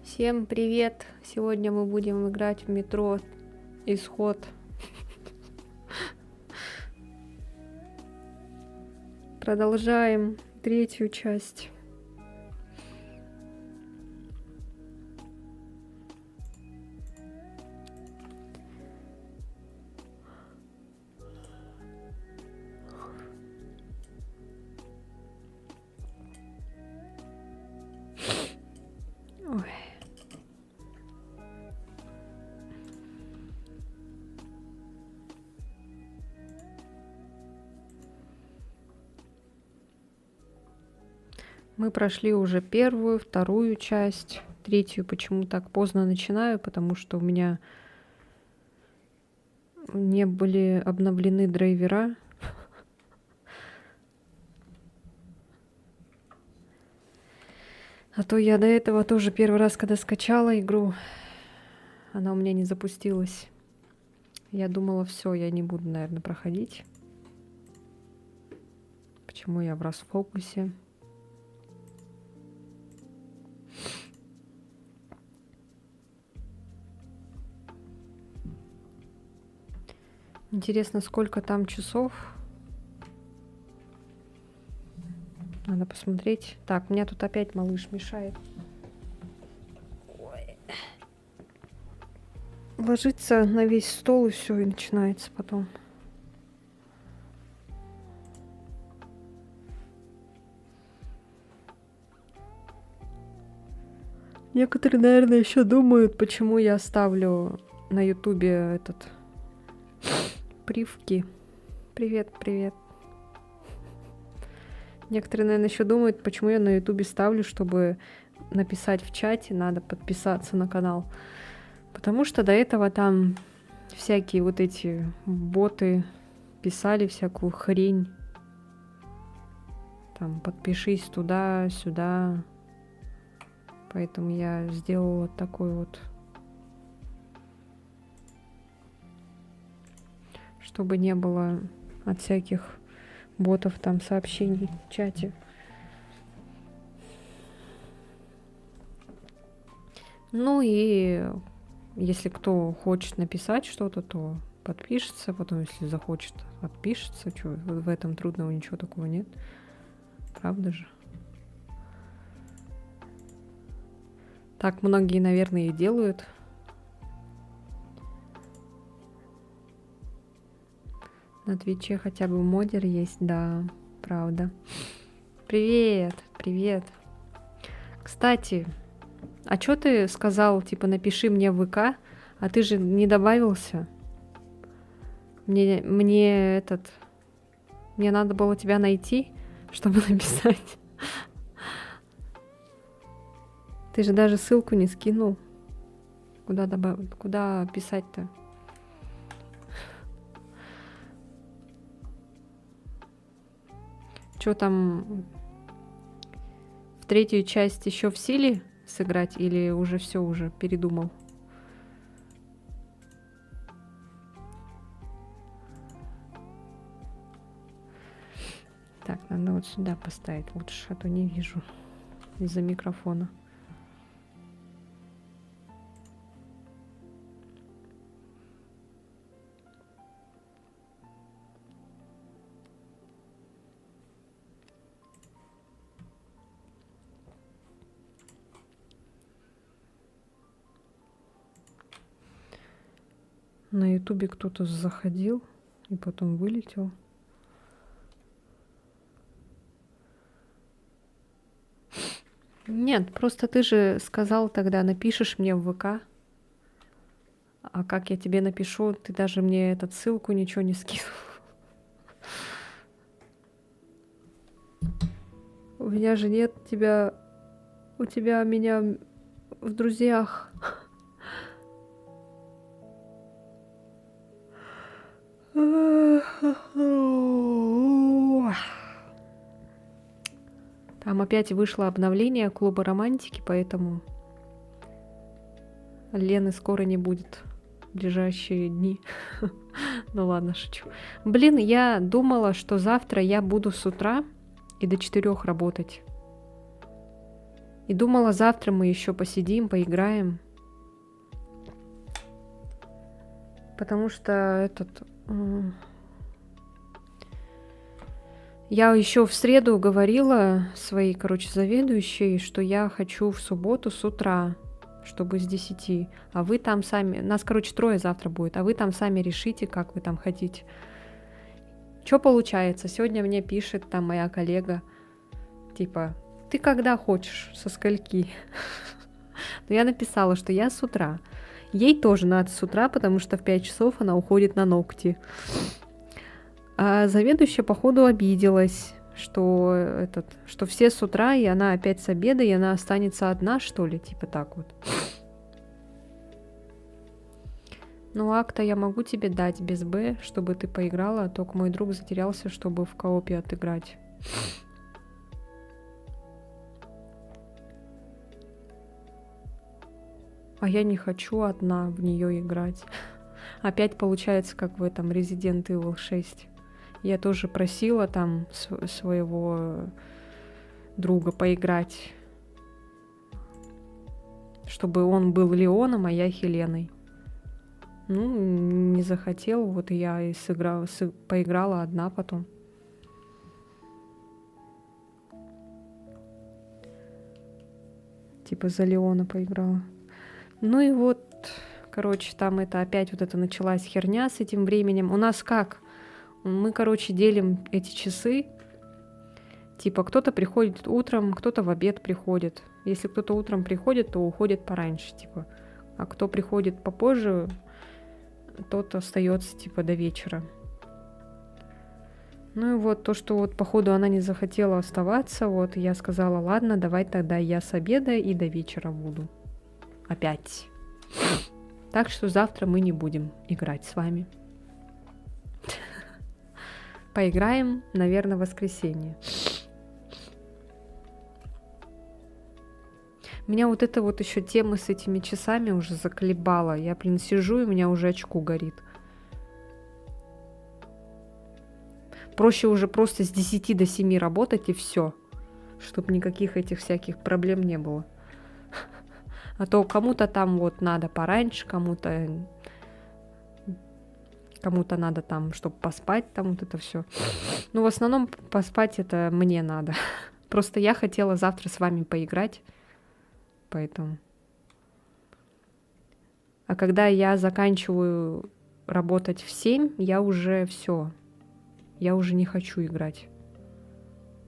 Всем привет! Сегодня мы будем играть в метро Исход. Продолжаем третью часть. Ой. Мы прошли уже первую, вторую часть. Третью почему так поздно начинаю, потому что у меня не были обновлены драйвера. А то я до этого тоже первый раз, когда скачала игру, она у меня не запустилась. Я думала, все, я не буду, наверное, проходить. Почему я в расфокусе? Интересно, сколько там часов? Надо посмотреть. Так, у меня тут опять малыш мешает. Ой. Ложится на весь стол и все, и начинается потом. Некоторые, наверное, еще думают, почему я ставлю на ютубе этот привки. Привет, привет. Некоторые, наверное, еще думают, почему я на ютубе ставлю, чтобы написать в чате, надо подписаться на канал. Потому что до этого там всякие вот эти боты писали всякую хрень. Там подпишись туда, сюда. Поэтому я сделала такой вот, чтобы не было от всяких ботов там сообщений в чате. Ну и если кто хочет написать что-то, то подпишется, потом если захочет, отпишется. Чё, в этом трудного ничего такого нет. Правда же? Так многие, наверное, и делают. На Твиче хотя бы модер есть, да, правда. Привет, привет. Кстати, а чё ты сказал, типа, напиши мне в ВК, а ты же не добавился? Мне надо было тебя найти, чтобы написать. Ты же даже ссылку не скинул. Куда писать-то? Что там в третью часть еще в силе сыграть или уже все, уже передумал? Так, надо вот сюда поставить лучше, а то не вижу из-за микрофона. На ютубе кто-то заходил и потом вылетел. Нет, просто ты же сказал тогда, напишешь мне в ВК. А как я тебе напишу, ты даже мне эту ссылку ничего не скинул. У меня же нет тебя... У тебя меня в друзьях. Там опять вышло обновление клуба романтики, поэтому Лены скоро не будет в ближайшие дни. Ну ладно, шучу. Блин, я думала, что завтра я буду с утра и до 4 работать. И думала, завтра мы еще посидим, поиграем. Потому что я еще в среду говорила своей, заведующей, что я хочу в субботу с утра, чтобы с 10. А вы там сами... Нас, 3 завтра будет, а вы там сами решите, как вы там хотите. Что получается? Сегодня мне пишет там моя коллега, типа, ты когда хочешь, со скольки? Но я написала, что я с утра. Ей тоже надо с утра, потому что в 5 часов она уходит на ногти. А заведующая, походу, обиделась, что все с утра, и она опять с обеда, и она останется одна, что ли, типа так вот. Ну, акта я могу тебе дать без Б, чтобы ты поиграла, только мой друг затерялся, чтобы в коопе отыграть. А я не хочу одна в нее играть. Опять получается, как в этом Resident Evil 6. Я тоже просила там своего друга поиграть, чтобы он был Леоном, а я Хеленой. Ну, не захотел, вот и я и поиграла одна потом. Типа за Леона поиграла. Ну и вот, там опять началась херня с этим временем. У нас как? Мы, делим эти часы. Типа кто-то приходит утром, кто-то в обед приходит. Если кто-то утром приходит, то уходит пораньше, типа. А кто приходит попозже, тот остается, типа, до вечера. Ну и вот то, что походу она не захотела оставаться, я сказала, ладно, давай тогда я с обеда и до вечера буду. Опять. Так что завтра мы не будем играть с вами. Поиграем, наверное, в воскресенье. Меня эта еще тема с этими часами уже заколебала. Я, сижу, и у меня уже очко горит. Проще уже просто с 10 до 7 работать и все, чтобы никаких этих всяких проблем не было. А то кому-то там надо пораньше, кому-то надо там, чтобы поспать, там это все. Ну, в основном поспать это мне надо. Просто я хотела завтра с вами поиграть, поэтому. А когда я заканчиваю работать в 7, я уже все. Я уже не хочу играть.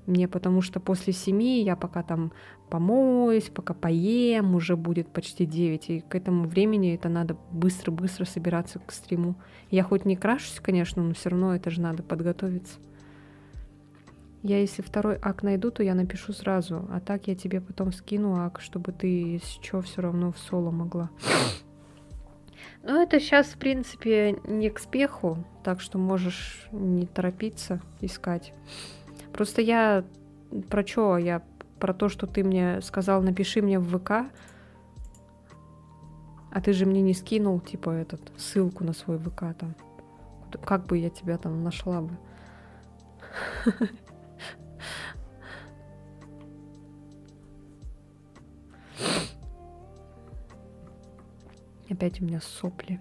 Мне потому что после 7 я пока там помоюсь, пока поем, уже будет почти 9. И к этому времени это надо быстро-быстро собираться к стриму. Я хоть не крашусь, конечно, но все равно это же надо подготовиться. Я если второй ак найду, то я напишу сразу. А так я тебе потом скину ак, чтобы ты, если что, все равно в соло могла. Ну, это сейчас, в принципе, не к спеху, так что можешь не торопиться искать. Просто я про что? Я про то, что ты мне сказал, напиши мне в ВК, а ты же мне не скинул, типа, ссылку на свой ВК там. Как бы я тебя там нашла бы? Опять у меня сопли.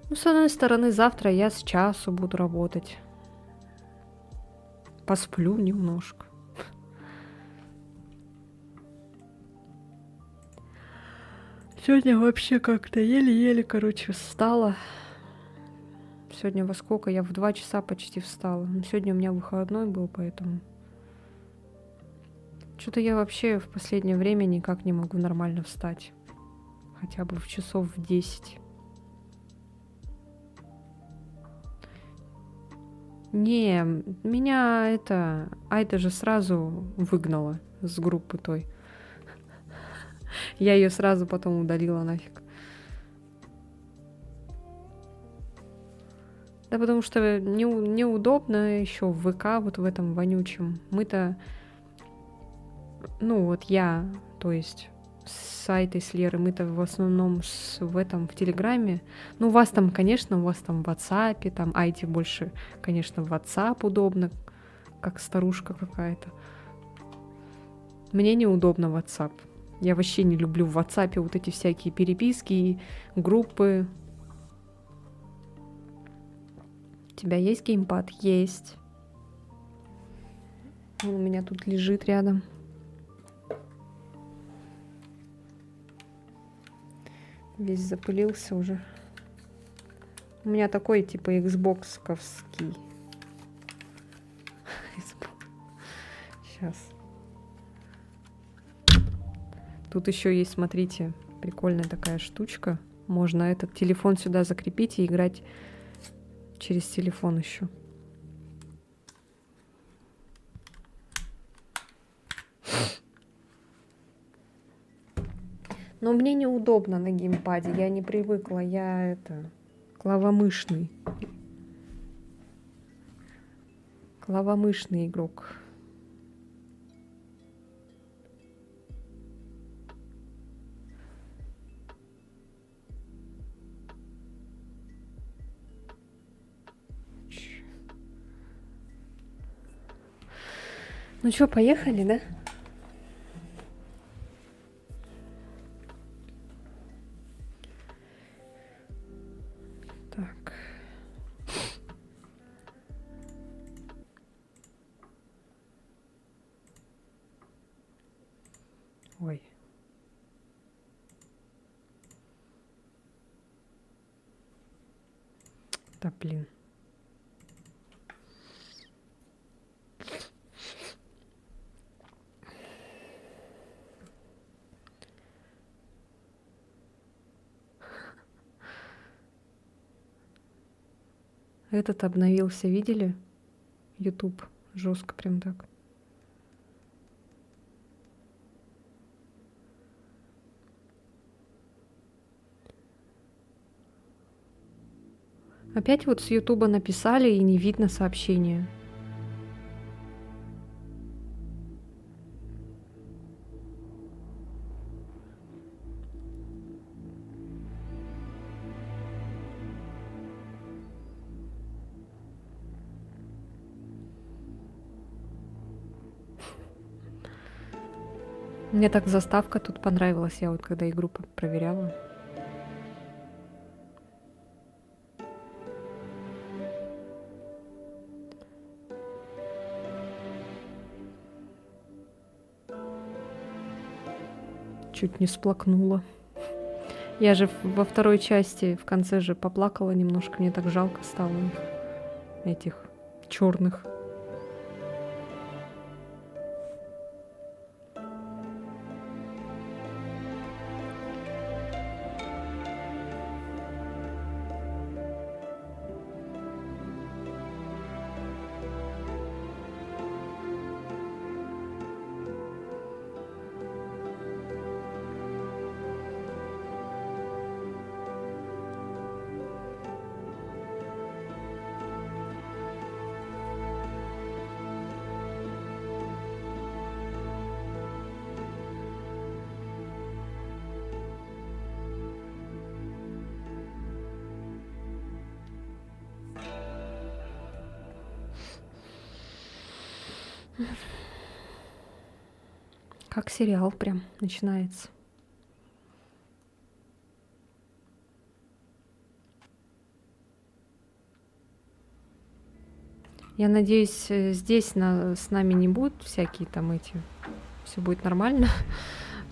Ну, с одной стороны, завтра я с часу буду работать. Посплю немножко. Сегодня вообще как-то еле-еле, встала. Сегодня во сколько? Я в 2 часа почти встала. Но сегодня у меня выходной был, поэтому... Что-то я вообще в последнее время никак не могу нормально встать. Хотя бы в часов в 10. Не, меня Айда же сразу выгнала с группы той. Я ее сразу потом удалила нафиг. Да потому что неудобно еще в ВК, в этом вонючем. Мы-то, я, то есть с Айтой, с Лерой, мы-то в основном в Телеграме. Ну, у вас там в WhatsApp, там Айде больше, конечно, в WhatsApp удобно, как старушка какая-то. Мне неудобно WhatsApp. Я вообще не люблю в WhatsApp вот эти всякие переписки, группы. У тебя есть геймпад? Есть. Он у меня тут лежит рядом. Весь запылился уже. У меня такой типа Xbox-ковский. Сейчас. Тут еще есть, смотрите, прикольная такая штучка. Можно этот телефон сюда закрепить и играть через телефон еще. Но мне неудобно на геймпаде, я не привыкла, я клавомышный. Клавомышный игрок. Ну что, поехали, да? Так. Ой. Да блин. Этот обновился, видели? YouTube. Жестко прям так. Опять вот с Ютуба написали и не видно сообщения. Мне так заставка тут понравилась, я вот когда игру проверяла. Чуть не всплакнула. Я же во второй части в конце же поплакала немножко, мне так жалко стало их, этих черных. Как сериал прям начинается. Я надеюсь, здесь с нами не будут всякие там эти... Все будет нормально.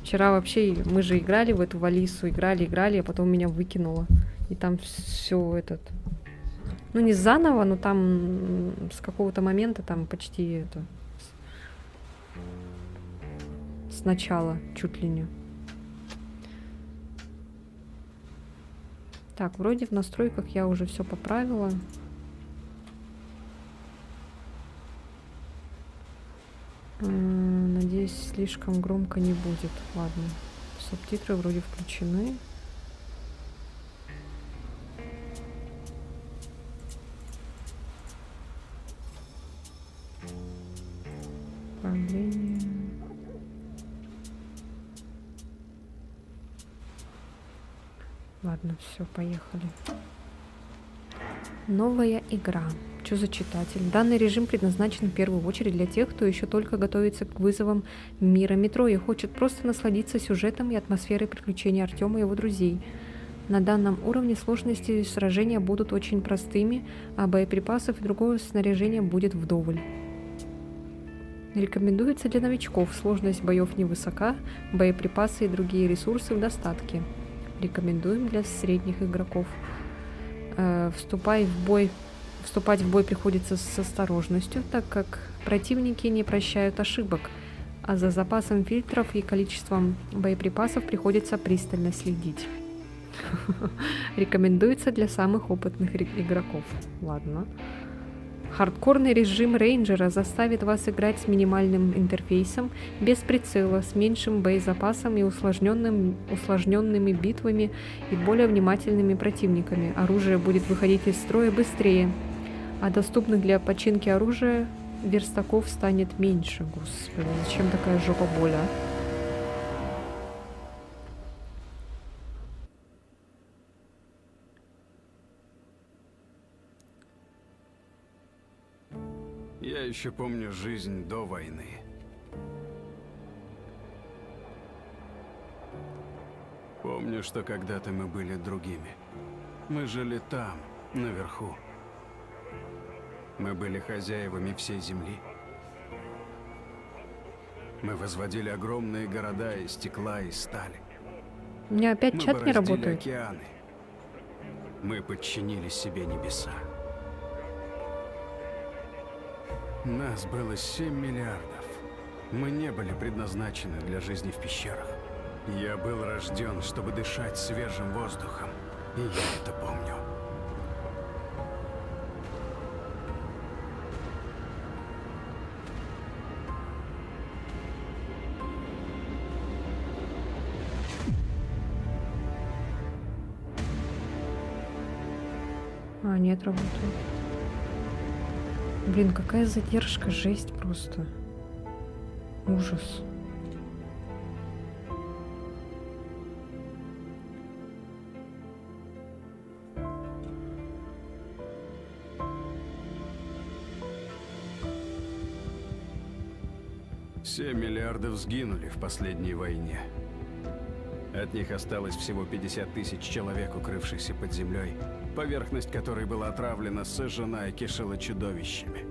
Вчера вообще мы же играли в эту Валису, играли, а потом меня выкинуло. И там все этот... Ну, не заново, но там с какого-то момента там почти это... Сначала, чуть ли не. Так, вроде в настройках я уже все поправила. Надеюсь, слишком громко не будет. Ладно. Субтитры вроде включены. Управление. Ладно, все, поехали. Новая игра. Что за читатель? Данный режим предназначен в первую очередь для тех, кто еще только готовится к вызовам мира метро и хочет просто насладиться сюжетом и атмосферой приключений Артема и его друзей. На данном уровне сложности сражения будут очень простыми, а боеприпасов и другого снаряжения будет вдоволь. Рекомендуется для новичков. Сложность боев невысока, боеприпасы и другие ресурсы в достатке. Рекомендуем для средних игроков. Вступать в бой приходится с осторожностью, так как противники не прощают ошибок, а за запасом фильтров и количеством боеприпасов приходится пристально следить. Рекомендуется для самых опытных игроков. Ладно. Хардкорный режим рейнджера заставит вас играть с минимальным интерфейсом, без прицела, с меньшим боезапасом и усложненными битвами и более внимательными противниками. Оружие будет выходить из строя быстрее, а доступных для починки оружия верстаков станет меньше. Господи, зачем такая жопа боли, а? Я еще помню жизнь до войны. Помню, что когда-то мы были другими. Мы жили там, наверху. Мы были хозяевами всей земли. Мы возводили огромные города из стекла и стали. У меня опять Мы чат не бороздили работает. океаны. Мы подчинили себе небеса. Нас было 7 миллиардов. Мы не были предназначены для жизни в пещерах. Я был рожден, чтобы дышать свежим воздухом. И я это помню. А, нет, работает. Блин, какая задержка, жесть просто. Ужас. Семь миллиардов сгинули в последней войне. От них осталось всего 50 тысяч человек, укрывшихся под землей, поверхность которой была отравлена, сожжена и кишела чудовищами.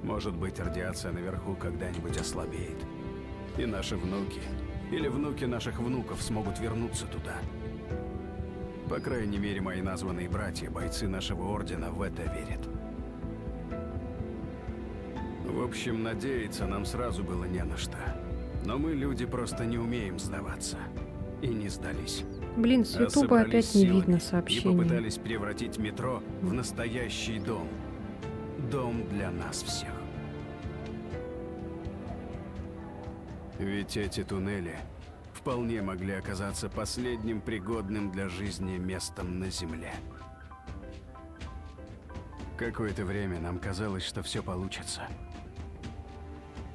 Может быть, радиация наверху когда-нибудь ослабеет. И наши внуки, или внуки наших внуков смогут вернуться туда. По крайней мере, мои названные братья, бойцы нашего ордена, в это верят. В общем, надеяться нам сразу было не на что. Но мы, люди, просто не умеем сдаваться. И не сдались. Блин, с Ютуба опять не видно сообщений. И попытались превратить метро в настоящий дом. Дом для нас всех. Ведь эти туннели вполне могли оказаться последним пригодным для жизни местом на Земле. Какое-то время нам казалось, что все получится.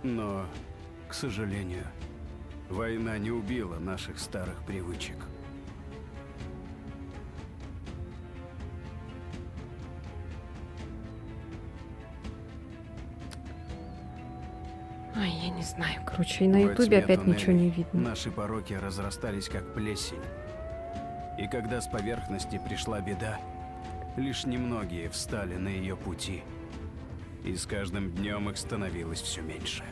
Но, к сожалению, война не убила наших старых привычек. Ай, я не знаю. Короче, и на Ютубе опять ничего не видно. Наши пороки разрастались как плесень. И когда с поверхности пришла беда, лишь немногие встали на ее пути. И с каждым днем их становилось все меньше.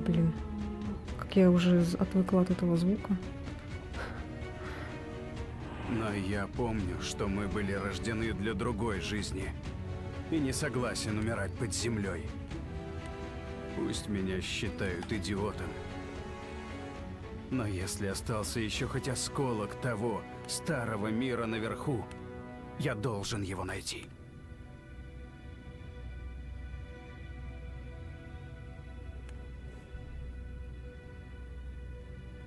Блин, как я уже отвыкла от этого звука. Но я помню, что мы были рождены для другой жизни. И не согласен умирать под землей. Пусть меня считают идиотом. Но если остался еще хоть осколок того старого мира наверху, я должен его найти.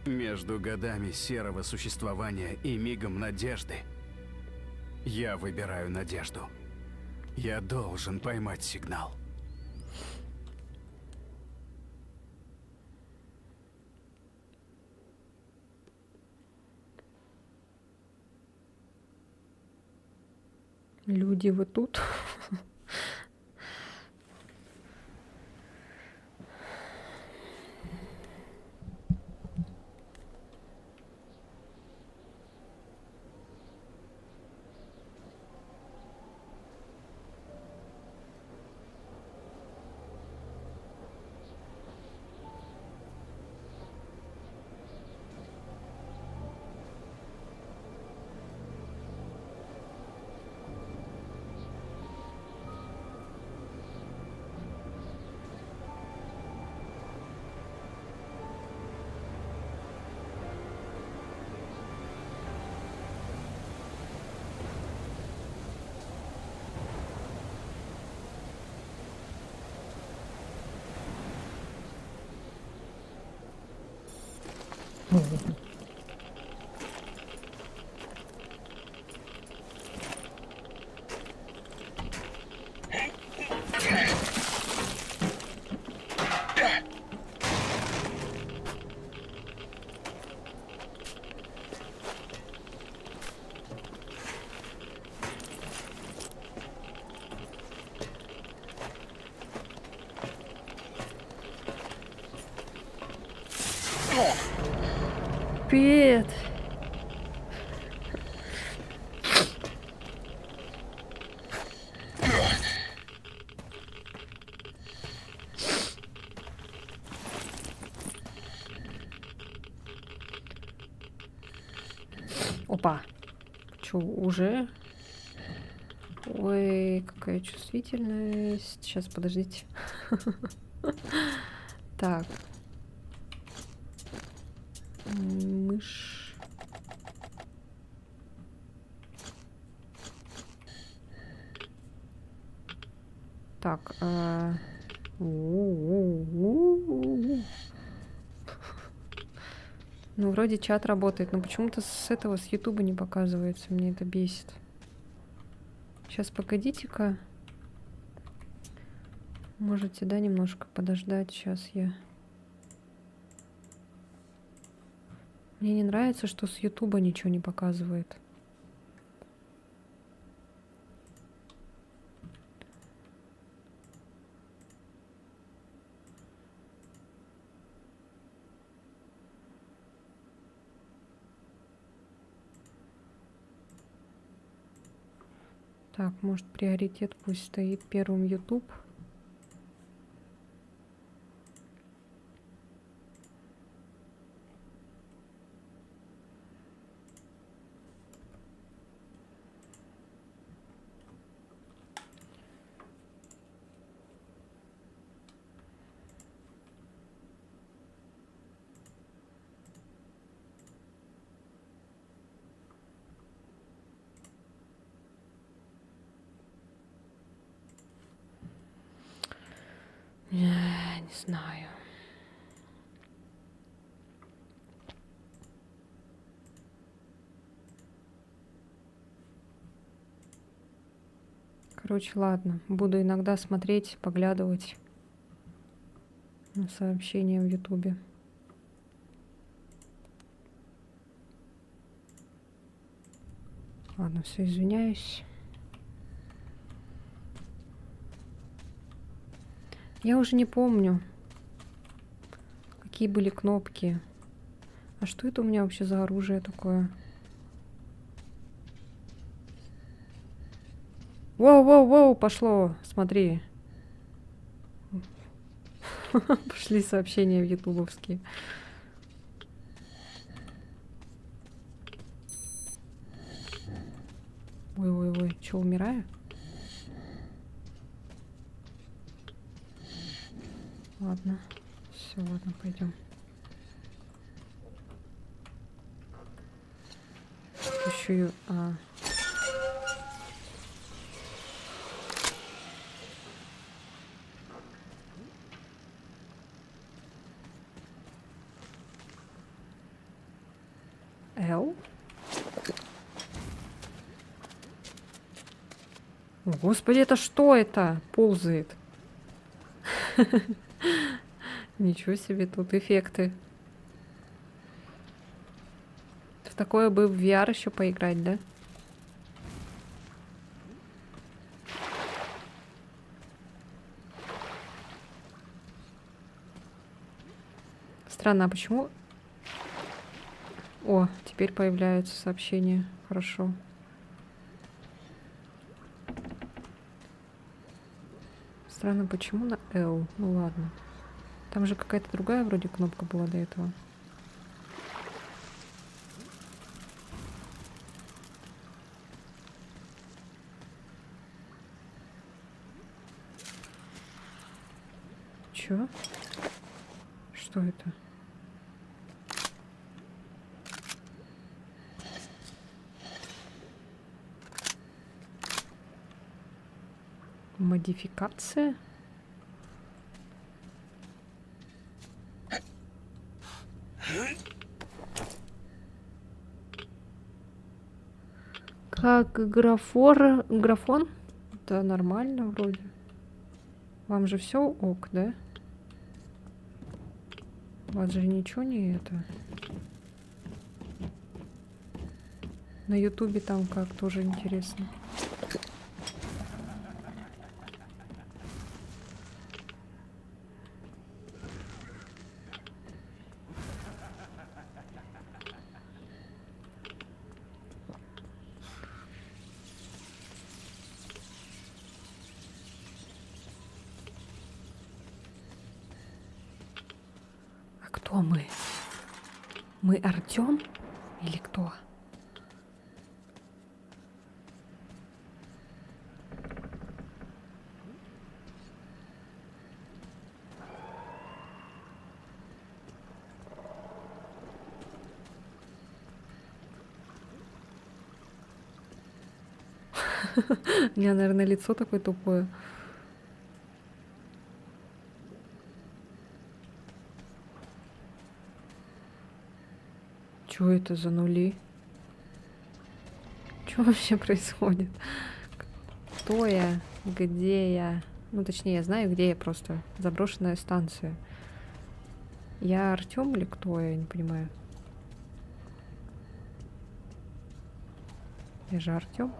Между годами серого существования и мигом надежды я выбираю надежду. Я должен поймать сигнал. Люди, вы тут? Привет. Опа. Чё, уже? Ой, какая чувствительность. Сейчас, подождите. Так. Мышь. Так. Ну, вроде чат работает, но почему-то с этого, с Ютуба не показывается. Мне это бесит. Сейчас, погодите-ка. Можете, да, немножко подождать. Сейчас я... Мне не нравится, что с Ютуба ничего не показывает. Так, может, приоритет пусть стоит первым YouTube. Не знаю. Короче, ладно. Буду иногда смотреть, поглядывать на сообщения в Ютубе. Ладно, все, извиняюсь. Я уже не помню, какие были кнопки. А что это у меня вообще за оружие такое? Воу-воу-воу, пошло, смотри. Пошли сообщения в ютубовские. Ой-ой-ой, что, умираю? Ладно, все, ладно, пойдем. Еще и... Л? О, Господи, это что это? Ползает. Ничего себе, тут эффекты. В такое бы в VR еще поиграть, да? Странно, а почему... О, теперь появляются сообщения. Хорошо. Странно, почему на L? Ну ладно. Там же какая-то другая вроде кнопка была до этого. Чё? Что это? Модификация? Как графон? Да, нормально вроде. Вам же все ок, да? У вас же ничего не это. На ютубе там как, тоже интересно. А кто мы? Мы Артём или кто? У меня, наверное, лицо такое тупое. Чё это за нули? Что вообще происходит? Кто я? Где я? Ну, точнее, я знаю, где я просто. Заброшенная станция. Я Артём или кто? Я не понимаю. Я же Артём.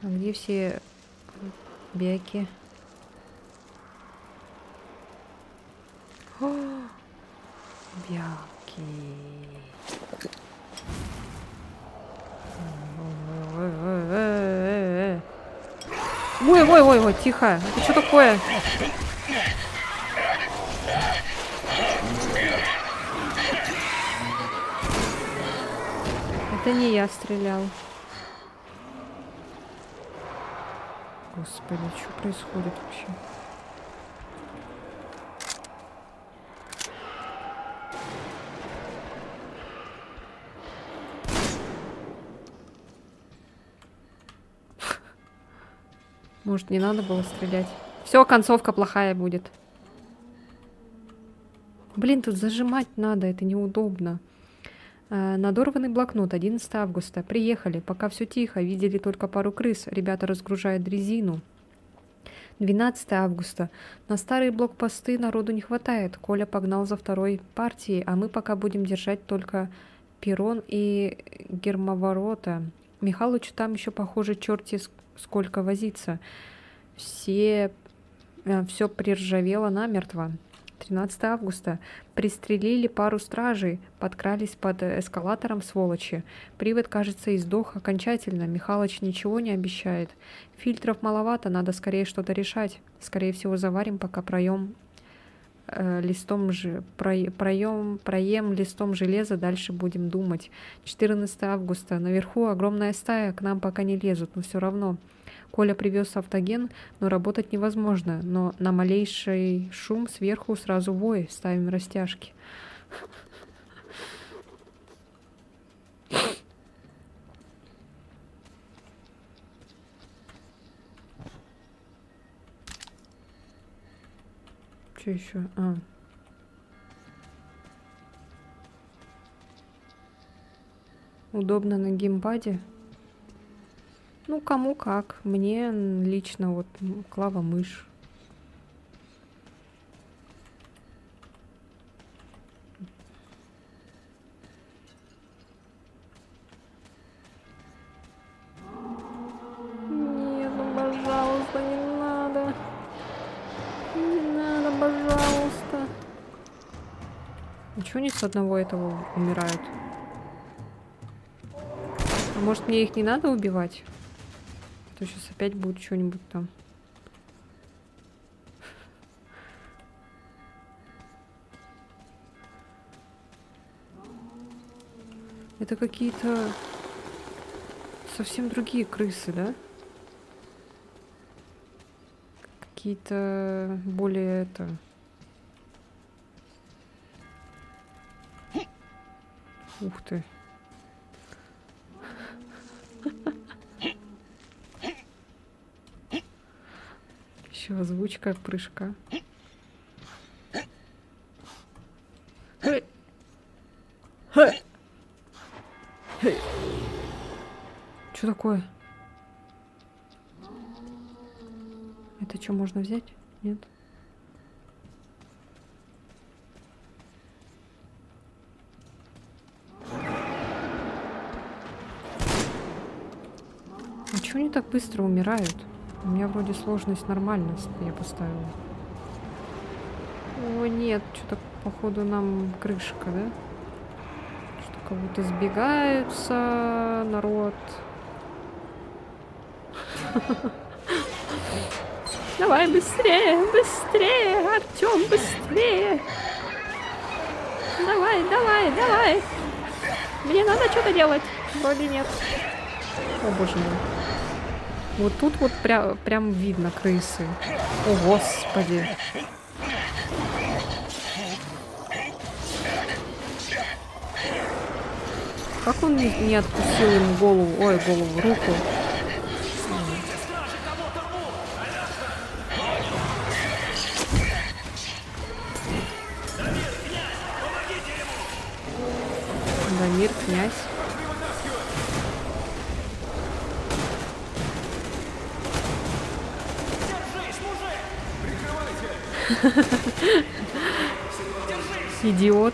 А где все бяки? О, бяки. Ой, тихо. Это что такое? Это не я стрелял. Господи, что происходит вообще? Может, не надо было стрелять? Все, концовка плохая будет. Блин, тут зажимать надо, это неудобно. Надорванный блокнот, 11 августа. Приехали, пока все тихо, видели только пару крыс. Ребята разгружают дрезину. 12 августа. На старые блокпосты народу не хватает. Коля погнал за второй партией, а мы пока будем держать только перрон и гермоворота. Михалычу там еще, похоже, черти сколько возиться. Все приржавело намертво. 13 августа. Пристрелили пару стражей, подкрались под эскалатором, сволочи. Привод, кажется, издох окончательно. Михалыч ничего не обещает. Фильтров маловато, надо скорее что-то решать. Скорее всего, заварим, пока проем листом железа, дальше будем думать. 14 августа. Наверху огромная стая, к нам пока не лезут, но все равно. Коля привез автоген, но работать невозможно. Но на малейший шум сверху сразу вой, ставим растяжки. Что еще? Удобно на геймпаде. Ну, кому как. Мне лично вот клава мышь. Нет, ну, пожалуйста, не надо. Не надо, пожалуйста. Ничего, они с одного этого умирают? А может, мне их не надо убивать? А то сейчас опять будет что-нибудь там. Это какие-то совсем другие крысы, да? Какие-то более это... Ух ты. Еще озвучка прыжка. Хэ. Хэ. Хэ. Что такое? Это что, можно взять? Нет? А чего они так быстро умирают? У меня вроде сложность нормально я поставила. О, нет, что-то походу нам крышка, да? Что как будто сбегаются народ. Давай быстрее, быстрее, Артём, быстрее. Давай, давай, давай. Мне надо что-то делать. Вроде нет. О, боже мой. Вот тут вот прям видно крысы. О, господи. Как он не отпустил ему голову? Ой, голову, руку. Дамир, князь. Идиот.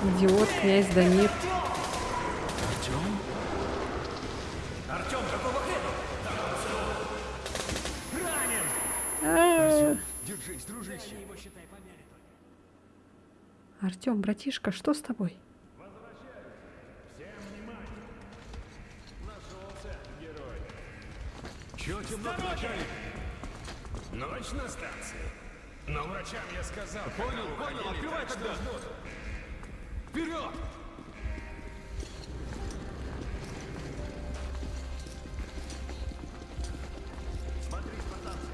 Идиот, князь Дамир. Артём, какого хрена? А. Держись, дружище. Артём, братишка, что с тобой? Чё темно, начальник? Ночь на станции. Но врачам я сказал. Понял, открывай тогда. Вперед! Смотри, спартанцы.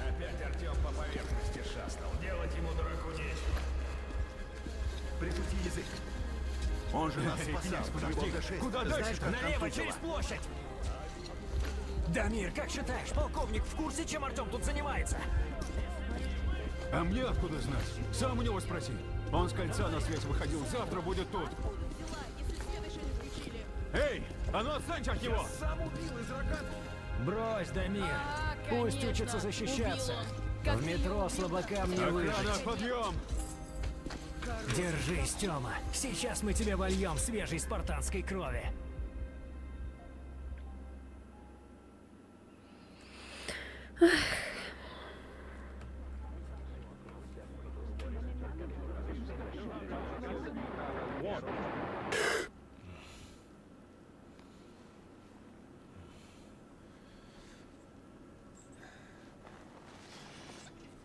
Опять Артём по поверхности шастал. Делать ему дураку нечего. Прикути язык. Он же нас спасал. Подожди, куда дальше? Налево, через площадь! Дамир, как считаешь, полковник в курсе, чем Артём тут занимается? А мне откуда знать? Сам у него спроси. Он с кольца на связь выходил. Завтра будет тут. Эй, а ну отстаньте от него! Сам убил из рогатки. Брось, Дамир. Пусть учатся защищаться. В метро слабакам не Охрана, выжить. подъем! Держись, Тёма. Сейчас мы тебе вольем свежей спартанской крови.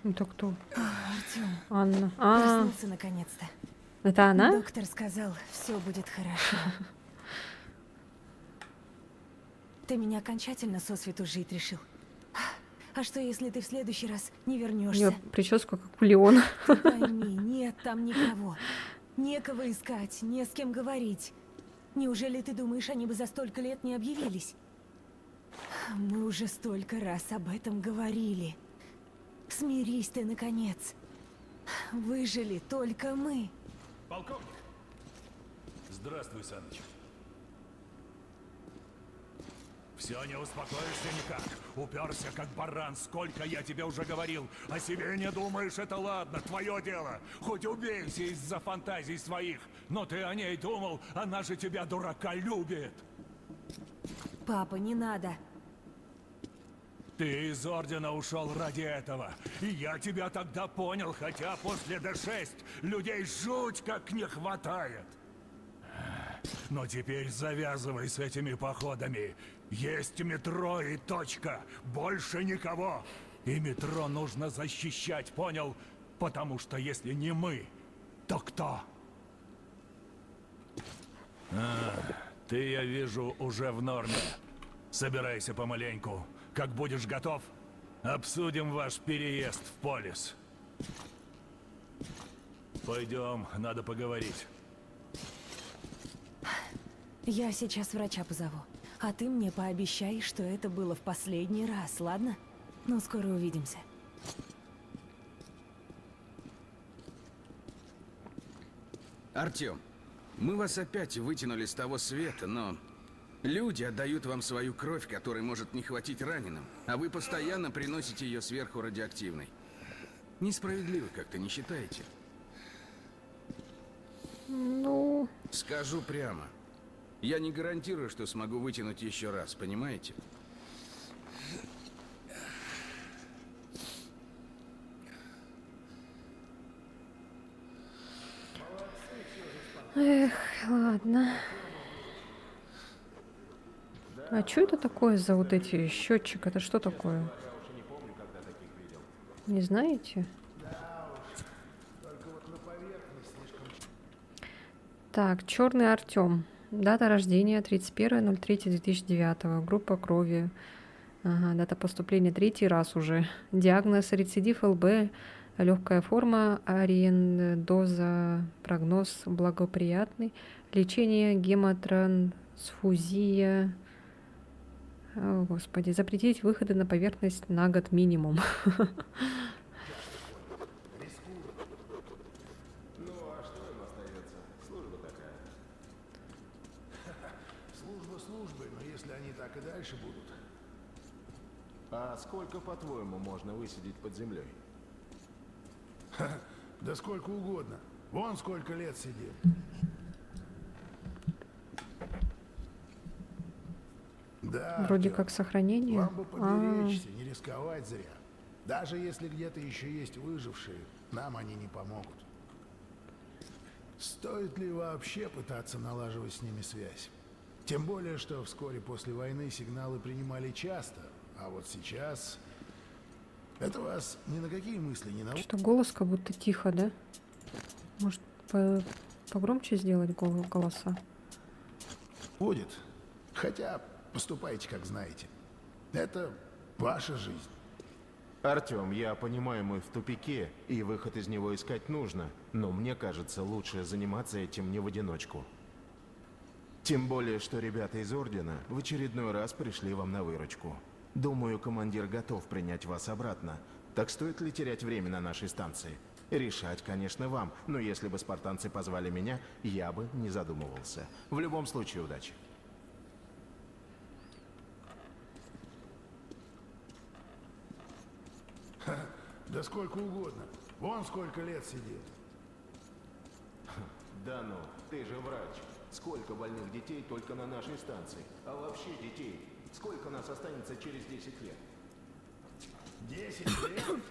Это кто? Артём, Анна. проснулся наконец-то. Это она? Доктор сказал, все будет хорошо. Ты меня окончательно сосвету жить решил. А что, если ты в следующий раз не У нее вернешься? прическа как у Леона. Пойми, нет там никого. Некого искать, не с кем говорить. Неужели ты думаешь, они бы за столько лет не объявились? Мы уже столько раз об этом говорили. Смирись ты, наконец. Выжили только мы. Полковник. Здравствуй, Саныч. Все, не успокоишься никак. Уперся, как баран. Сколько я тебе уже говорил. О себе не думаешь, это ладно, твое дело. Хоть убейся из-за фантазий своих. Но ты о ней думал, она же тебя, дурака, любит. Папа, не надо. Ты из Ордена ушел ради этого. И я тебя тогда понял, хотя после Д6 людей жуть как не хватает. Но теперь завязывай с этими походами. Есть метро и точка. Больше никого. И метро нужно защищать, понял? Потому что если не мы, то кто? Ты, я вижу, уже в норме. Собирайся помаленьку. Как будешь готов, обсудим ваш переезд в Полис. Пойдем, надо поговорить. Я сейчас врача позову. А ты мне пообещай, что это было в последний раз, ладно? Ну, скоро увидимся. Артём, мы вас опять вытянули с того света, но люди отдают вам свою кровь, которой может не хватить раненым, а вы постоянно приносите ее сверху радиоактивной. Несправедливо как-то, не считаете? Ну, Скажу прямо. Я не гарантирую, что смогу вытянуть еще раз, понимаете? эх, ладно. А что это такое за вот эти счетчик? Это что такое? Не знаете? Так, Черный Артем. Дата рождения 31.03.2009. Группа крови. Ага, дата поступления третий раз уже. Диагноз рецидив ЛБ. Легкая форма, ариендоза, прогноз благоприятный. Лечение гемотрансфузия. О, Господи, запретить выходы на поверхность на год минимум. Служба службой, но если они так и дальше будут... А сколько, по-твоему, можно высидеть под землей? Да сколько угодно. Вон сколько лет сидел. Да, Вроде Артём, как сохранение. вам бы поберечься, не рисковать зря. Даже если где-то еще есть выжившие, нам они не помогут. Стоит ли вообще пытаться налаживать с ними связь? Тем более, что вскоре после войны сигналы принимали часто, а вот сейчас... Это вас ни на какие мысли не наводит? Что голос как будто тихо, да? Может, погромче сделать голоса? Будет. Хотя поступайте, как знаете. Это ваша жизнь. Артём, я понимаю, мы в тупике, и выход из него искать нужно, но мне кажется, лучше заниматься этим не в одиночку. Тем более, что ребята из Ордена в очередной раз пришли вам на выручку. Думаю, командир готов принять вас обратно. Так стоит ли терять время на нашей станции? Решать, конечно, вам, но если бы спартанцы позвали меня, я бы не задумывался. В любом случае, удачи. Да сколько угодно. Вон сколько лет сидел. Да ну, ты же врач. Сколько больных детей только на нашей станции? А вообще детей? Сколько нас останется через 10 лет? 10 лет?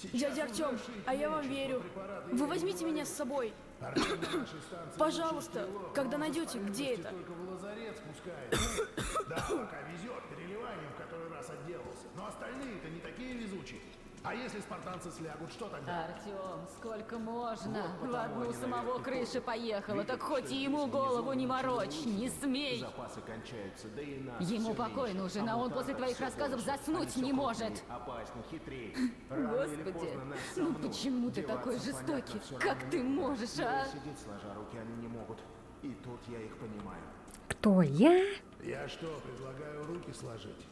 Сейчас Дядя Артём, уже шить а я вам нечего, верю. препараты Вы еле возьмите бывают. меня с собой. Арена нашей станции Пожалуйста, лучше всего. когда Он найдете, по где справедливости это? только в лазарет спускается. Да, пока везет, переливанием в который раз отделался. Но остальные-то не такие везучие. А если спартанцы слягут, что тогда? Артём, сколько можно? Вот В потому одну они, самого наверное, крыша поехала, Видят, так хоть что и ему здесь голову внизу не ничего морочь, не смей. Запасы кончаются, да и нас Ему всё покой меньше. нужен, а он после мутантов твоих всё рассказов больше. заснуть Они всё не крупнее, может. Опаснее, хитрее. Рано или Господи, поздно нас ну сомнут. почему ты Деваться, такой понятно, жестокий? всё Как равно ты некуда. можешь, Но и а? сидеть сложа руки они не могут. И тут я их понимаю. Кто я? Я что, предлагаю руки сложить?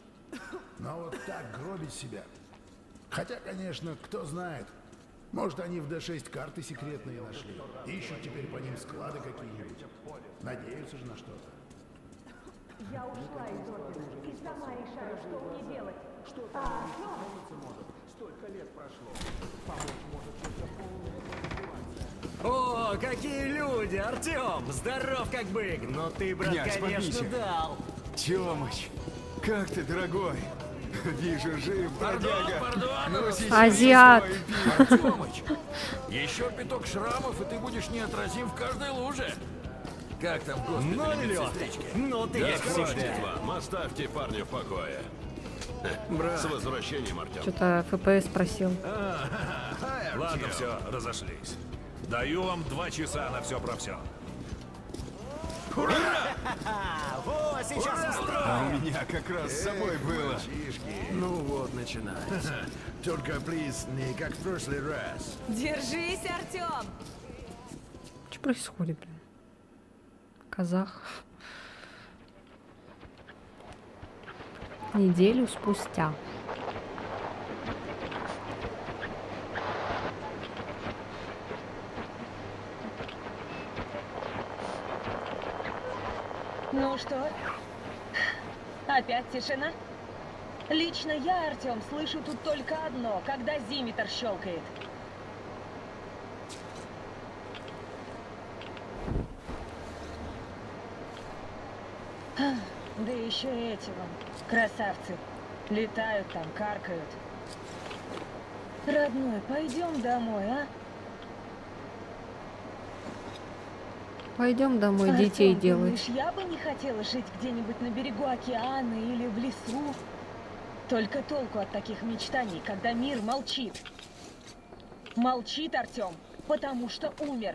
Но вот так гробить себя. Хотя, конечно, кто знает. Может, они в Д6 карты секретные нашли. Ищут теперь по ним склады какие-нибудь. Надеются же на что-то. Я ушла из Ордена и сама решаю, что мне делать. О, какие люди, Артём! Здоров как бык! Но ты, брат, Князь, конечно, побейся. дал. Тёмыч, как ты, дорогой? Вижу, жив, бродяга. Азиат. Артёмыч, еще пяток шрамов, и ты будешь неотразим в каждой луже. Как там в госпитале медсестрички? Ну ты как всегда. вам, оставьте парня в покое. С возвращением, Артем. Что-то ФПС спросил. Ладно, все, разошлись. Даю вам 2 часа на все про все. Во, сейчас устроим. У меня как раз с собой было. Ну вот, начинается. Только, плиз, не как в прошлый раз. Держись, Артем! Что происходит, блин? Казах. Неделю спустя. Ну что? Опять тишина? Лично я, Артем, слышу тут только одно, когда зиметр щелкает. Да еще эти вон, красавцы. Летают там, каркают. Родной, пойдем домой, а? Пойдем домой Артём, детей делать. думаешь, я бы не хотела жить где-нибудь на берегу океана или в лесу? Только толку от таких мечтаний, когда мир молчит. Молчит, Артём, потому что умер.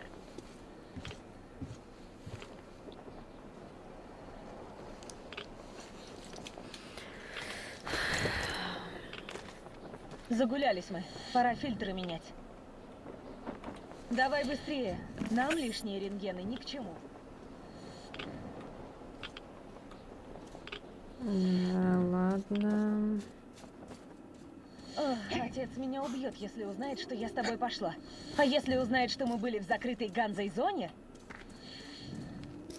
Загулялись мы. Пора фильтры менять. Давай быстрее. Нам лишние рентгены ни к чему. Да, ладно. Ох, отец меня убьет, если узнает, что я с тобой пошла. А если узнает, что мы были в закрытой Ганзой зоне?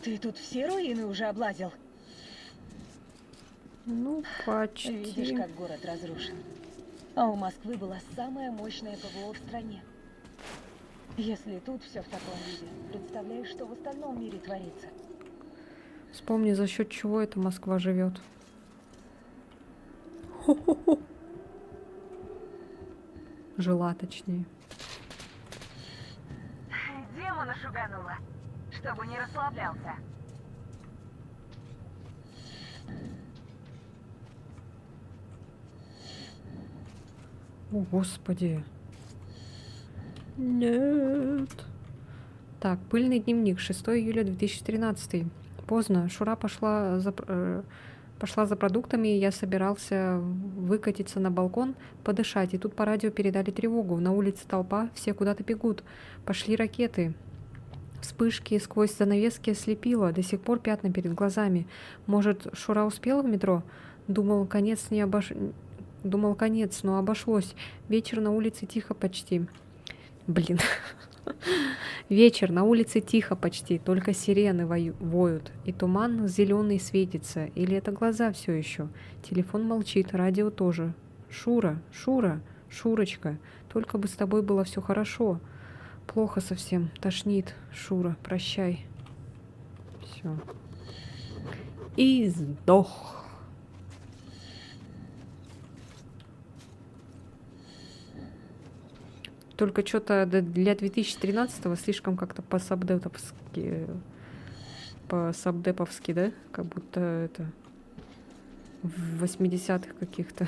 Ты тут все руины уже облазил? Ну, почти. Видишь, как город разрушен. А у Москвы была самая мощная ПВО в стране. Если тут все в таком виде, представляешь, что в остальном мире творится? Вспомни, за счет чего эта Москва живет. Жила, точнее. Демона шуганула, чтобы не расслаблялся. О, Господи. Нет. Так, пыльный дневник, 6 июля 2013. Поздно. Шура пошла за продуктами, и я собирался выкатиться на балкон, подышать. И тут по радио передали тревогу. На улице толпа, все куда-то бегут. Пошли ракеты. Вспышки сквозь занавески ослепило. До сих пор пятна перед глазами. Может, Шура успела в метро? Думал, конец, но обошлось. Вечер на улице тихо почти. Блин. Вечер, на улице тихо почти, только сирены воют, и туман зеленый светится, или это глаза все еще. Телефон молчит, радио тоже. Шура, Шура, Шурочка, только бы с тобой было все хорошо. Плохо совсем, тошнит. Шура, прощай. Все. И сдох. Только что-то для 2013-го слишком как-то по-сабдеповски, да? Как будто это в 80-х каких-то.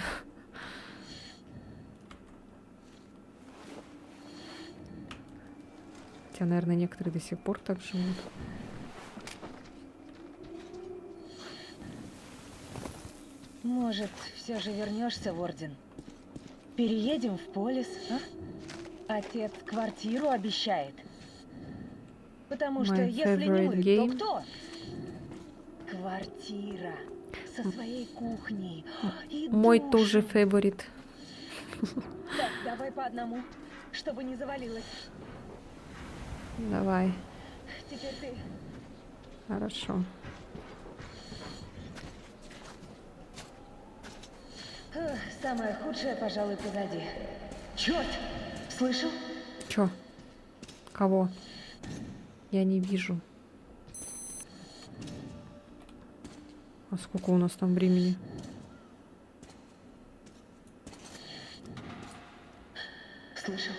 Хотя, наверное, некоторые до сих пор так живут. Может, все же вернешься в Орден? Переедем в Полис, а? Отец квартиру обещает. Потому что My если не мы, favorite то кто? Квартира со своей кухней и Мой душем. тоже фаворит. Так, давай по одному, чтобы не завалилось. Давай. Теперь ты. Хорошо. Самое худшее, пожалуй, позади. Черт! Слышал? Чё? Кого? Я не вижу. А сколько у нас там времени? Слышал?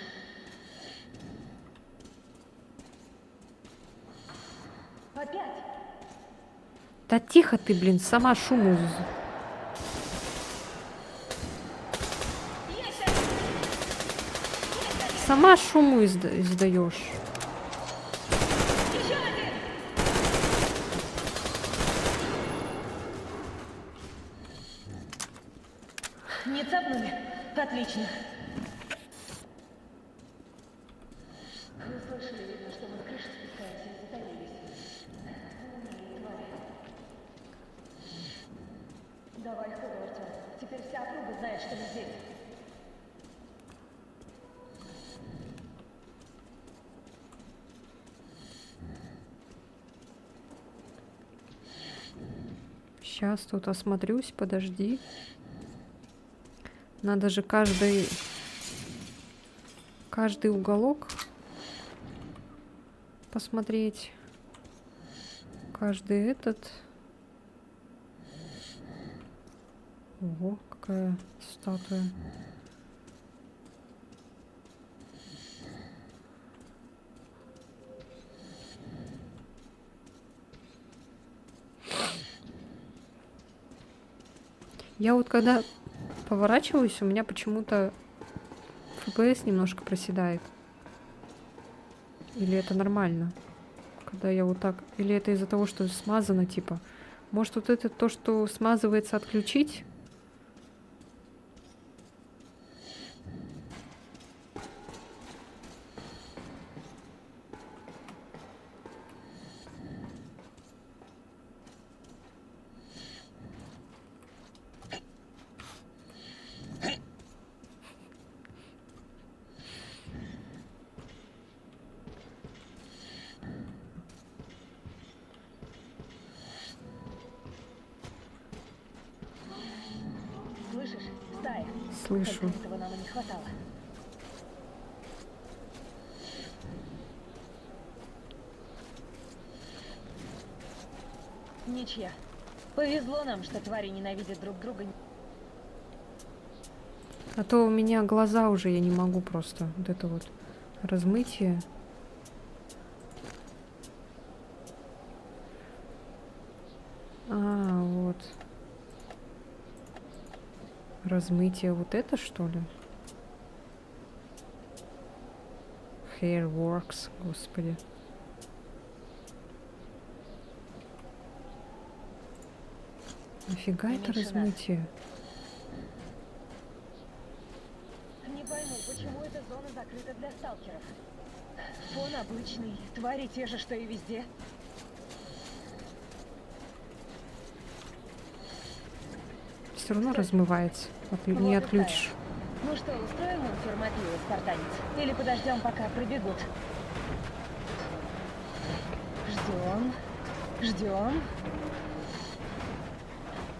Опять? Да тихо ты, блин, сама шуму. Сама шуму издаешь. Не цапнули? Отлично. Вы слышали, видно, что мы с крыши спускаемся и затаились. Давай ходу, Артём. Теперь вся округа знает, что мы здесь. Сейчас тут осмотрюсь, подожди. Надо же каждый уголок посмотреть. Каждый этот. Ого, какая статуя. Я вот когда поворачиваюсь, у меня почему-то FPS немножко проседает. Или это нормально? Когда я вот так... Или это из-за того, что смазано, типа. Может, вот это то, что смазывается, отключить? Слышишь? Стая. Слышу. Только этого нам и не хватало. Ничья. Повезло нам, что твари ненавидят друг друга. А то у меня глаза уже, я не могу просто. Вот это вот размытие. А, вот. Размытие вот это, что ли? Hairworks, господи. Нафига это размытие? Не пойму, почему эта зона закрыта для сталкеров. Фон обычный, твари те же, что и везде. Все равно размывается. Не Вот и отключишь. Ну что, устроим им фермопилу, спартанец? Или подождем, пока пробегут? Ждем. Ждем.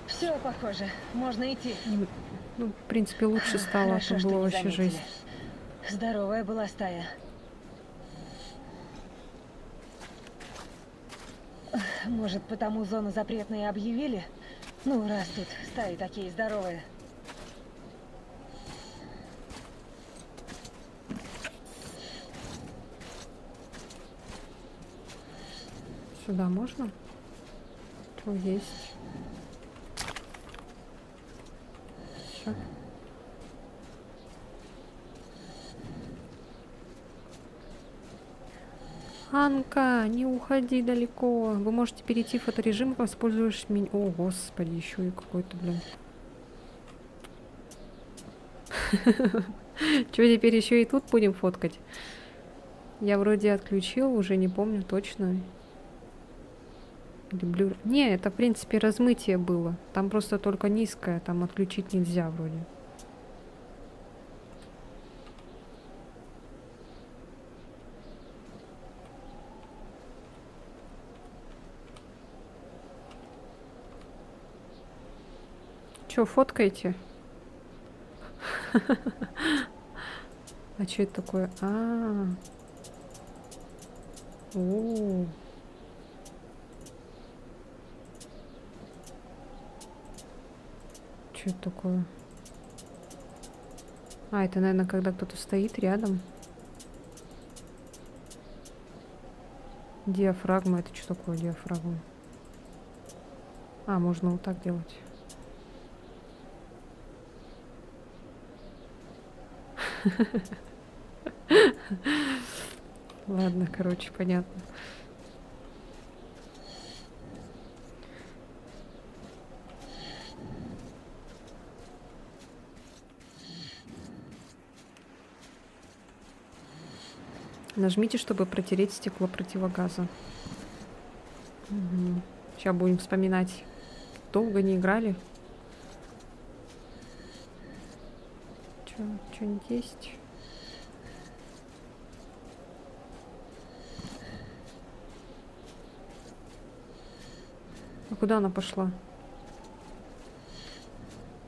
Все, похоже. Можно идти. Ну, в принципе, лучше стало, а Хорошо, то что было не вообще заметили. жесть. Здоровая была стая. Может, потому зону запретной и объявили? Ну, раз тут стаи такие здоровые. Сюда можно? Что есть? Всё. Анка, не уходи далеко. Вы можете перейти в фоторежим, воспользуешься меню. О, господи, еще и какой-то, блин. Че, теперь еще и тут будем фоткать? Я вроде отключил, уже не помню точно. Или блюр. Не, это в принципе размытие было. Там просто только низкое, там отключить нельзя вроде. Че, фоткаете? А что это такое? О. Что это такое? А, это, наверное, когда кто-то стоит рядом. Диафрагма. Это что такое диафрагма? А, можно вот так делать. Ладно, короче, понятно. Нажмите, чтобы протереть стекло противогаза. Сейчас будем вспоминать. Долго не играли. Что-нибудь есть? А куда она пошла?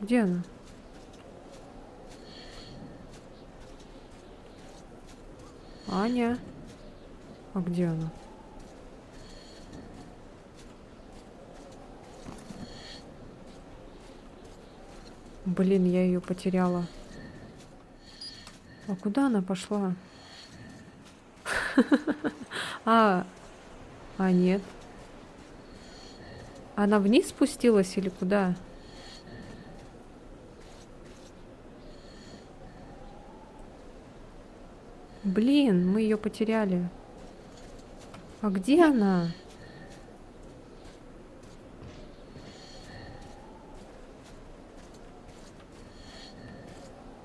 Где она? Аня. А где она? Блин, я ее потеряла. А куда она пошла? А, нет. Она вниз спустилась или куда? Блин, мы ее потеряли. А где она?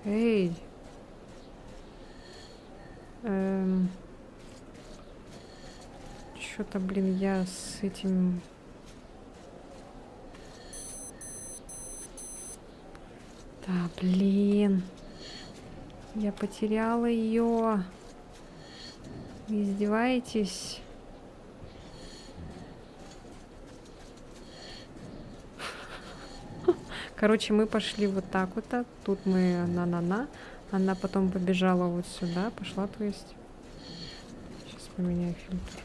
Эй. Что-то, блин, я с этим... Да, блин. Я потеряла ее. Вы издеваетесь? Короче, мы пошли вот так вот. Тут мы на-на-на. Она потом побежала вот сюда. Пошла, то есть. Сейчас поменяю фильтр.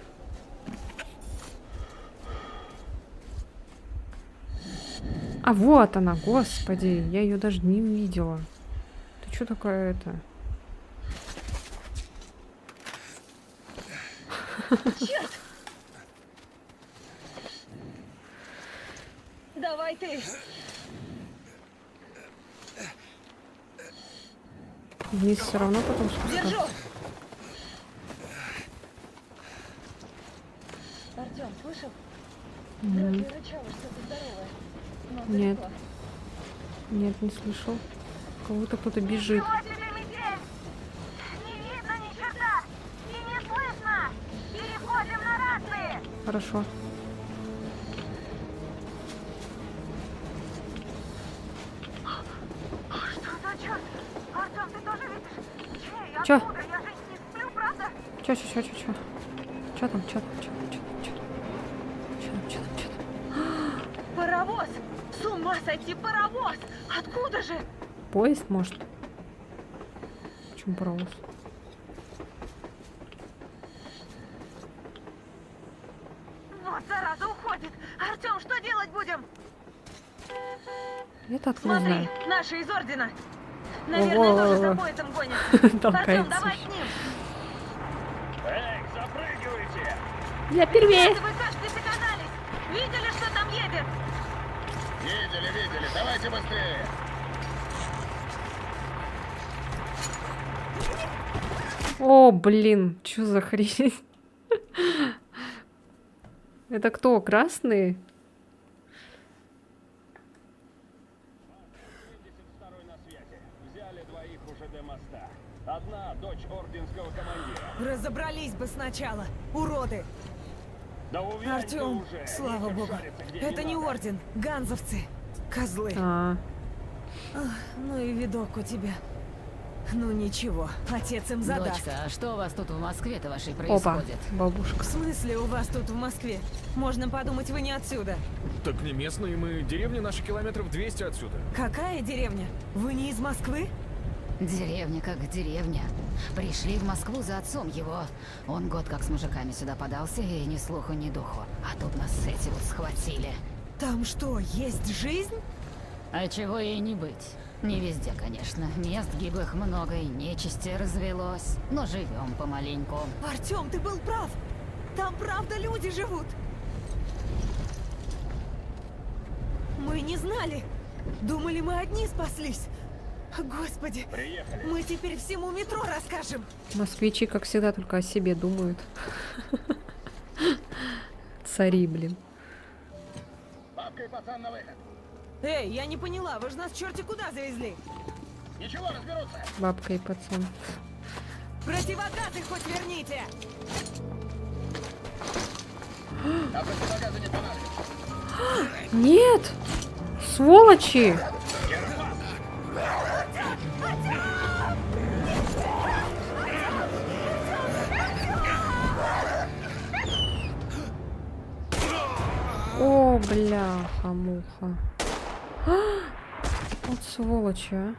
А вот она, господи. Я ее даже не увидела. Ты что такое это? Черт! Давай ты! Вниз все равно потом спускаться. Держу! Артём, слышал? Вроде рычало что-то здоровое. Но Нет. далеко. Нет, не слышал. Кого-то кто-то бежит. Что тебе, метель? Не видно ни черта! И не слышно! Переходим на рации! Хорошо. Что за черт? Артём, ты тоже видишь? Чей? Чё? Откуда? Я же не сплю, правда? Чё там? Чё там? Паровоз! С ума сойти, паровоз! Откуда же? Поезд, может? Почему паровоз? Вот зараза уходит! Артём, что делать будем? Я-то откуда Смотри, знаю? наши из Ордена. Наверное, Ого. тоже за поездом гонятся. Артём, Толкается. давай к ним. Эй, запрыгивайте! Я первее! Вы, кажется, догадались! Видели, что там едет? Видели, давайте быстрее! О, блин, чё за хрень? Это кто, красные? Взяли двоих уже до моста. Одна дочь орденского командира. Разобрались бы сначала, уроды. Да увяньте Артём, уже! слава Ветер богу. шарится, где Это не надо. Орден, ганзовцы. Козлы. А, Ну и видок у тебя. Ну ничего, отец им задаст. Дочка, а что у вас тут в Москве-то вашей опа, происходит? бабушка. В смысле у вас тут в Москве? Можно подумать, вы не отсюда. Так не местные мы, деревня наша километров 200 отсюда. Какая деревня? Вы не из Москвы? Деревня как деревня. Пришли в Москву за отцом его. Он год как с мужиками сюда подался, и ни слуху, ни духу. А тут нас эти вот схватили. Там что, есть жизнь? А чего ей не быть? Не везде, конечно. Мест гиблых много и нечисти развелось. Но живем помаленьку. Артём, ты был прав! Там правда люди живут! Мы не знали! Думали, мы одни спаслись! Господи! Мы теперь всему метро расскажем! Москвичи, как всегда, только о себе думают. Цари, блин. Эй, я не поняла, вы же нас черти куда завезли? Бабка и пацан. Противогазы хоть верните! Нет! Сволочи! О, бляха-муха. Вот сволочи, а.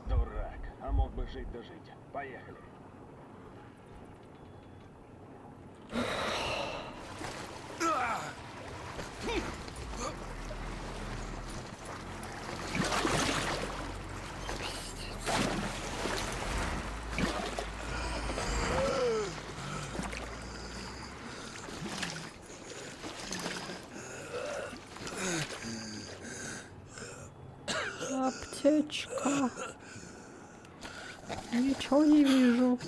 Дурак, а мог бы жить да жить. Поехали. Аптечка. Ничего не вижу.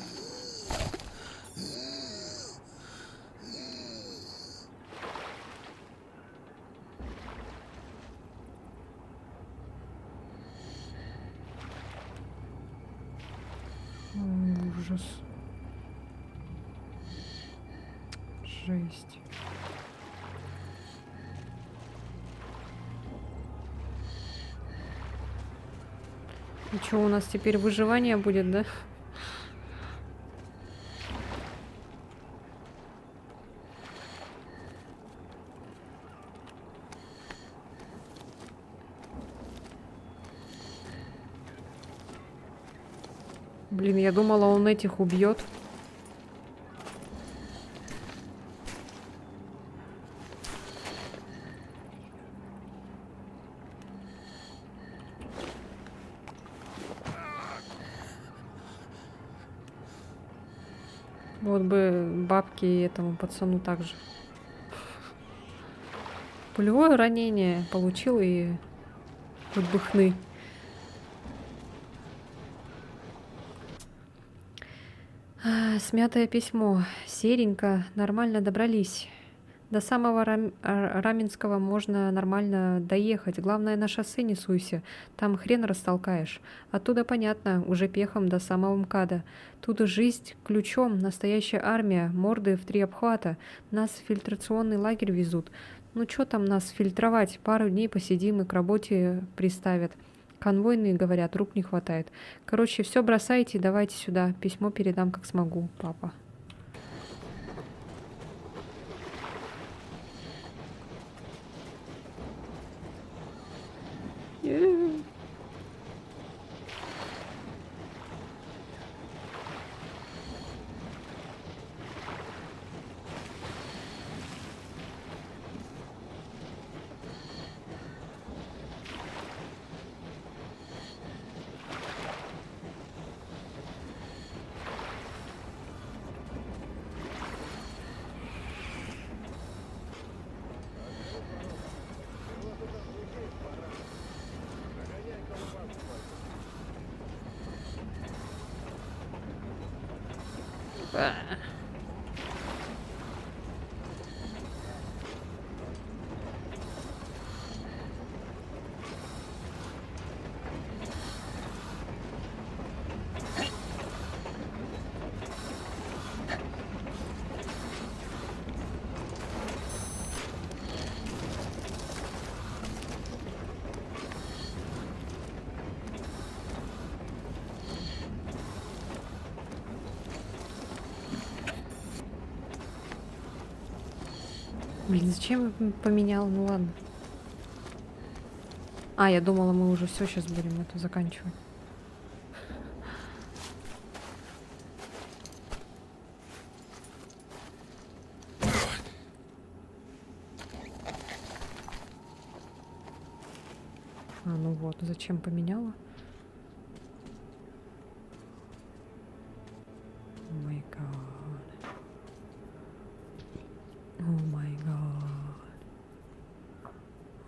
Ужас. Жесть. И что, у нас теперь выживание будет, да? Блин, я думала, он этих убьет. Вот бы бабке и этому пацану также. Пулевое ранение получил и хоть бы хны. Смятое письмо. Серенько, нормально добрались. До самого Раменского можно нормально доехать. Главное, на шоссе не суйся. Там хрен растолкаешь. Оттуда, понятно, уже пехом до самого МКАДа. Тут жизнь ключом. Настоящая армия. Морды в 3 обхвата. Нас в фильтрационный лагерь везут. Ну что там нас фильтровать? Пару дней посидим и к работе приставят. Конвойные, говорят, рук не хватает. Короче, все бросайте, давайте сюда. Письмо передам, как смогу, папа. Блин, зачем я поменял? Ну ладно. А, я думала, мы уже все сейчас будем это заканчивать. А, ну вот, зачем поменяла? О май гад. О май гад.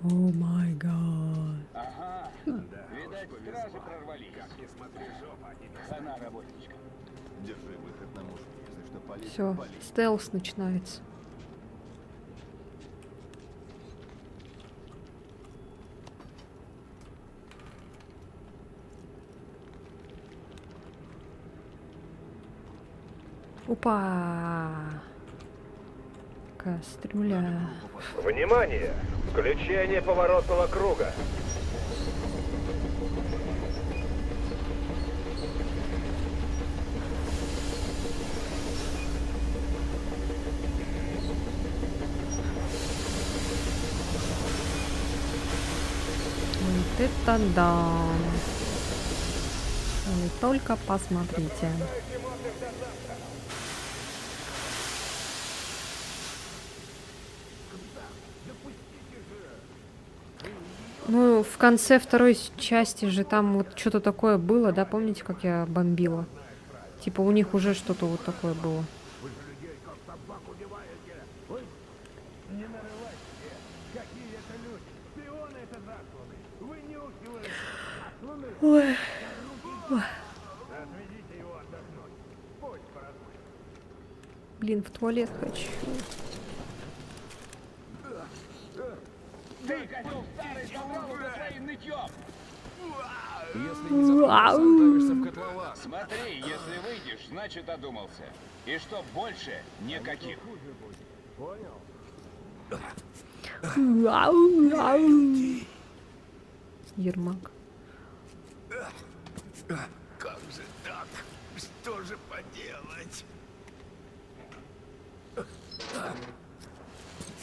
О май гад. Ага, видать, стражи прорвались. Как не смотри, жопа, хана работничка. Держи выход на мушку, если что, полиция. Все, стелс начинается. Опа! Кастрюля. Внимание! Включение поворотного круга. Вот это да! Вы только посмотрите. Ну, в конце второй части же там вот что-то такое было, да? Помните, как я бомбила? Типа у них уже что-то вот такое было. Ой. Блин, в туалет хочу. Ты, козел старый, забрал уже своим нытьем! Если не заткнешься, отправишься в котлован. Смотри, если выйдешь, значит одумался. И что больше никаких. Ермак. Как же так? Что же поделать?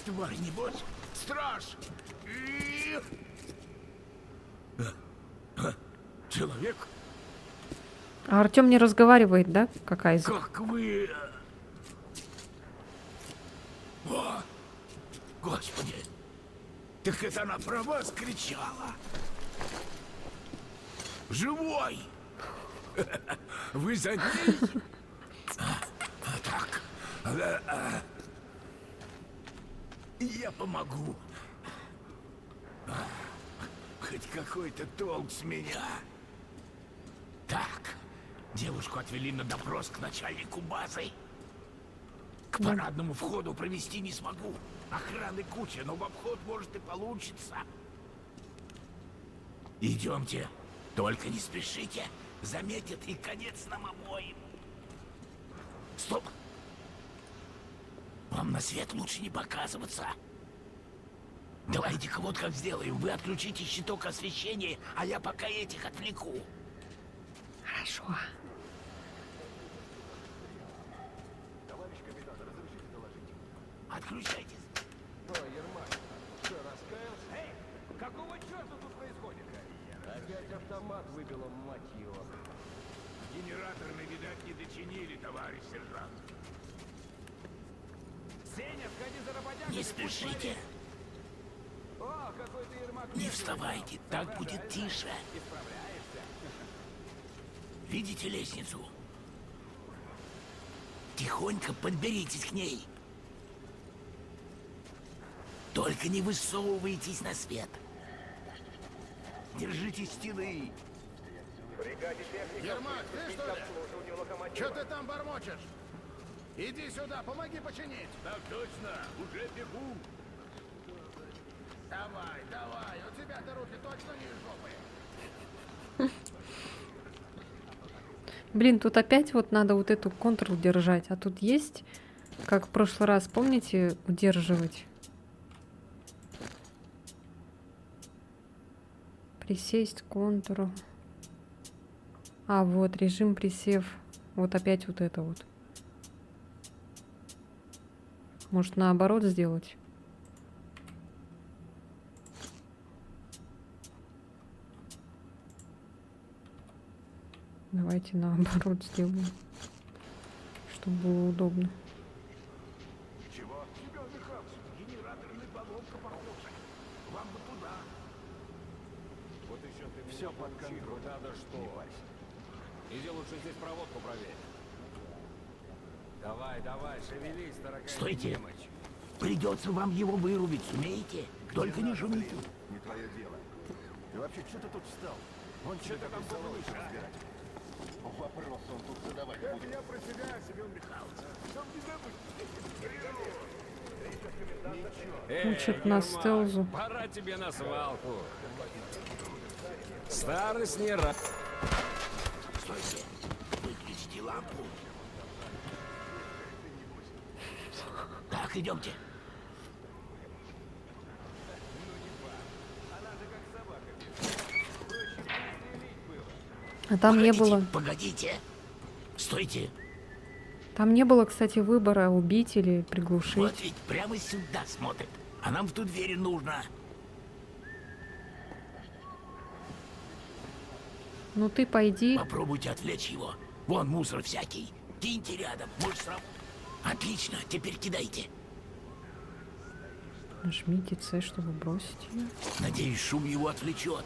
Тварь, небось? Страж! Человек? А Артем не разговаривает, да? Какая из... Как вы... О! Господи! Так это она про вас кричала! Живой! Вы за ней? Так. Я помогу. Хоть какой-то толк с меня. Так. Девушку отвели на допрос к начальнику базы. К парадному входу провести не смогу. Охраны куча, но в обход может и получится. Идемте. Только не спешите. Заметят и конец нам обоим. Стоп! Вам на свет лучше не показываться. Давайте-ка вот как сделаем. Вы отключите щиток освещения, а я пока этих отвлеку. Хорошо. Товарищ капитан, разрешите доложить? Отключайтесь. Что, раскаялся? Эй, какого черта тут происходит? Опять автомат выбило, мать его. Генераторы, видать, не дочинили, товарищ сержант. Сеня, сходи за работягой. Не спешите. О, какой ты Ермак. Не вставайте, так будет тише. Исправляешься. Видите лестницу? Тихонько подберитесь к ней. Только не высовывайтесь на свет. Держите стены. Ермак, ты что ли? Че ты там бормочешь? Иди сюда, помоги починить. Так точно, уже бегу. Давай, давай, у тебя-то руки точно не из жопы. Блин, тут опять вот надо вот эту контрол держать. А тут есть, как в прошлый раз, помните, удерживать. Присесть, контур. А, вот, режим присев. Вот опять вот это вот. Может, наоборот сделать? Давайте наоборот сделаем, чтобы было удобно. Чего? Тебя Михайлович, генераторный баллонка похожа. Вам бы туда. Все под контролем. Надо что? Иди лучше здесь проводку проверь. Давай, давай, шевелись, дорогая. Стойте! Придется вам его вырубить, сумеете? Только не шумите. Не твое дело. И вообще, что ты тут встал? Вон что ты там думаешь, разбирать. Вопрос он тут задавать будет. Я про себя, Семен Михайлович. Чтоб не забыть. Учат на стелзу. Пора тебе на свалку. Старость не рад. Стойте! Выключите лампу. Так, идемте. А там не было. Погодите. Стойте. Там не было, кстати, выбора убить или приглушить. Вот ведь прямо сюда смотрит. А нам в ту дверь нужно. Ну ты пойди. Попробуйте отвлечь его. Вон мусор всякий. Киньте рядом. Может сработать. Отлично. Теперь кидайте. Нажмите С, чтобы бросить ее. Надеюсь, шум его отвлечет.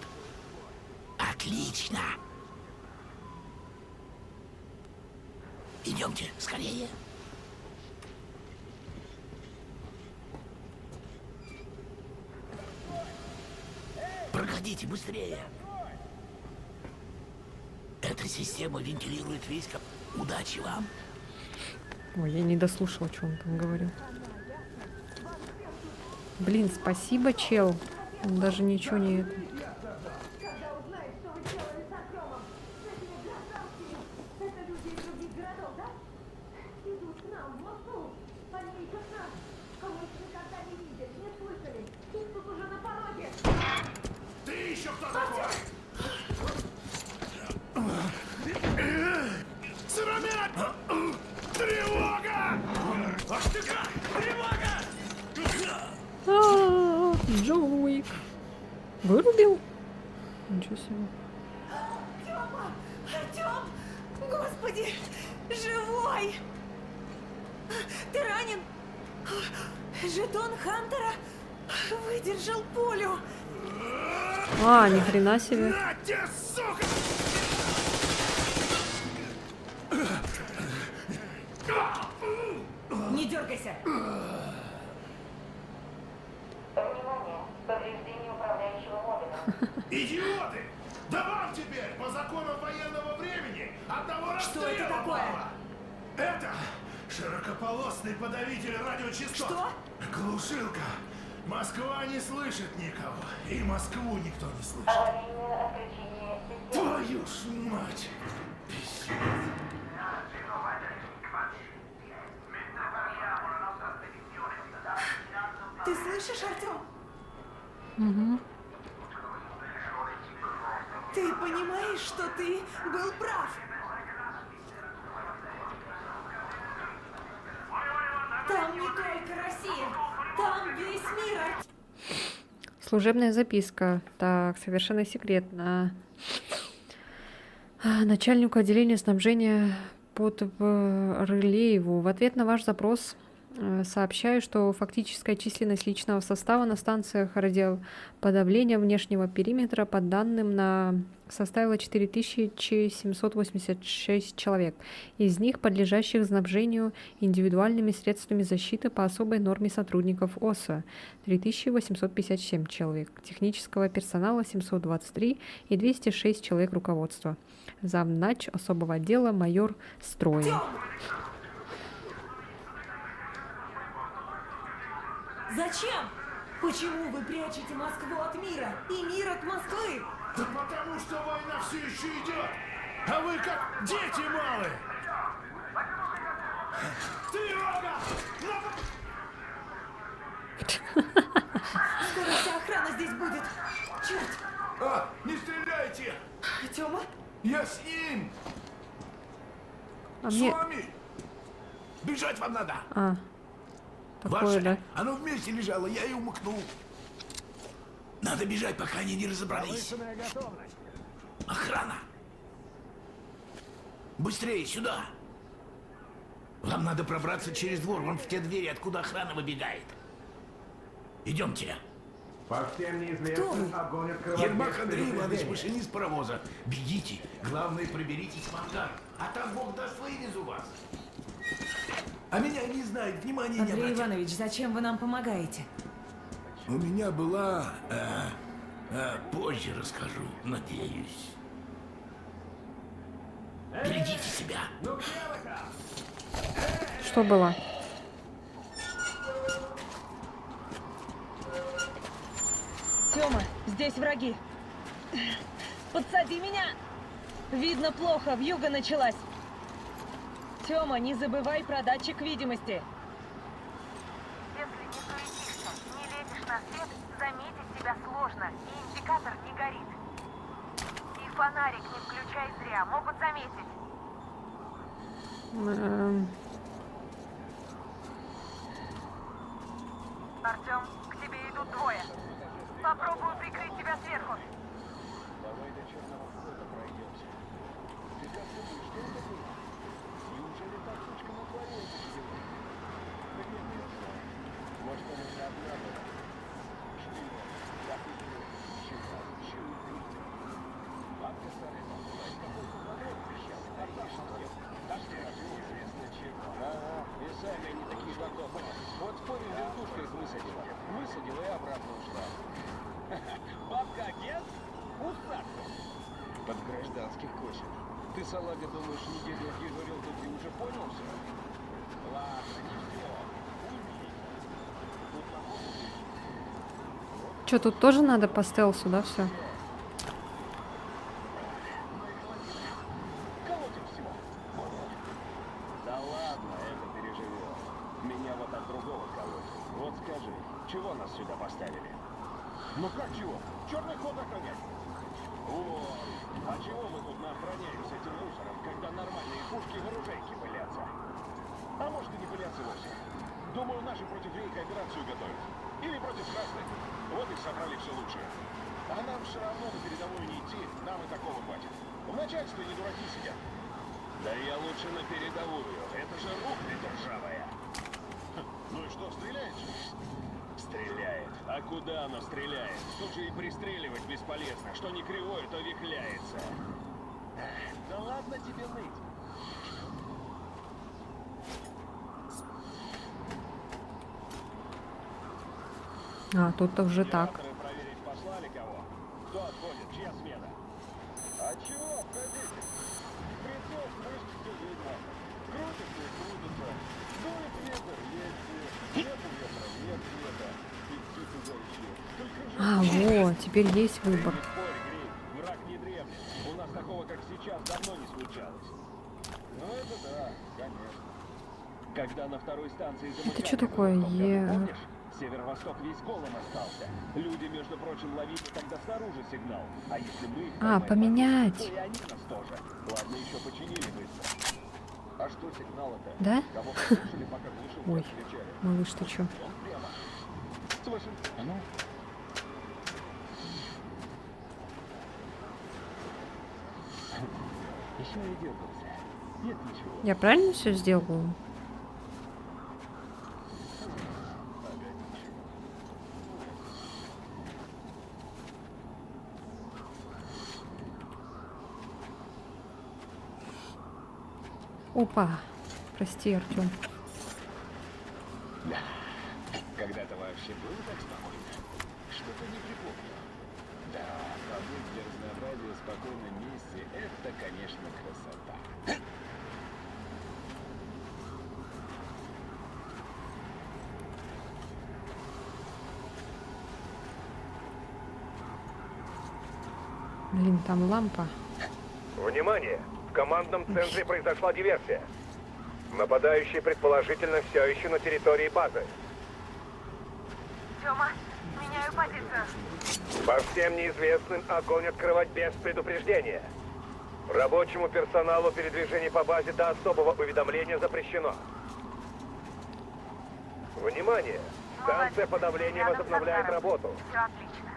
Отлично. Идемте, скорее. Проходите быстрее. Эта система вентилирует весь кап. Удачи вам. Ой, я не дослушала, что он там говорил. Блин, спасибо, чел. Он даже ничего не... Когда узнают, что вы делали с Артемом, с этими гражданскими, это люди из других городов, да? Идут к нам в Москву, они ищут нас, кого их никогда не видели, не слышали, их тут уже на пороге. Ты еще кто такой? Сыромят! Тревога! Ах ты как! Тревога! Джон Уик. Вырубил? Ничего себе. Тёма! Артём! Господи! Живой! Ты ранен? Жетон Хантера выдержал пулю. А, ни хрена себе. На тебе, сука! Не дергайся! Идиоты! Да вам теперь, по законам военного времени, одного расстрела это такое? мало. Это широкополосный подавитель радиочастот. Что? Глушилка. Москва не слышит никого. И Москву никто не слышит. Твою ж мать! Ты слышишь, Артём? Угу. Ты понимаешь, что ты был прав? Там не только Россия, там весь мир. Служебная записка. Так, совершенно секретно. Начальнику отделения снабжения Подврылееву. В ответ на ваш запрос сообщаю, что фактическая численность личного состава на станциях радиоподавления внешнего периметра по данным составила 4786 человек. Из них подлежащих снабжению индивидуальными средствами защиты по особой норме сотрудников ОСА 3857 человек, технического персонала 723 и 206 человек руководства. Замнач особого отдела майор Строин. Зачем? Почему вы прячете Москву от мира и мир от Москвы? Да потому что война все еще идет, а вы как дети малые. Тревога! Скоро вся охрана здесь будет. Черт! А, не стреляйте! Тёма? Я с ним! А С мне... вами! Бежать вам надо! А, такое, Ваше, да? оно вместе лежало, я ее умыкнул. Надо бежать, пока они не разобрались. Охрана! Быстрее, сюда! Вам надо пробраться через двор, вон в те двери, откуда охрана выбегает. Идемте. Ермак Андрей Иванович, машинист паровоза. Бегите. Главное, проберитесь в ангар. А там Бог даст, вывезу вас. А меня не знает, внимания не Андрей обратит. Иванович, зачем вы нам помогаете? У меня была... позже расскажу, надеюсь. Берегите себя. Что было? Тёма, здесь враги. Подсади меня! Видно плохо, вьюга началась. Тёма, не забывай про датчик видимости. Если не суетишься, не лезешь на свет, заметить тебя сложно, и индикатор не горит. И фонарик не включай зря, могут заметить. Артём, к тебе идут двое. Попробую прикрыть тебя сверху. Давай до черного входа пройдемся. Ты как думаешь, что это было? Неужели та сучка натворила тебе? Да нет, не знаю. Может, она не одна была. Шли его, я видел, считал, чую, видел. Бабка старая была, какой поворот сейчас, а там что? Да что, неизвестно чего. Ага, и сами они такие закопаны. Вот спорим, вертушка их высадила. Высадила и обратно ушла. Бабка-агент? Усатка. Под гражданских косит. Ты, салага, думаешь, неделю говорил, тут ты уже понял все? Ладно, не все. Уйми. Тут на Что, тут тоже надо по стелсу, да, все? колотим всего. Да ладно, это переживет. Меня вот от другого колотит. Вот скажи, чего нас сюда поставили? Ну как чего? Черный ход охранять. Вот. А чего мы тут наохраняем с этим мусором, когда нормальные пушки в оружейке пылятся? А может и не пылятся вовсе. Думаю, наши против рейка операцию готовят. Или против красных. Вот и собрали все лучшее. А нам все равно на передовую не идти, нам и такого хватит. В начальстве не дураки сидят. Да я лучше на передовую. Это же рухля державая. Ну и что, стреляет? Стреляет. А куда она стреляет? Тут же и пристреливать бесполезно. Что не кривое, то вихляется. Да ладно тебе ныть. А, тут-то уже так. Генераторы проверить послали кого? Кто отходит? Чья смена? А чего отходите? Прицел спустите видно. Крутится и крутится. Дует ветер, есть свет. Нет ветра, нет света. Идти туда еще. Только же... А, вот, теперь есть выбор. Не спорь, Грей, враг не древний. У нас такого, как сейчас, давно не случалось. Ну это да, конечно. Когда на второй станции замыкали... Это что такое? Помнишь? Северо-восток весь голым остался. Люди, между прочим, ловили тогда снаружи сигнал. А если мы их поймаем, поменять. то и они нас тоже. Ладно, еще починили быстро. А что сигнал-то? Да? Кого послушали, пока глушилки Ой, отключали? малыш, ты чё? Он прямо. Слышим? А ну? Еще и дергался. Нет ничего. Я правильно все сделала? Опа. Прости, Артём. Да. Когда-то вообще было так спокойно? Что-то не припомню. Да, побыть для разнообразия в спокойном месте — это, конечно, красота. Блин, там лампа. Внимание! В командном центре произошла диверсия. Нападающий предположительно все еще на территории базы. Тёма, меняю позицию. По всем неизвестным огонь открывать без предупреждения. Рабочему персоналу передвижение по базе до особого уведомления запрещено. Внимание! Станция подавления возобновляет работу. Все отлично.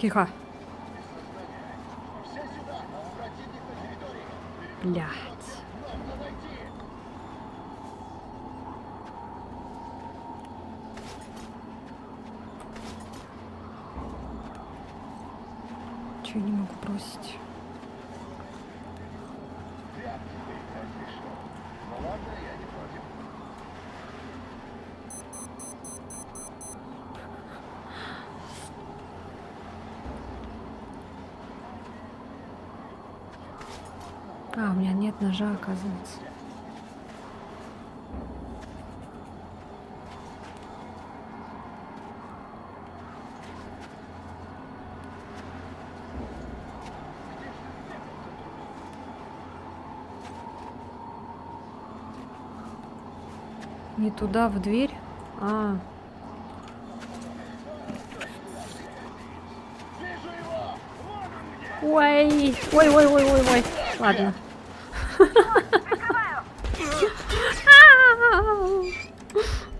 Тихо. Блядь. Чё я не могу бросить? А, у меня нет ножа, оказывается. Не туда, в дверь? А. Ой, ой, ой, ой, ой, ой. Ладно.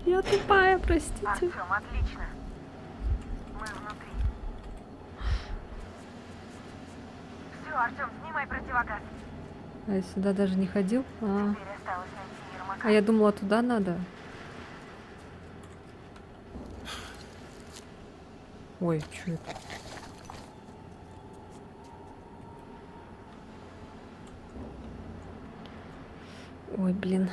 Я тупая, простите. Артём, отлично. Мы внутри. Все, Артём, снимай противогаз. А я сюда даже не ходил? А, Теперь осталось найти Ермака. а я думала, туда надо. Ой, что это? Ой, блин.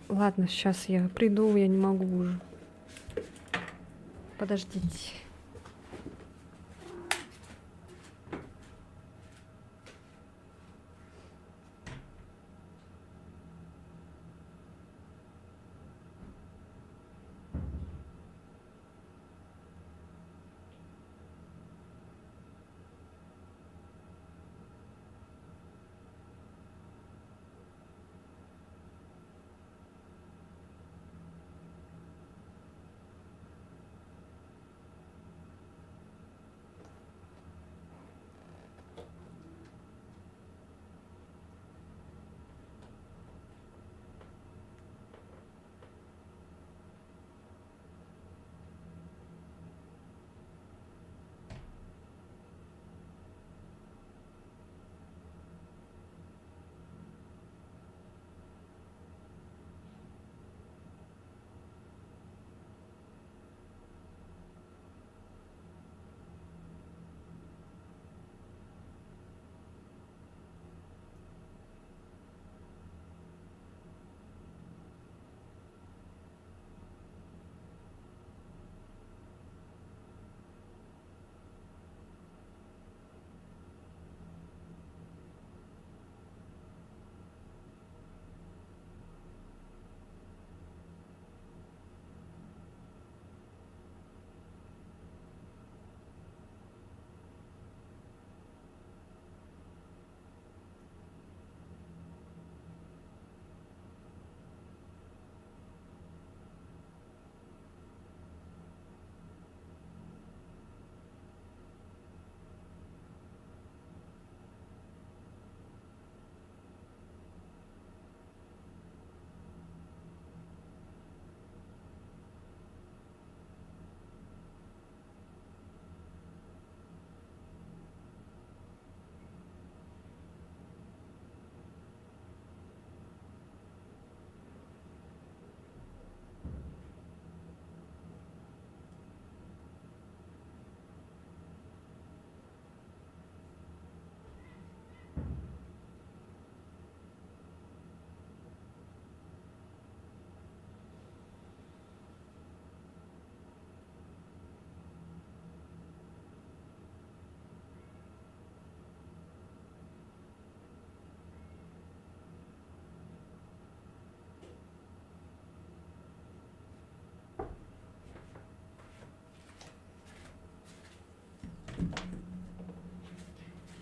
Ладно, сейчас я приду, я не могу уже. Подождите.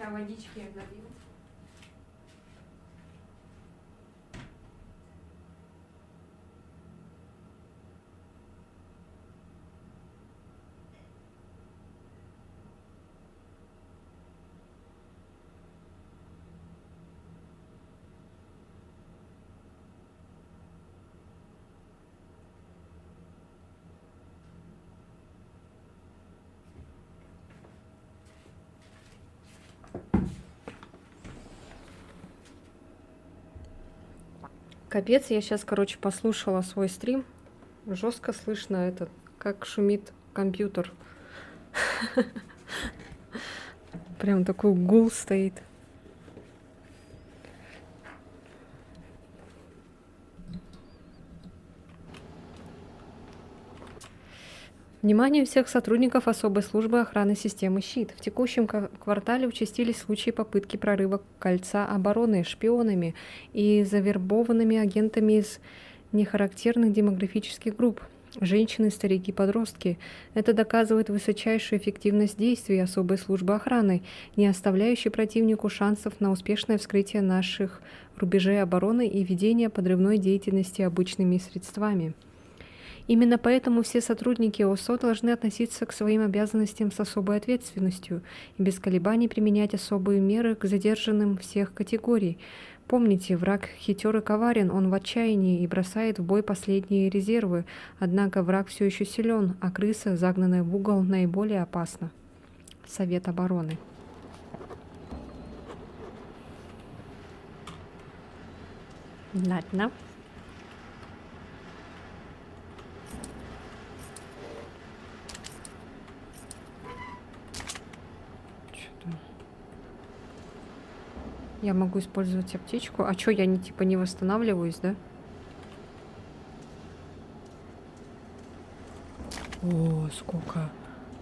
А водички я налью. Капец, я сейчас, короче, послушала свой стрим. Жестко слышно это, как шумит компьютер. Прям такой гул стоит. Внимание всех сотрудников особой службы охраны системы «Щит». В текущем квартале участились случаи попытки прорыва кольца обороны шпионами и завербованными агентами из нехарактерных демографических групп. Женщины, старики, подростки. Это доказывает высочайшую эффективность действий особой службы охраны, не оставляющей противнику шансов на успешное вскрытие наших рубежей обороны и ведение подрывной деятельности обычными средствами. Именно поэтому все сотрудники ОСО должны относиться к своим обязанностям с особой ответственностью и без колебаний применять особые меры к задержанным всех категорий. Помните, враг хитер и коварен, он в отчаянии и бросает в бой последние резервы, однако враг все еще силен, а крыса, загнанная в угол, наиболее опасна. Совет обороны. Ладно. Я могу использовать аптечку. А чё, я не восстанавливаюсь, да? О, сколько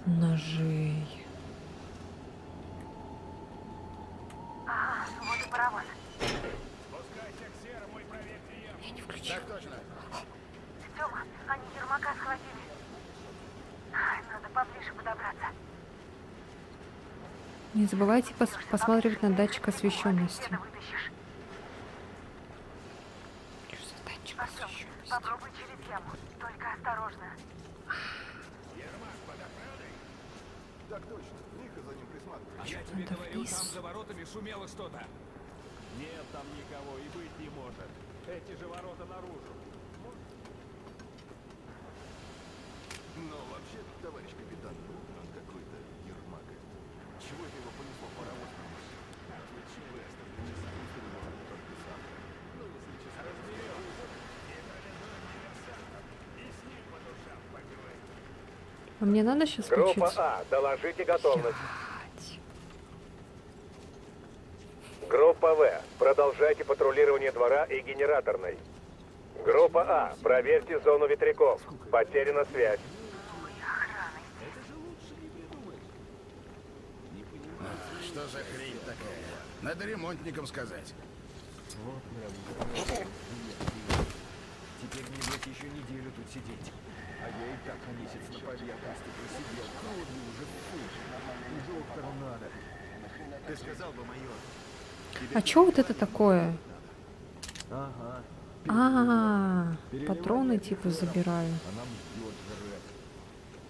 ножей. Вот и паровоз. Я не включила. Так точно. Тёма, они Ермака схватили. Надо поближе подобраться. Не забывайте посматривать на датчик освещенности. Что за датчик освещенности? Попробуй через яму, только осторожно. Так точно, Ника за ним присматривает. Я тебе говорю, там за воротами шумело что-то. Нет там никого и быть не может. Эти же ворота наружу. Но вообще, товарищ капитан, он какой-то Ермак. Чего это его понесло паровоз? Чего я оставлю часа? Может, только завтра. Ну, если часа А мне надо сейчас Группа учиться? А, доложите готовность. Группа В, продолжайте патрулирование двора и генераторной. Группа А, проверьте зону ветряков. Потеряна связь. Что за хрень такая? Надо ремонтникам сказать. Теперь мне будет еще неделю тут сидеть. А я и так на месяц на поверхности просидел. Кровью уже фу. И доктору надо. Ты сказал бы, майор. А чё вот это такое? Ага. Патроны типа забираю. А нам бьет жрать.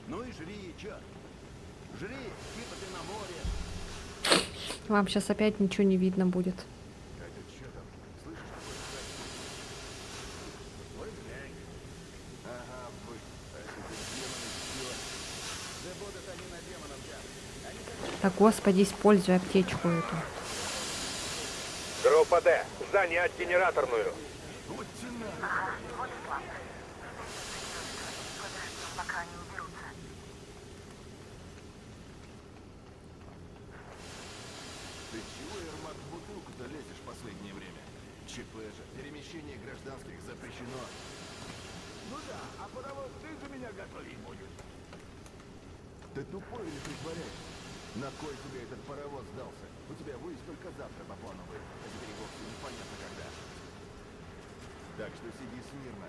Ну и жри, чё? Жри, типа ты на море. Вам сейчас опять ничего не видно будет. Это чё там? Слышишь, такой Ой, глянь. Ага, вы. Это демоны, чё? Да будут они на демонов, да. Да господи, используй аптечку эту. Группа Д, занять генераторную. Вот тяна. Ага, вот и план. Подождем, пока они уберутся. Ты чего, Ермак, в бутылку-то лезешь в последнее время? ЧП же. Перемещение гражданских запрещено. Ну да, а паровоз ты за меня готовить будешь. Ты тупой или притворяешься? На кой тебе этот паровоз сдался? У тебя выезд только завтра по плану был. А теперь вовсе непонятно когда. Так что сиди смирно.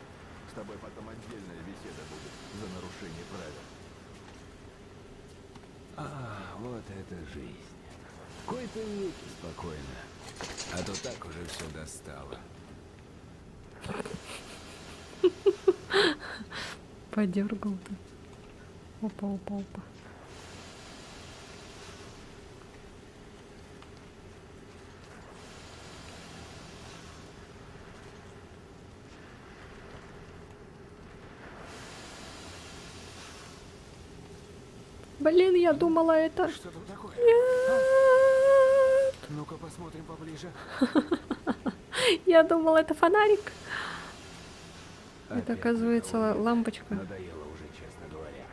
С тобой потом отдельная беседа будет за нарушение правил. Вот это жизнь. Кой-то веки спокойно. А то так уже все достало. Подергал-то. Опа, опа, опа. Блин, я думала это. Что там такое? Нет. Ну-ка посмотрим поближе. Я думала, это фонарик. Это, Опять оказывается, надоело. лампочка. Надоело уже, честно говоря.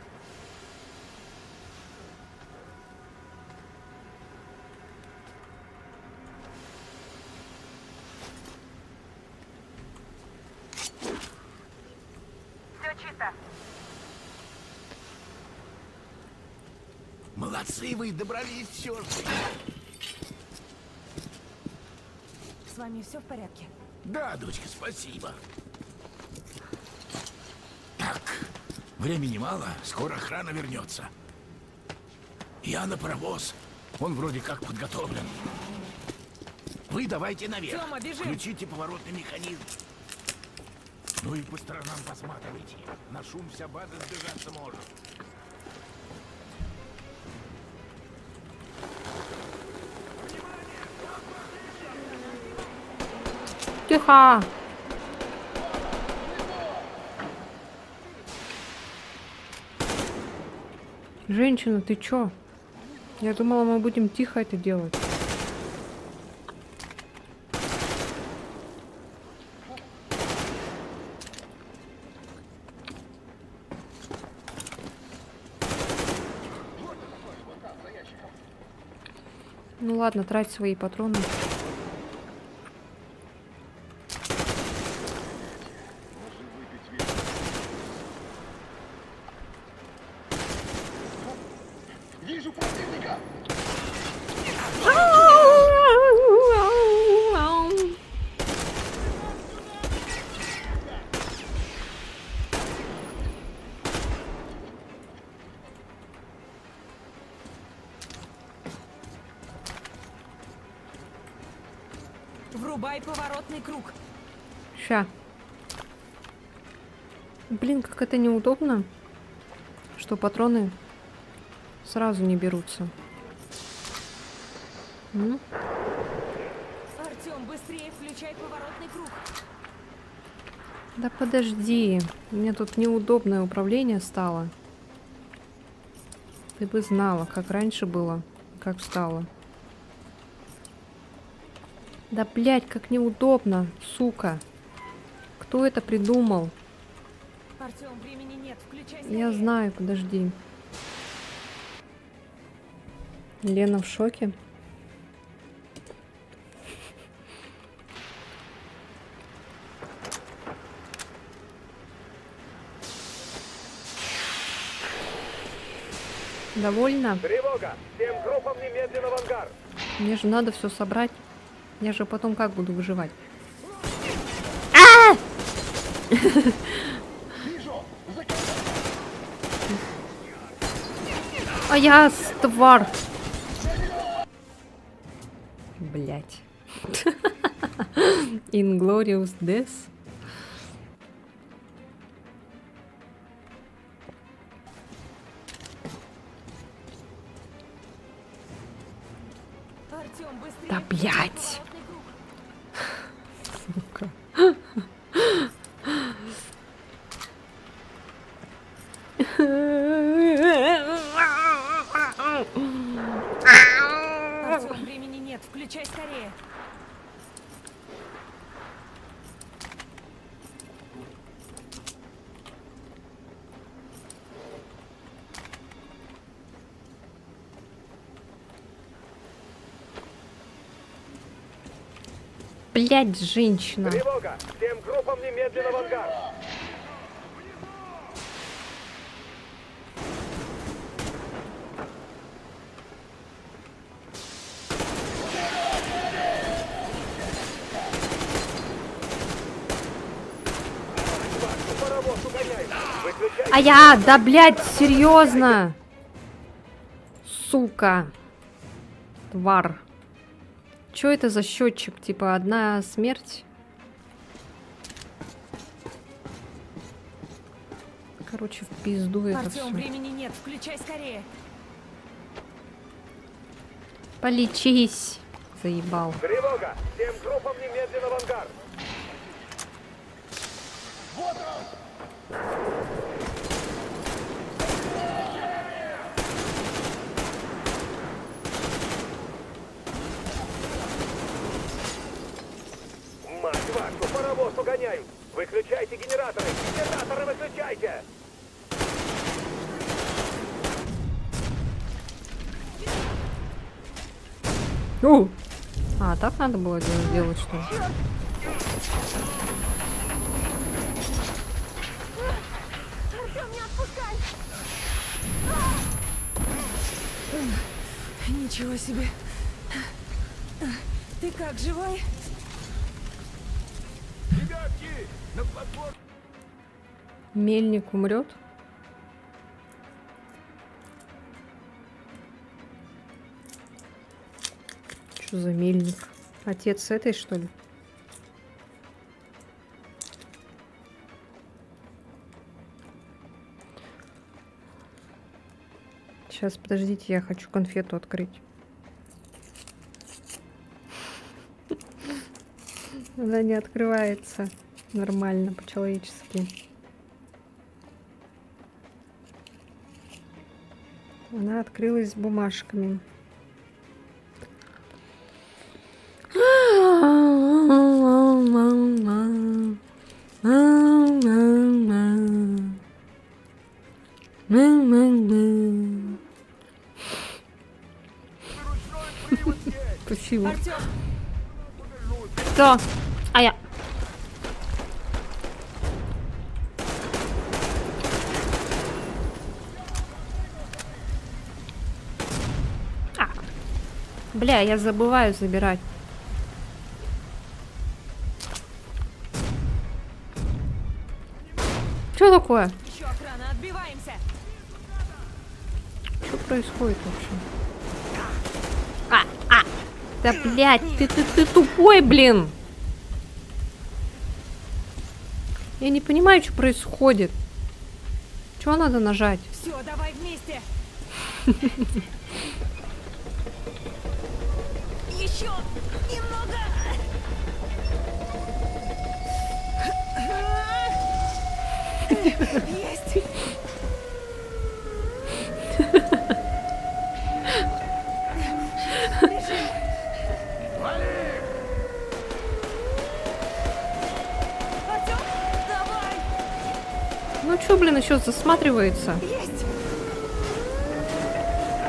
Все чисто. Молодцы вы, добрались все же. С вами все в порядке? Да, дочка, спасибо. Так, времени мало, скоро охрана вернется. Я на паровоз, он вроде как подготовлен. Вы давайте наверх, Тёма, бежим! включите поворотный механизм. Ну и по сторонам посматривайте, на шум вся база сбежаться может. Тихо! Женщина, ты чё? Я думала, мы будем тихо это делать. Ну ладно, трать свои патроны. Вижу противника! Врубай поворотный круг. Ща. Блин, как это неудобно, что патроны сразу не берутся. Артём, быстрее включай поворотный круг. Да подожди, мне тут неудобное управление стало. Ты бы знала, как раньше было, как стало. Да блять, как неудобно, сука. Кто это придумал? Артём, времени нет, включай скорее. Я знаю, подожди. Лена в шоке. Довольно? Тревога! Всем группам немедленно в ангар! Мне же надо все собрать. Я же потом как буду выживать? А я тварь. Блять. Inglorious Death. Артём, быстрее Да включай блять. поворотный круг. Сука. Артём, времени нет, включай скорее. Блять, женщина. Тревога! Всем группам немедленно в ангар! Паровоз угоняет! Выключай! А я, да блять, серьезно. Сука. Тварь. Чё это за счетчик? Типа одна смерть? Короче, в пизду это Артём, все. времени нет, включай скорее. Полечись. Заебал. Тревога! Всем группам немедленно в ангар! Мать догоняют! Выключайте генераторы! Генераторы выключайте! А, так надо было делать, что ли? Артём, не отпускай! Ничего себе. Ты как, живой? Ребятки, на платформе... Мельник умрет? Что за мельник? Отец этой, что ли? Сейчас, подождите, я хочу конфету открыть. Она не открывается нормально, по-человечески. Она открылась с бумажками. Спасибо. Что? А я. Бля, я забываю забирать. Что такое? Еще охрана, отбиваемся. Что происходит вообще? Да, блядь, ты тупой, блин! Я не понимаю, что происходит. Чего надо нажать? Все, давай вместе. Еще немного. Есть. Ну чё, блин, еще засматривается? Есть.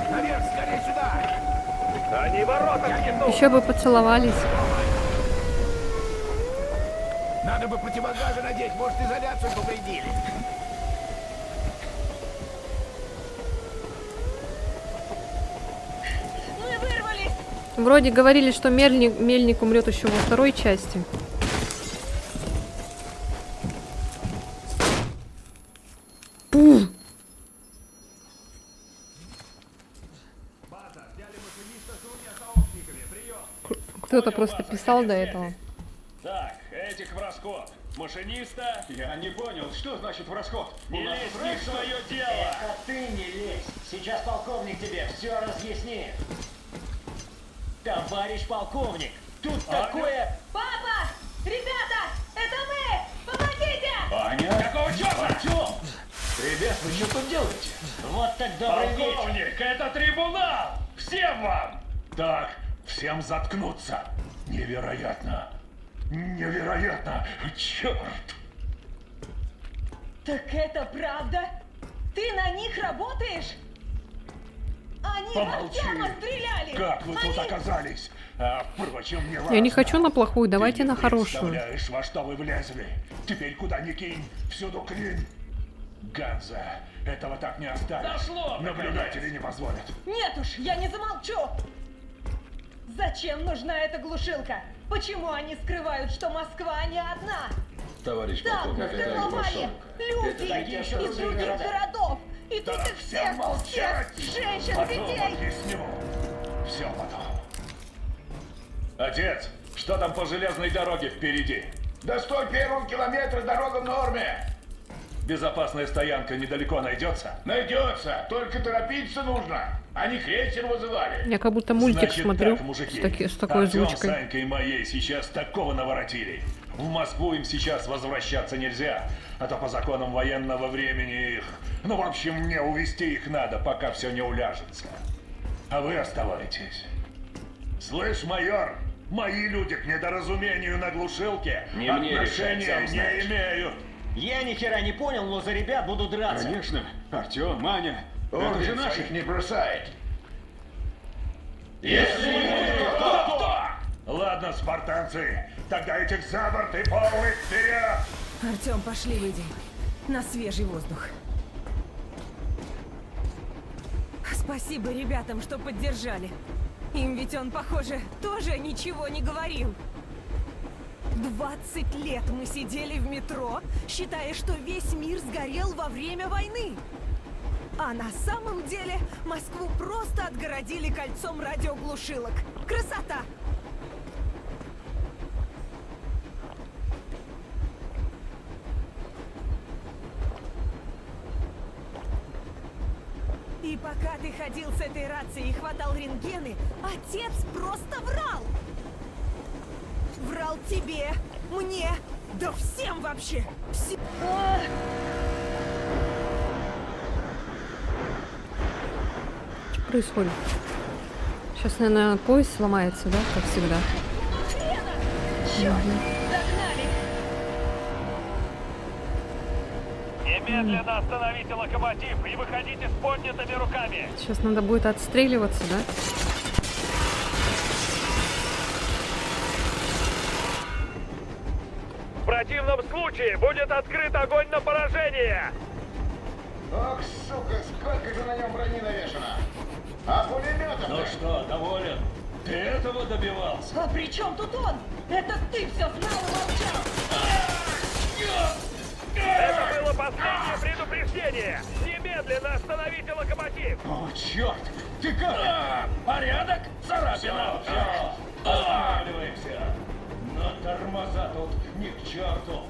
Наверх, скорее сюда! Они ворота гнетут! Еще бы поцеловались. Надо бы противогазы надеть, может, изоляцию повредили. Мы вырвались. Вроде говорили, что мельник умрет еще во второй части. Пух. Кто-то просто писал до этого. Так, этих в расход. Машиниста? Я не понял, что значит в расход? Не лезь не в свое дело! Это ты не лезь. Сейчас полковник тебе все разъяснит. Товарищ полковник, тут такое... Папа! Ребята! Это мы! Помогите! Аня? Какого черта? Артём! Ребят, вы что тут делаете? Вот так добрый вечер. Полковник, это трибунал! Всем вам! Так, всем заткнуться. Невероятно. Невероятно. Черт. Так это правда? Ты на них работаешь? Они в Помолчи. Артёма стреляли! Как вы тут оказались? А, впрочем, не важно. Я не хочу на плохую, давайте Ты не на хорошую. представляешь, во что вы влезли. Теперь куда ни кинь, всюду клин. Ганза, этого так не оставить. Зашло, Наблюдатели не позволят. Нет уж, я не замолчу! Зачем нужна эта глушилка? Почему они скрывают, что Москва не одна? Товарищ Там полковник, это не штурмовали люди такие из еще других другие города. городов. И тут их всех, женщин, Потом детей. объясню. Все потом. Отец, что там по железной дороге впереди? До 101 километра дорога в норме. Безопасная стоянка недалеко найдется? Найдется, только торопиться нужно. Они крейсер вызывали. Я как будто мультик Значит смотрю так, мужики. с такой Артём с озвучкой. Анькой моей сейчас такого наворотили. В Москву им сейчас возвращаться нельзя, а то по законам военного времени их... Ну, в общем, мне увезти их надо, пока все не уляжется. А вы оставайтесь. Слышь, майор, Мои люди к недоразумению на глушилке Не мне решать, отношения сам не знаешь. имеют. Я ни хера не понял, но за ребят буду драться. Конечно. Артем, Маня, это же наши. не бросает. Если не будет, кто? Ладно, спартанцы, тогда этих за борт и полный вперед! Артем, пошли выйдем. На свежий воздух. Спасибо ребятам, что поддержали. Им ведь он, похоже, тоже ничего не говорил. 20 лет мы сидели в метро, считая, что весь мир сгорел во время войны. А на самом деле Москву просто отгородили кольцом радиоглушилок. Красота! И пока ты ходил с этой рацией и хватал рентгены, отец просто врал! Врал тебе, мне, да всем вообще! Что происходит? Сейчас, наверное, поезд сломается, да, как всегда. Немедленно остановите локомотив и выходите с поднятыми руками. Сейчас надо будет отстреливаться, да? В противном случае будет открыт огонь на поражение. Ох, сука, сколько же на нем брони навешано? А пулеметов? Ну что, доволен? Ты этого добивался? А при чем тут он? Это ты все знал и молчал! Это было последнее предупреждение! Немедленно остановите локомотив! О, черт! Ты как? Порядок? Царапина! Все! Останавливаемся! Но тормоза тут ни к черту!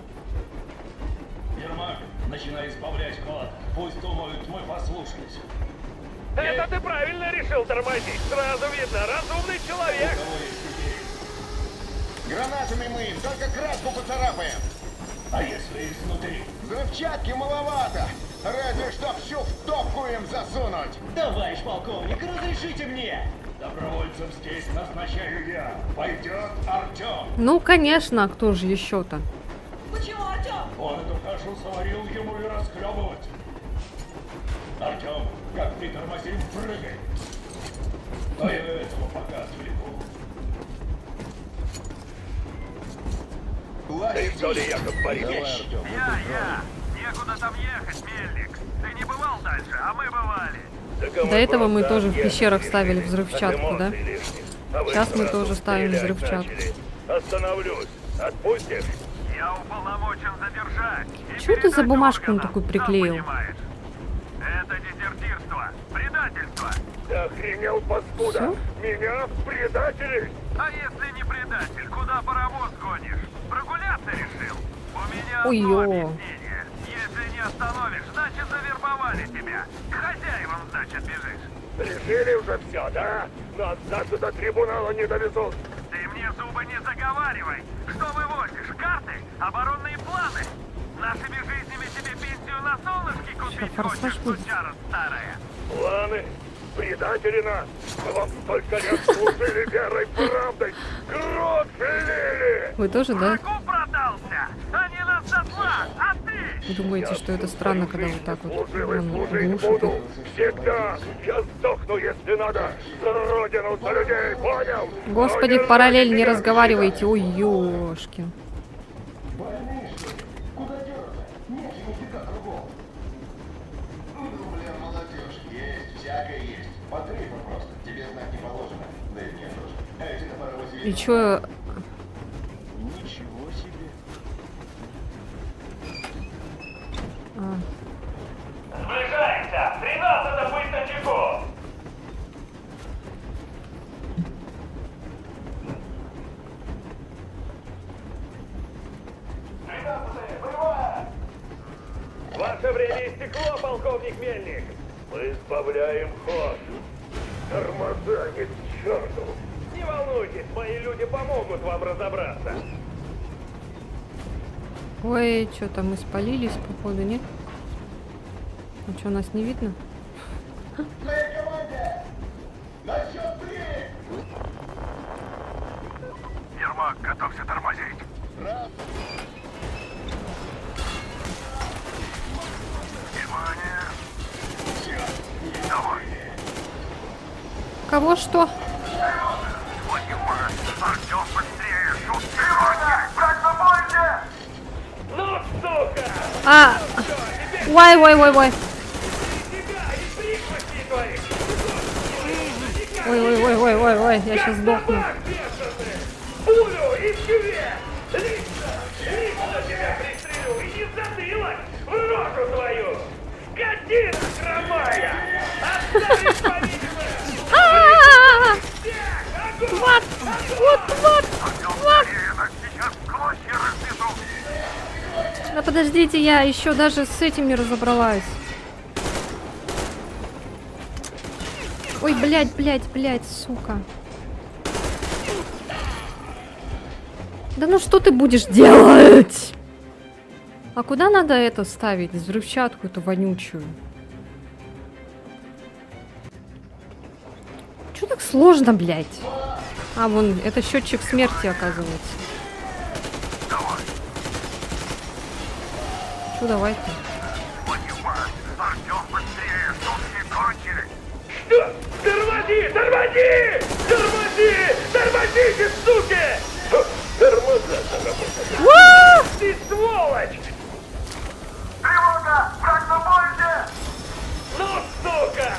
Ермак, начинай избавлять ход. Пусть думают, мы послушались. Это ты правильно решил тормозить. Сразу видно, разумный человек. Гранатами мы им только краску поцарапаем. А если изнутри? Взрывчатки маловато. Разве что всю в топку им засунуть. Товарищ полковник, разрешите мне. Добровольцем здесь назначаю я. Пойдет Артем. Ну, конечно, а кто же еще-то? Почему Артем? Он эту кашу сварил ему и расхлебывать. Артем, как притормозим, прыгай. А я этого пока отвлеку. Ты что ли, Яков Борисович? Я. Некуда там ехать, Мельник. Ты не бывал дальше, а мы бывали. До этого мы тоже в пещерах ставили взрывчатку, да? Сейчас мы тоже ставим взрывчатку. Остановлюсь. Отпустишь? Я уполномочен задержать. Чего ты за бумажку он такую приклеил? Это дезертирство, предательство. Ты охренел, паскуда? Всё? Меня предатели? А если не предатель, куда паровоз гонишь? Прогуляться решил? У меня одно Ой-ё. объяснение. Если не остановишь, значит завербовали тебя. К хозяевам, значит, бежишь. Решили уже все, да? Нас даже до трибунала не довезут. Ты мне зубы не заговаривай. Что вывозишь? Карты? Оборонные планы? Нашими жизнями тебе пенсию на солнышке купить форсаж хочешь, будет? сучара старая? Планы? Предатели нас! Мы вам столько лет служили верой, правдой! Кровь лили! Вы тоже, да? Врагу продался! Они нас сослали, а ты? Думаете, что это странно, когда вот так вот он глушит Буду их? всегда! Я сдохну, если надо! За родину, за людей, понял? Господи, в параллель не разговаривайте. Ой, ёшкин. И чё? Ничего себе! Сближайся! 13-й быть на чеку! Ваше время истекло, полковник Мельник! Мы избавляем ход! Тормоза не к черту! Не волнуйтесь, мои люди помогут вам разобраться! Ой, что-то мы спалились, походу, нет? А что, нас не видно? Моя команда! На счет 3! Док, готовься тормозить. Внимание. Давай. Кого что? Артем, быстрее! Шут! Внимание! Брать на пользе! Ну, сука! А! Ой. Ой, я сейчас сдохну. Пулю и в кювет! Лично тебя пристрелю и не в затылок, в рожу твою! Скотина хромая! Отставить повинное! Вот! Да подождите, я еще даже с этим не разобралась. Ой, блядь, сука. Да ну что ты будешь делать? А куда надо это ставить? Взрывчатку эту вонючую. Чё так сложно, блядь? А, вон, это счетчик смерти, оказывается. Чё, давай-то? Артем, быстрее! Сутки кончились! Что? Тормозите, суки! Тормоза заработали! Ты сволочь! Тревога! Враг на пользе! Ну, сука!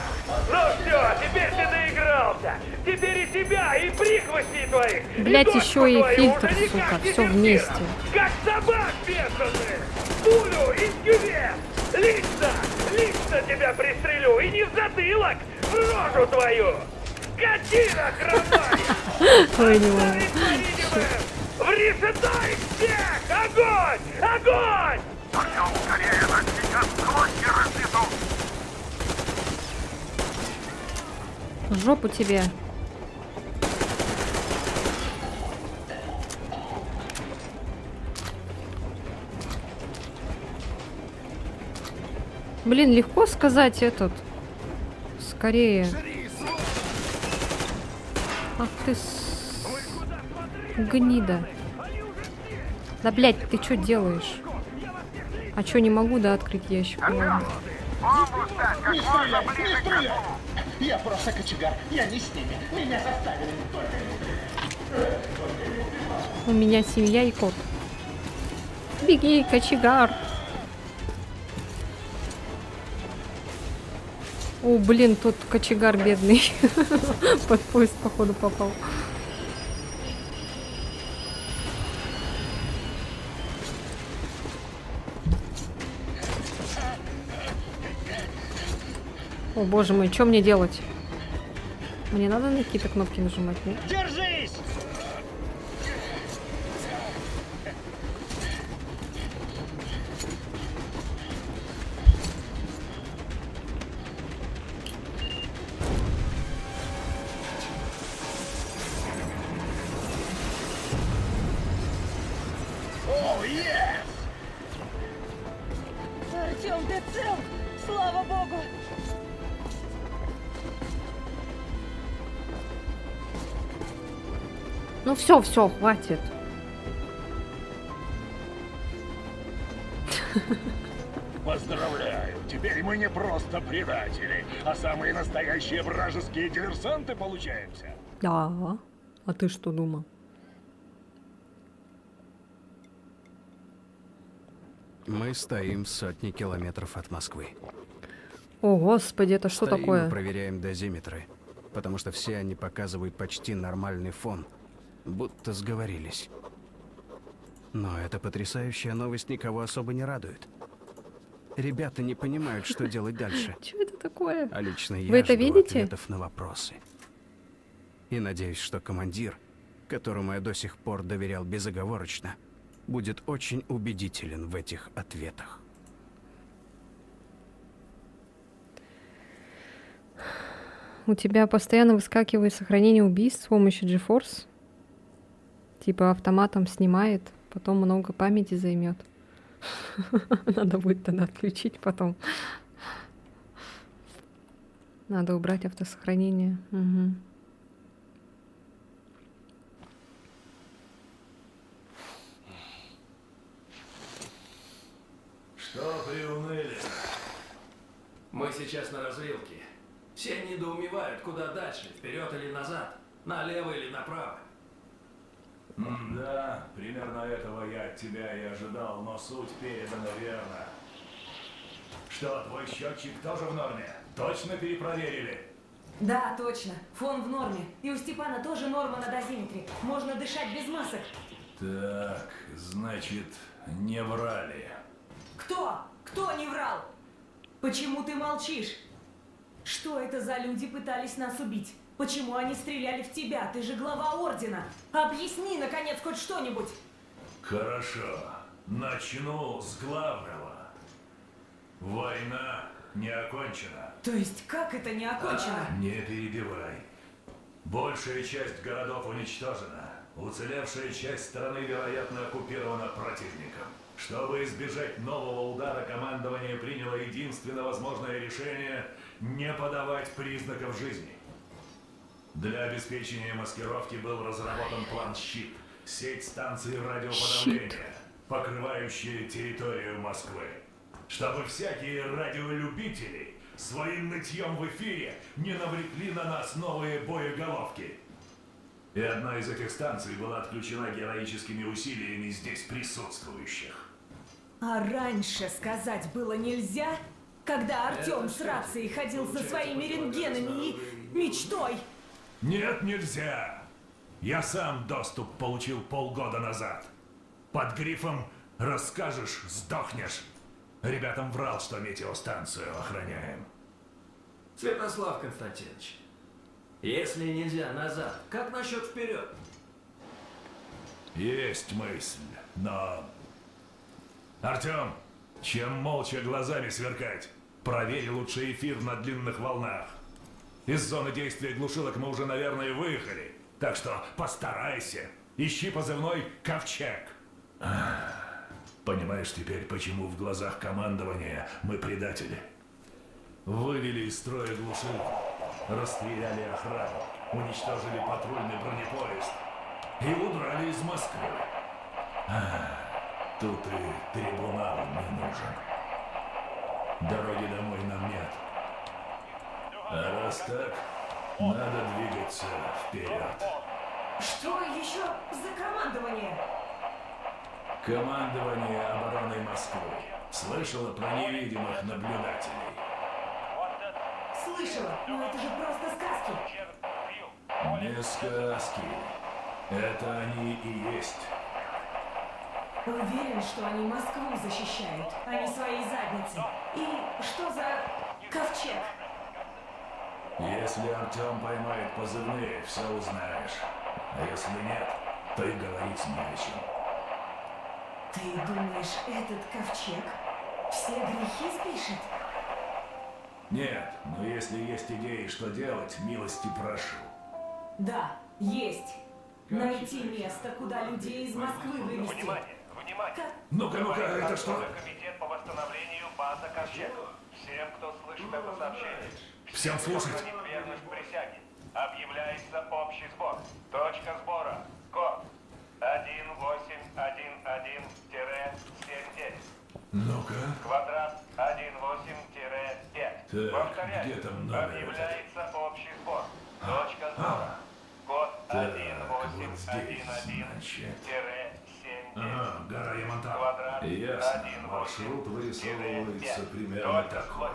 Ну все, теперь ты доигрался! Теперь и тебя, и прихвостней твоих! Блять, и еще и твою фильтр, уже никак сука, не все терпела. вместе. Как собак бешеных! Пулю из кювет! Лично тебя пристрелю и не в затылок, в рожу твою! Скотина хромая! Ой, не могу. Врежетай всех! Огонь! Артем, скорее, нас сейчас клочья разнесут! Жопу тебе. Блин, легко сказать этот. Скорее. Ах ты гнида. Да, блядь, ты что делаешь? А что, не могу, да, открыть ящик? Ладно. Не стреляй! Я просто кочегар, я не с ними. Меня заставили У меня семья и кот. Беги, кочегар. О, блин, тот кочегар бедный. Под поезд, походу, попал. О, боже мой, что мне делать? Мне надо на какие-то кнопки нажимать, нет? Держись! Артем, ты цел! Слава богу! Ну все, хватит. Поздравляю! Теперь мы не просто предатели, а самые настоящие вражеские диверсанты получаемся. Да. А ты что думал? Мы стоим в сотни километров от Москвы. О, господи, это что Стоим такое? и проверяем дозиметры, потому что все они показывают почти нормальный фон, будто сговорились. Но эта потрясающая новость никого особо не радует. Ребята не понимают, что делать дальше. Что это такое? А лично я Вы это жду видите? ответов на вопросы. И надеюсь, что командир, которому я до сих пор доверял безоговорочно, будет очень убедителен в этих ответах. У тебя постоянно выскакивает сохранение убийств с помощью GeForce? Типа автоматом снимает, потом много памяти займет. Надо будет тогда отключить потом. Надо убрать автосохранение. Угу. сейчас на развилке. Все недоумевают, куда дальше, вперед или назад, налево или направо. Да, примерно этого я от тебя и ожидал, но суть передана верно. Что, твой счетчик тоже в норме? Точно перепроверили? Да, точно. Фон в норме. И у Степана тоже норма на дозиметре. Можно дышать без масок. Так, значит, не врали. Кто? Кто не врал? Почему ты молчишь? Что это за люди пытались нас убить? Почему они стреляли в тебя? Ты же глава Ордена. Объясни, наконец, хоть что-нибудь. Хорошо. Начну с главного. Война не окончена. То есть, как это не окончено? Не перебивай. Большая часть городов уничтожена. Уцелевшая часть страны, вероятно, оккупирована противником. Чтобы избежать нового удара, командование приняло единственно возможное решение – не подавать признаков жизни. Для обеспечения маскировки был разработан план «Щит» – сеть станций радиоподавления, покрывающая территорию Москвы. Чтобы всякие радиолюбители своим нытьем в эфире не навлекли на нас новые боеголовки. И одна из этих станций была отключена героическими усилиями здесь присутствующих. А раньше сказать было нельзя? Когда Артем с рацией ходил за своими рентгенами и мечтой? Нет, нельзя! Я сам доступ получил полгода назад. Под грифом «Расскажешь, сдохнешь». Ребятам врал, что метеостанцию охраняем. Святослав Константинович, если нельзя назад, как насчет вперед? Есть мысль, но... Артем, чем молча глазами сверкать? Проверь лучше эфир на длинных волнах. Из зоны действия глушилок мы уже, наверное, выехали. Так что постарайся. Ищи позывной «Ковчег». Понимаешь теперь, почему в глазах командования мы предатели? Вывели из строя глушилку, расстреляли охрану, уничтожили патрульный бронепоезд и удрали из Москвы. Тут и трибунал не нужен. Дороги домой нам нет. А раз так, надо двигаться вперед. Что еще за командование? Командование обороной Москвы. Слышала про невидимых наблюдателей? Слышала, но это же просто сказки. Не сказки. Это они и есть. Уверен, что они Москву защищают, а не свои задницы. И что за ковчег? Если Артем поймает позывные, все узнаешь. А если нет, то и говорить не о чем. Ты думаешь, этот ковчег все грехи спишет? Нет, но если есть идеи, что делать, милости прошу. Да, есть. Найти место, куда людей из Москвы вывести. Внимание, внимание! Ну-ка, это что? Комитет по восстановлению базы Ковчег. Всем, кто слышит это сообщение. Всем слушать. Кто хранит верность присяге. Объявляется общий сбор. Точка сбора. Код 1811-79. Ну-ка. Квадрат 18-5. Повторяю. Где там номер Объявляется общий сбор. Точка сбора. Код Так, вот здесь, 1811-79. Ага, гора Ямантау. Квадрат Ясно. Маршрут вырисовывается примерно такой.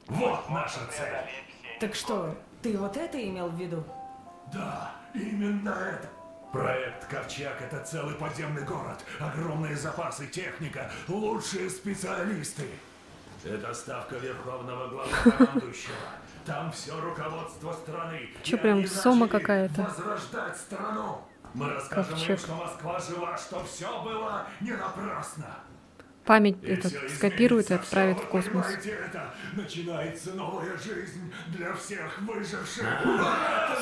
Вот наша цель. Так что, ты вот это имел в виду? Да, именно это. Проект «Ковчег» — это целый подземный город, огромные запасы, техника, лучшие специалисты. Это ставка верховного главнокомандующего. Там все руководство страны. Чё, прям сома какая-то? Возрождать страну. Мы расскажем им, Ковчег. что Москва жива, что все было не напрасно. Память И этот всё скопирует и изменится, отправит что в вы космос. понимаете это? Начинается новая жизнь для всех выживших.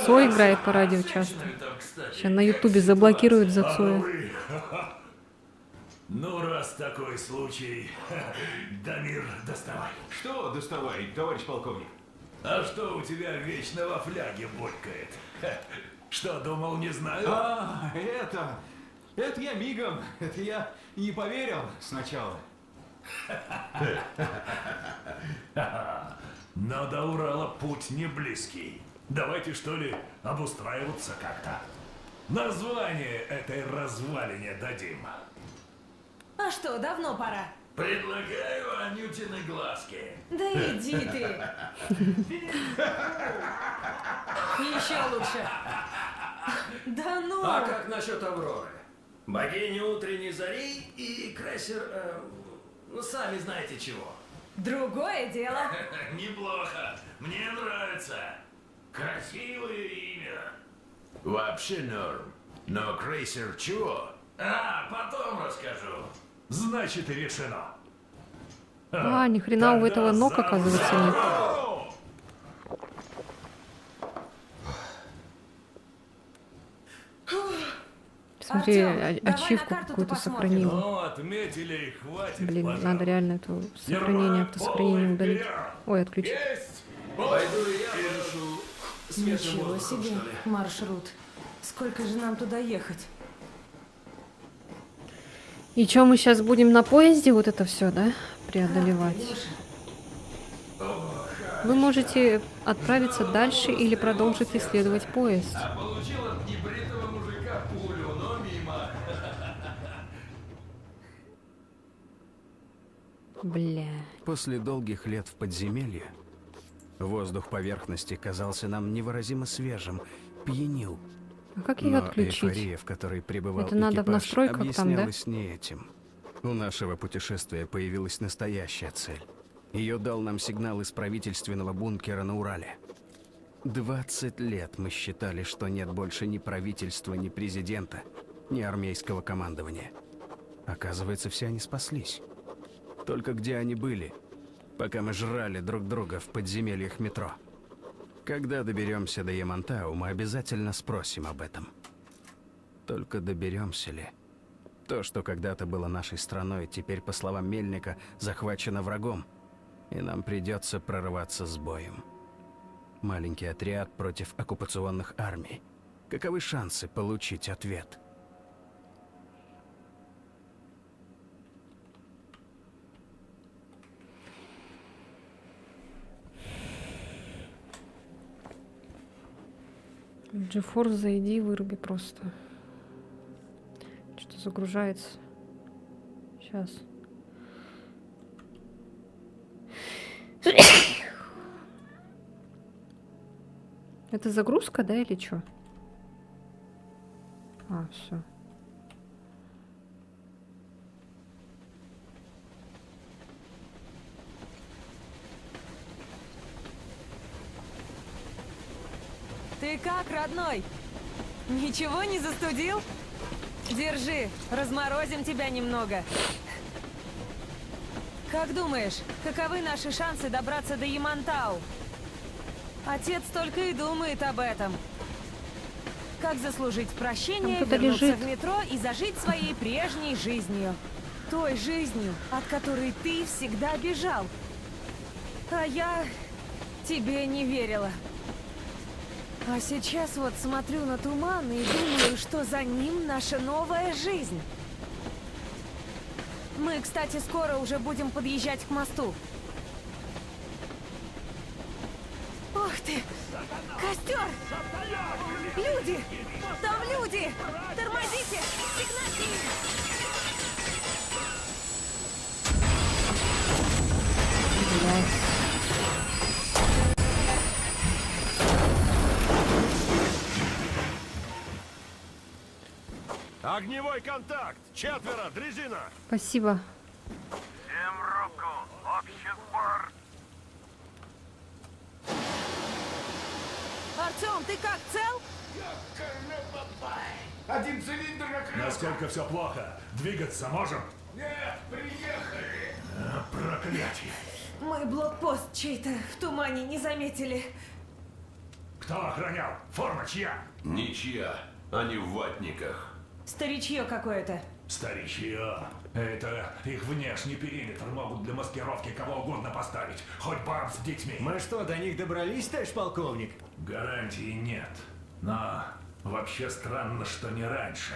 Цой играет по радио часто. Сейчас на Ютубе заблокируют за Цоя. Ну, раз такой случай, Дамир, доставай. Что доставай, товарищ полковник? А что у тебя вечно во фляге булькает? Что, думал, не знаю? Это я мигом. Это я не поверил сначала. Но до Урала путь не близкий. Давайте, что ли, обустраиваться как-то. Название этой развалине дадим. А что, давно пора? Предлагаю Анютины глазки. Да иди ты. Еще лучше. Да ну! А как насчет Авроры? Богини утренней зари и крейсер... ну, сами знаете чего. Другое дело. Неплохо. Мне нравится. Красивое имя. Вообще норм. Но крейсер чего? Потом расскажу. Значит, решено. Ни хрена у этого ног, оказывается, нет. Смотри, ачивку какую-то сохранила. Ну, отметили, хватит. Блин, пожалуй. надо реально это сохранение, автосохранение удалить. Ой, отключить. Пойду и я подышу свежим Ничего воздухом, себе что ли. маршрут. Сколько же нам туда ехать? И что, мы сейчас будем на поезде вот это все, да, преодолевать? Вы можете отправиться дальше или продолжить исследовать поезд. А получил от небритого мужика пулю, но мимо. Бля. После долгих лет в подземелье воздух поверхности казался нам невыразимо свежим, пьянил. А как ее Но отключить? эйфория, в которой пребывал Это надо в экипаж, настройках там, да? объяснялась не этим. У нашего путешествия появилась настоящая цель. Ее дал нам сигнал из правительственного бункера на Урале. 20 лет мы считали, что нет больше ни правительства, ни президента, ни армейского командования. Оказывается, все они спаслись. Только где они были, пока мы жрали друг друга в подземельях метро? Когда доберемся до Ямантау, мы обязательно спросим об этом. Только доберемся ли? То, что когда-то было нашей страной, теперь, по словам Мельника, захвачено врагом, и нам придется прорываться с боем. Маленький отряд против оккупационных армий. Каковы шансы получить ответ? GeForce зайди, выруби просто. Что загружается. Сейчас. Это загрузка, да, или что? Все. Ты как, родной? Ничего не застудил? Держи, разморозим тебя немного. Как думаешь, каковы наши шансы добраться до Ямантау? Отец только и думает об этом. Как заслужить прощение, Там кто-то вернуться лежит. в метро и зажить своей прежней жизнью. Той жизнью, от которой ты всегда бежал. А я тебе не верила. А сейчас вот смотрю на туман и думаю, что за ним наша новая жизнь. Мы, кстати, скоро уже будем подъезжать к мосту. Ох ты! Костер! Люди! Там люди! Тормозите! Сигнальте! Огневой контакт! Четверо, дрезина! Спасибо. Всем руку! Общий сбор! Артем, ты как, цел? Один цилиндр накрылся. Насколько все плохо? Двигаться можем? Нет, приехали! Проклятие! Мы блокпост чей-то в тумане не заметили. Кто охранял? Форма чья? Ничья. Они в ватниках. Старичье какое-то. Старичье. Это их внешний периметр могут для маскировки кого угодно поставить. Хоть баб с детьми. Мы что, до них добрались, товарищ полковник? Гарантии нет. Но вообще странно, что не раньше.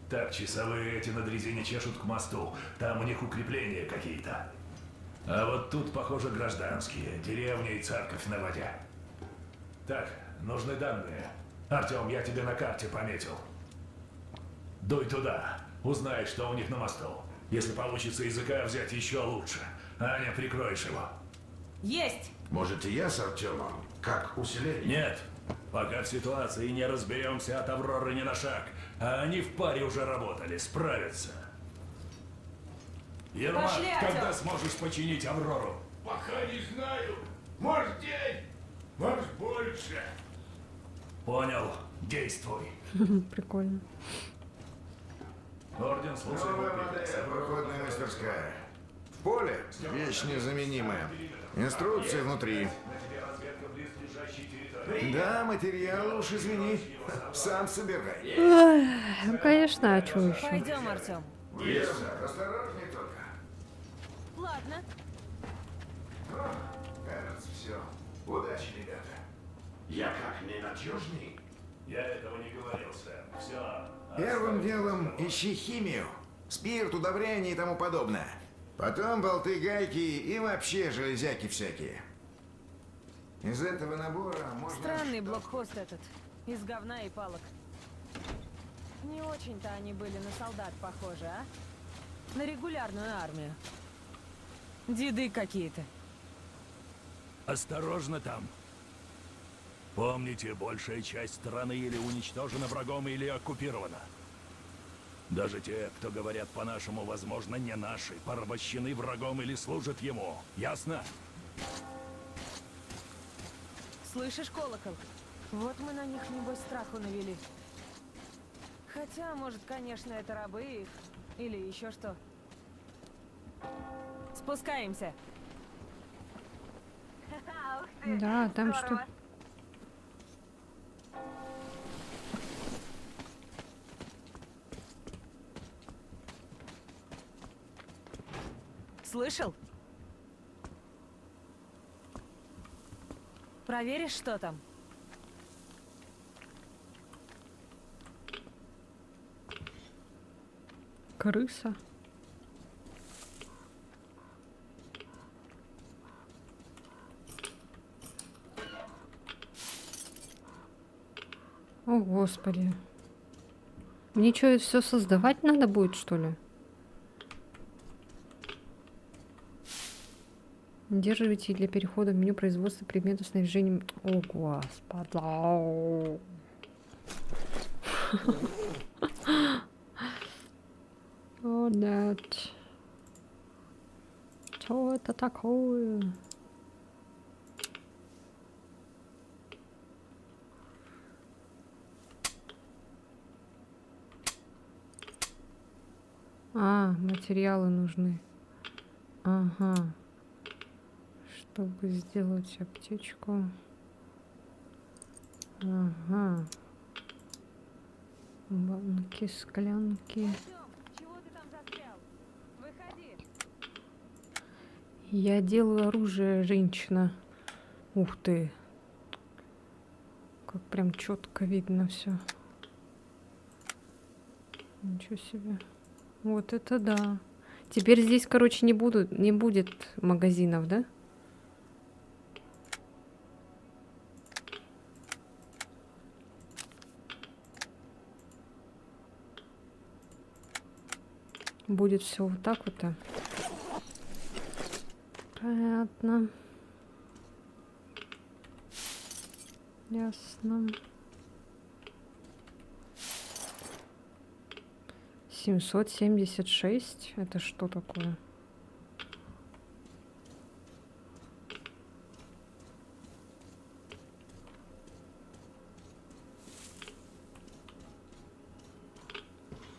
Так, часовые эти на дрезине чешут к мосту. Там у них укрепления какие-то. А вот тут, похоже, гражданские. Деревня и церковь на воде. Так, нужны данные. Артем, я тебе на карте пометил. Дуй туда. Узнай, что у них на мосту. Если получится языка взять, еще лучше. Аня, прикроешь его. Есть! Может, и я с Артемом? Как усиление? Нет. Пока в ситуации не разберемся, от Авроры не на шаг. А они в паре уже работали, справятся. Ермак, Пошли, Артём. когда сможешь починить Аврору? Пока не знаю. Может, день, может, больше. Понял. Действуй. Прикольно. Орден, слушай. Новая модель, проходная мастерская. В поле вещь незаменимая. Инструкции внутри. Да, материал уж извини. Сам собирай. Ой, ну, конечно, а что еще? Пойдем, Артем. Есть, осторожней только. Ладно. Кажется, все. Удачи, ребята. Я как, ненадежный? Я этого не говорил, Сэм. Все. Первым делом ищи химию. Спирт, удобрения и тому подобное. Потом болты, гайки и вообще железяки всякие. Из этого набора можно... Странный блокпост этот. Из говна и палок. Не очень-то они были на солдат похожи, а? На регулярную армию. Деды какие-то. Осторожно там. Помните, большая часть страны или уничтожена врагом, или оккупирована. Даже те, кто говорят по-нашему, возможно, не наши, порабощены врагом или служат ему. Ясно? Слышишь, колокол? Вот мы на них, небось, страху навели. Хотя, может, конечно, это рабы их. Или еще что. Спускаемся. Да, там что? Слышал? Проверишь, что там? Крыса. О, Господи. Мне что, это все создавать надо будет, что ли? Удерживайте для перехода в меню производства предметов снаряжения. О, Господи. О, нет. Что это такое? А, материалы нужны. Ага. Чтобы сделать аптечку. Ага. Банки, склянки. Чего ты там застрял? Выходи. Я делаю оружие, женщина. Ух ты. Как прям четко видно все. Ничего себе. Вот это да. Теперь здесь, короче, не будет магазинов, да? Будет все вот так вот. Понятно. Ясно. 776. Это что такое?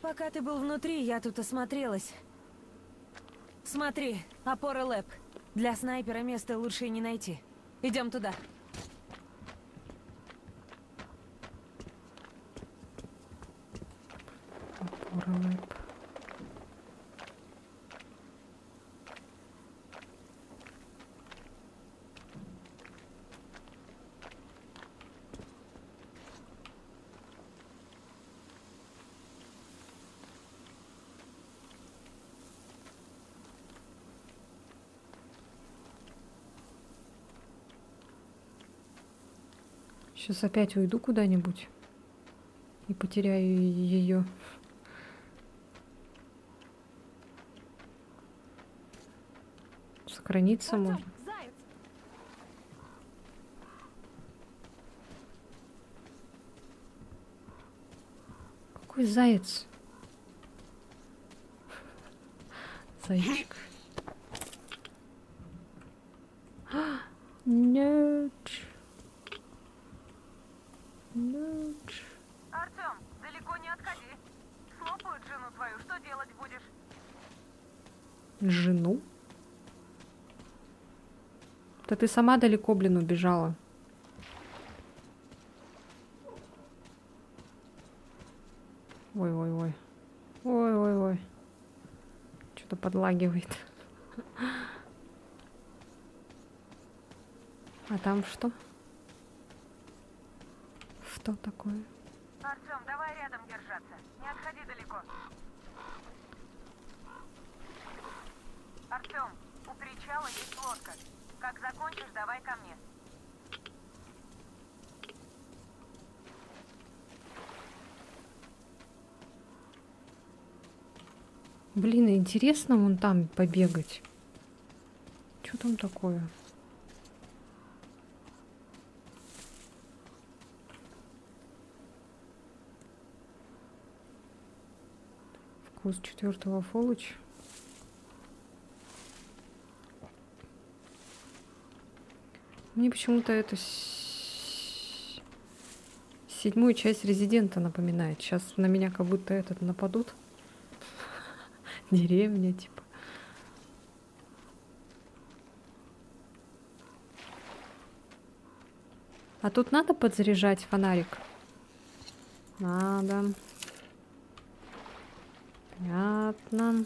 Пока ты был внутри, я тут осмотрелась. Смотри, опора ЛЭП. Для снайпера места лучше и не найти. Идем туда. Опора ЛЭП. Сейчас опять уйду куда-нибудь и потеряю ее. Сохраниться можно. Заяц! Какой заяц? Зайчик. Нет. Нет. Артем, далеко не отходи. Слопают жену твою, что делать будешь? Жену? Да ты сама далеко, блин, убежала. Ой-ой-ой. Ой-ой-ой. Что-то подлагивает. А там что? Что такое? Артем, давай рядом держаться. Не отходи далеко. Артем, у причала есть лодка. Как закончишь, давай ко мне. Блин, интересно вон там побегать. Что там такое? Вкус 4-го Фоллоч. Мне почему-то это седьмую часть Резидента напоминает. Сейчас на меня как будто этот нападут. Деревня, типа. А тут надо подзаряжать фонарик? Надо. Понятно.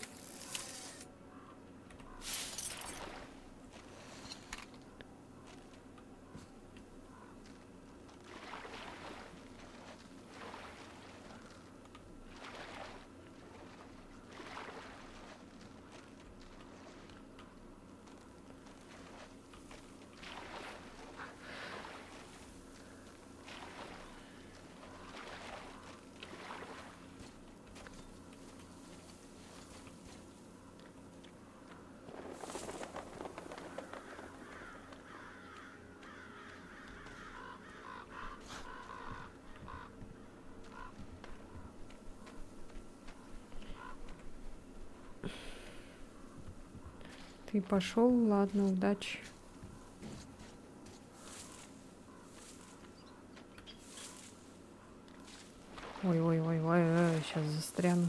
Ты пошел, ладно, удачи. Ой, сейчас застряну.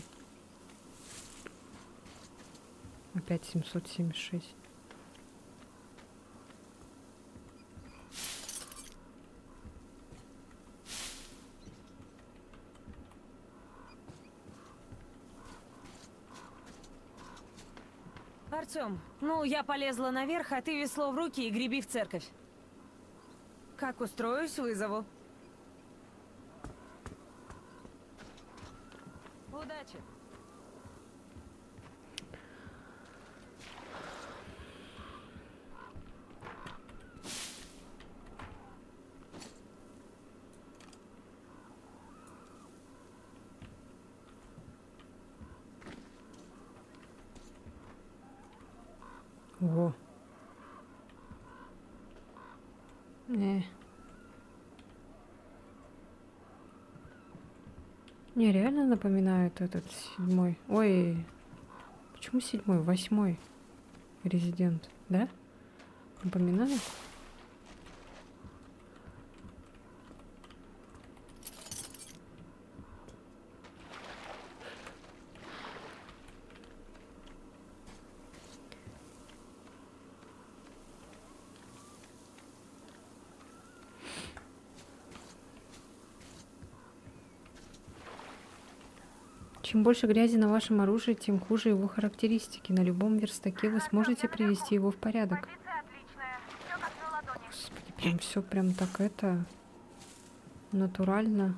Опять 776. Артем, ну я полезла наверх, а ты весло в руки и греби в церковь. Как устроюсь, вызову. Удачи. Ого. Не, реально напоминает этот седьмой. Ой, почему седьмой? 8-й Резидент, да? Напоминает? Чем больше грязи на вашем оружии, тем хуже его характеристики. На любом верстаке вы сможете привести его в порядок. Господи, прям все прям так это натурально.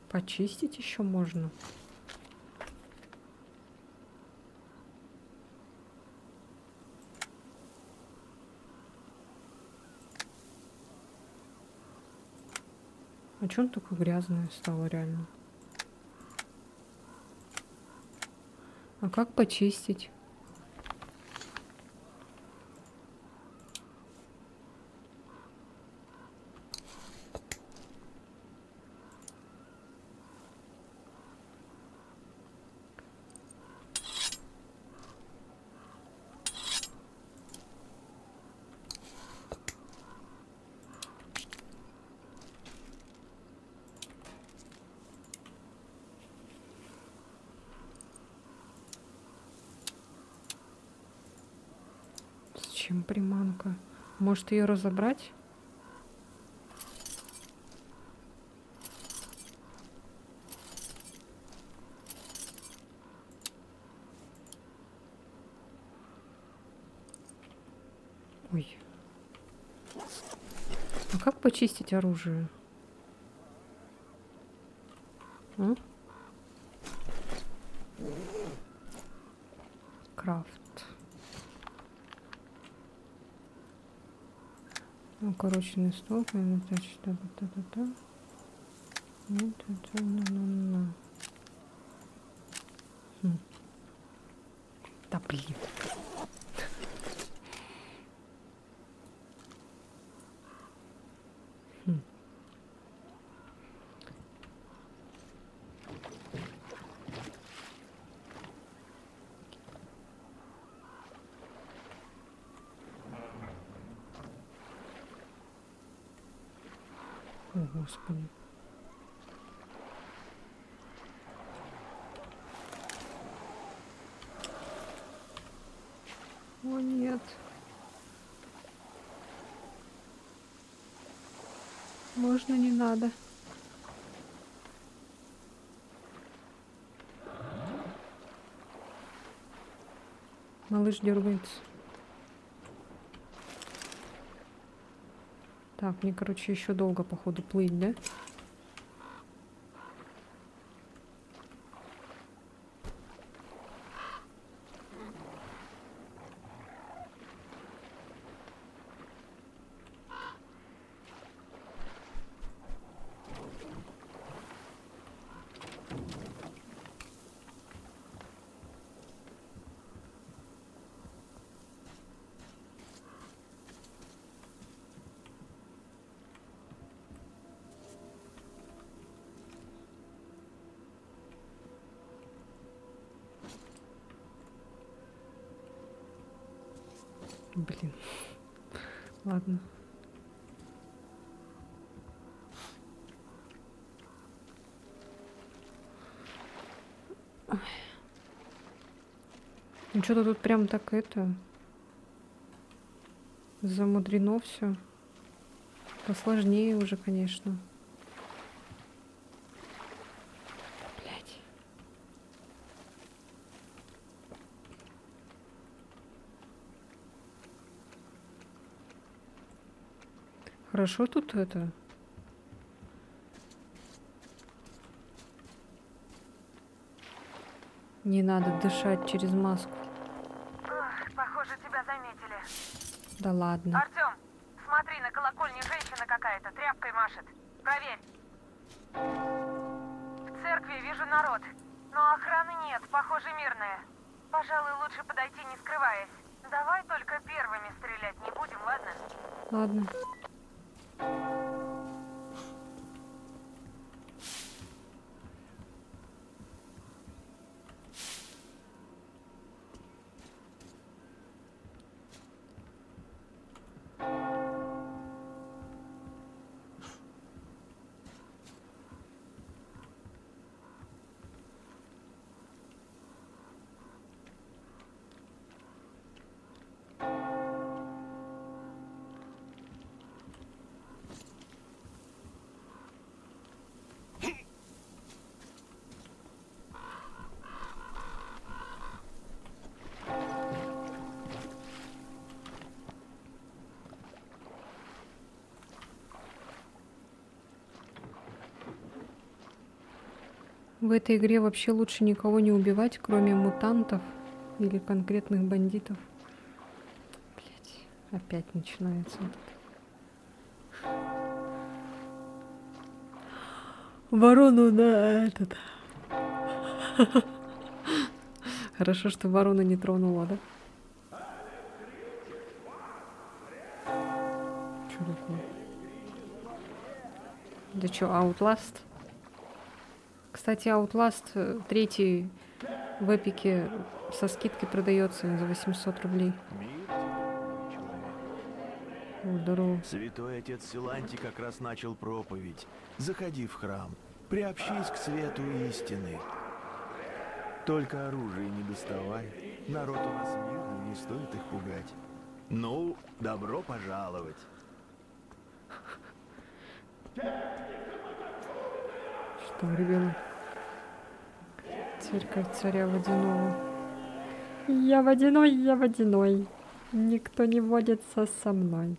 Почистить еще можно. А чё он такой грязный стал реально? А как почистить? Зачем приманка? Может ее разобрать? Ой. А как почистить оружие? А? Крафт. Укороченный стол, та-та-та-та. Да блин. О, Господи. О, нет. Можно, не надо. Малыш дергается. Так, мне, короче, еще долго, походу, плыть, да? Блин. Ладно. Ну что-то тут прям так это замудрено все. Посложнее уже, конечно. Блять. Хорошо тут это. Не надо дышать через маску. Похоже, тебя заметили. Да ладно. Артём, смотри, на колокольне женщина какая-то тряпкой машет. Проверь. В церкви вижу народ, но охраны нет, похоже, мирная. Пожалуй, лучше подойти, не скрываясь. Давай только первыми стрелять не будем, ладно? Ладно. В этой игре вообще лучше никого не убивать, кроме мутантов или конкретных бандитов. Блять, опять начинается. Ворону на этот. Хорошо, что ворону не тронула, да? Чё такое? Да чё, Outlast? Кстати, Outlast 3 в Эпике со скидкой продается за 800 рублей. О, здорово. Святой отец Силантий как раз начал проповедь. Заходи в храм, приобщись к свету истины. Только оружие не доставай. Народ у нас мирный, не стоит их пугать. Ну, добро пожаловать. Что, ребенок? Церковь царя Водяного. Я водяной, я водяной. Никто не водится со мной.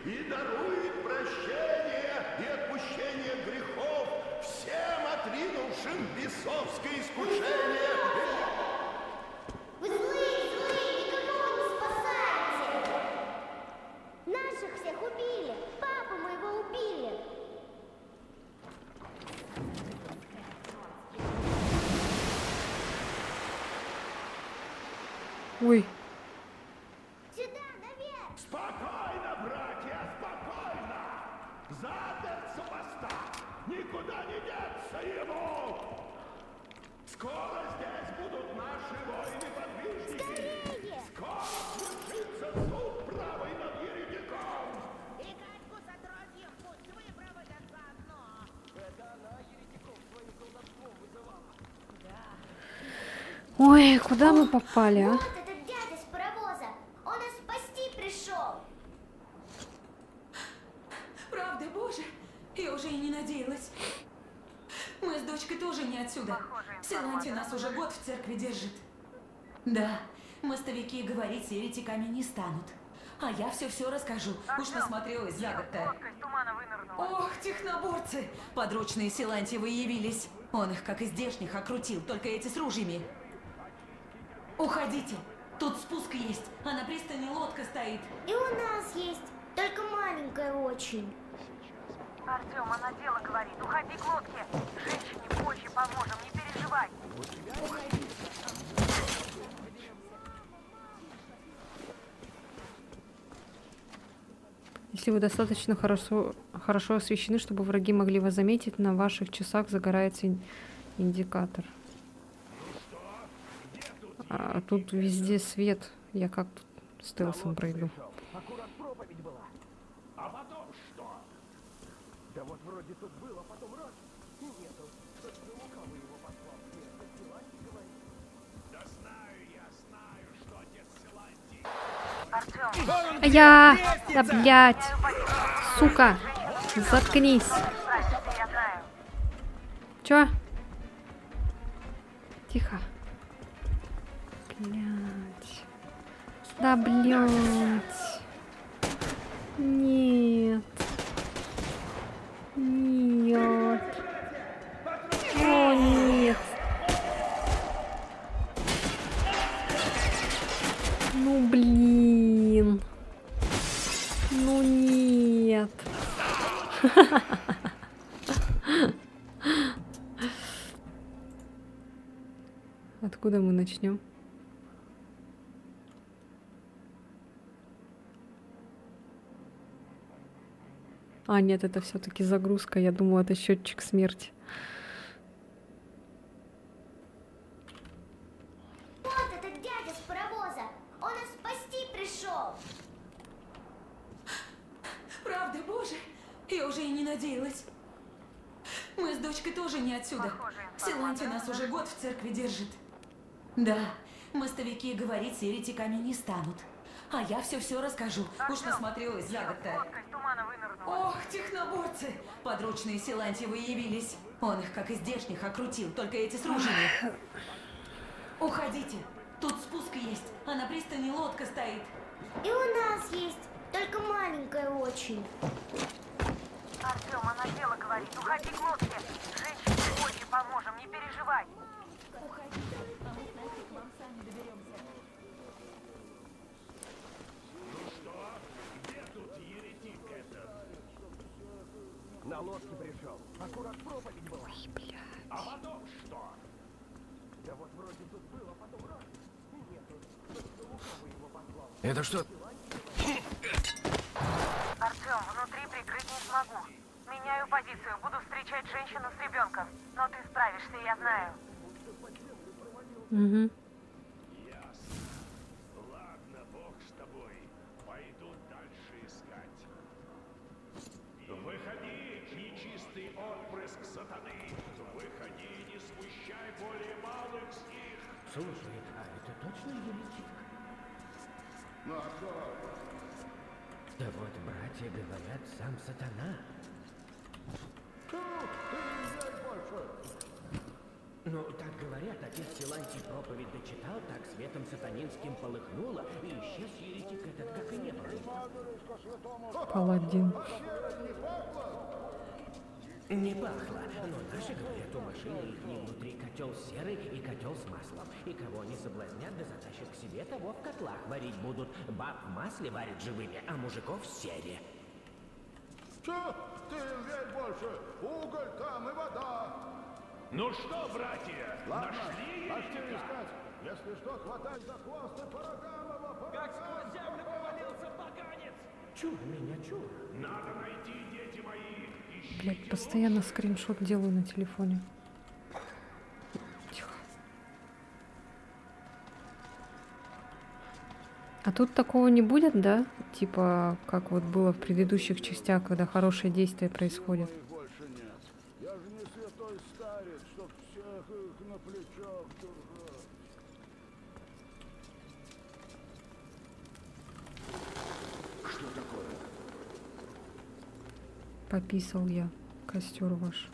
И дарует прощение и отпущение грехов всем отринувшим бесовское искушение. Вы злые, никого не спасаете! Наших всех убили! Папу моего убили! Ой. Сюда, наверх! Спокойно, братья, спокойно! Запер супостат! Никуда не деться ему! Скоро здесь будут наши воины-подвижники! Скорее! Скоро свершится суд правый над еретиком! И Катьку с отродьем пусть выпроводят заодно! Это она еретиков своим колдовством вызывала! Да! Ой, куда мы попали, а? Вот этот дядя с паровоза! Он нас спасти пришел! Правда, Боже? Я уже и не надеялась. Мы с дочкой тоже не отсюда. Силантий нас уже год в церкви держит. Да, мостовики говорить с еретиками не станут. А я все расскажу. Уж насмотрелась за год-то. Ох, техноборцы! Подручные Силантьевы явились. Он их, как и здешних, окрутил, только эти с ружьями. Уходите. Тут спуск есть, а на пристани лодка стоит. И у нас есть, только маленькая очень. Артём, она дело говорит. Уходи к лодке. Женщине позже поможем, не переживай. Если вы достаточно хорошо освещены, чтобы враги могли вас заметить, на ваших часах загорается индикатор. А тут везде свет. Я как тут стелсом пройду? Аккурат проповедь была. А потом что? Да вот вроде тут было, потом раз. И нету. Только лукавый его послал. Нет, Силантий говорит. Да знаю, что отец Силантий. Артём! Я! Да блять! Сука! Заткнись! Я знаю. Чё? Тихо. Блять. Да блять. Нет. Нет. О, нет. Ну блин. Ну нет. Откуда мы начнем? А, нет, это все-таки загрузка. Я думала, это счетчик смерти. Вот этот дядя с паровоза! Он нас спасти пришел! Правда, Боже? Я уже и не надеялась. Мы с дочкой тоже не отсюда. Силантий нас уже год в церкви держит. Да, мостовики говорить с еретиками не станут. А я все расскажу. Уж насмотрелась за год-то. Ох, техноборцы! Подручные Силантьевы явились. Он их, как и здешних, окрутил, только эти с ружьями. Уходите. Тут спуск есть, а на пристани лодка стоит. И у нас есть, только маленькая очень. Артём, она дело говорит. Уходи к лодке. Женщине позже поможем, не переживай. Уходите, а мы с Настей к вам сами доберемся. На лодке пришел. Аккурат проповедь была. Ой, блядь. А потом что? Да вот вроде тут было, потом раз. И нету. Только лукавый его послал. Это что? Артем, внутри прикрыть не смогу. Меняю позицию, буду встречать женщину с ребенком. Но ты справишься, я знаю. Угу. Ясно. Ладно, бог с тобой. Пойду дальше искать. Выходи, нечистый отпрыск сатаны. Выходи, не смущай более малых с них. Слушай, а это точно еретик? Ну а кто? Да вот братья говорят, сам сатана. Ты взять больше. Ну, так говорят, отец Силантий проповедь дочитал, так светом сатанинским полыхнуло, и исчез еретик этот, как и не было. Паладин. Не пахло, но наши говорят, у машины их не внутри котел серый и котел с маслом. И кого они соблазнят, да затащат к себе, того в котлах варить будут. Баб в масле варят живыми, а мужиков в сере. Че? Ты взять больше. Уголь там и вода. Ну что, братья, Ладно, нашли пошли еретика? искать. Если что, хватай за хвост и по рогам его. Как сквозь землю провалился поганец! Чур меня, чур. Надо найти, дети мои. Блядь, постоянно скриншот делаю на телефоне. Тихо. А тут такого не будет, да? Типа, как вот было в предыдущих частях, когда хорошие действия происходят. Их больше нет. Я же не святой старец, чтоб всех их на плечах держать. Что такое? Пописал я костер ваш.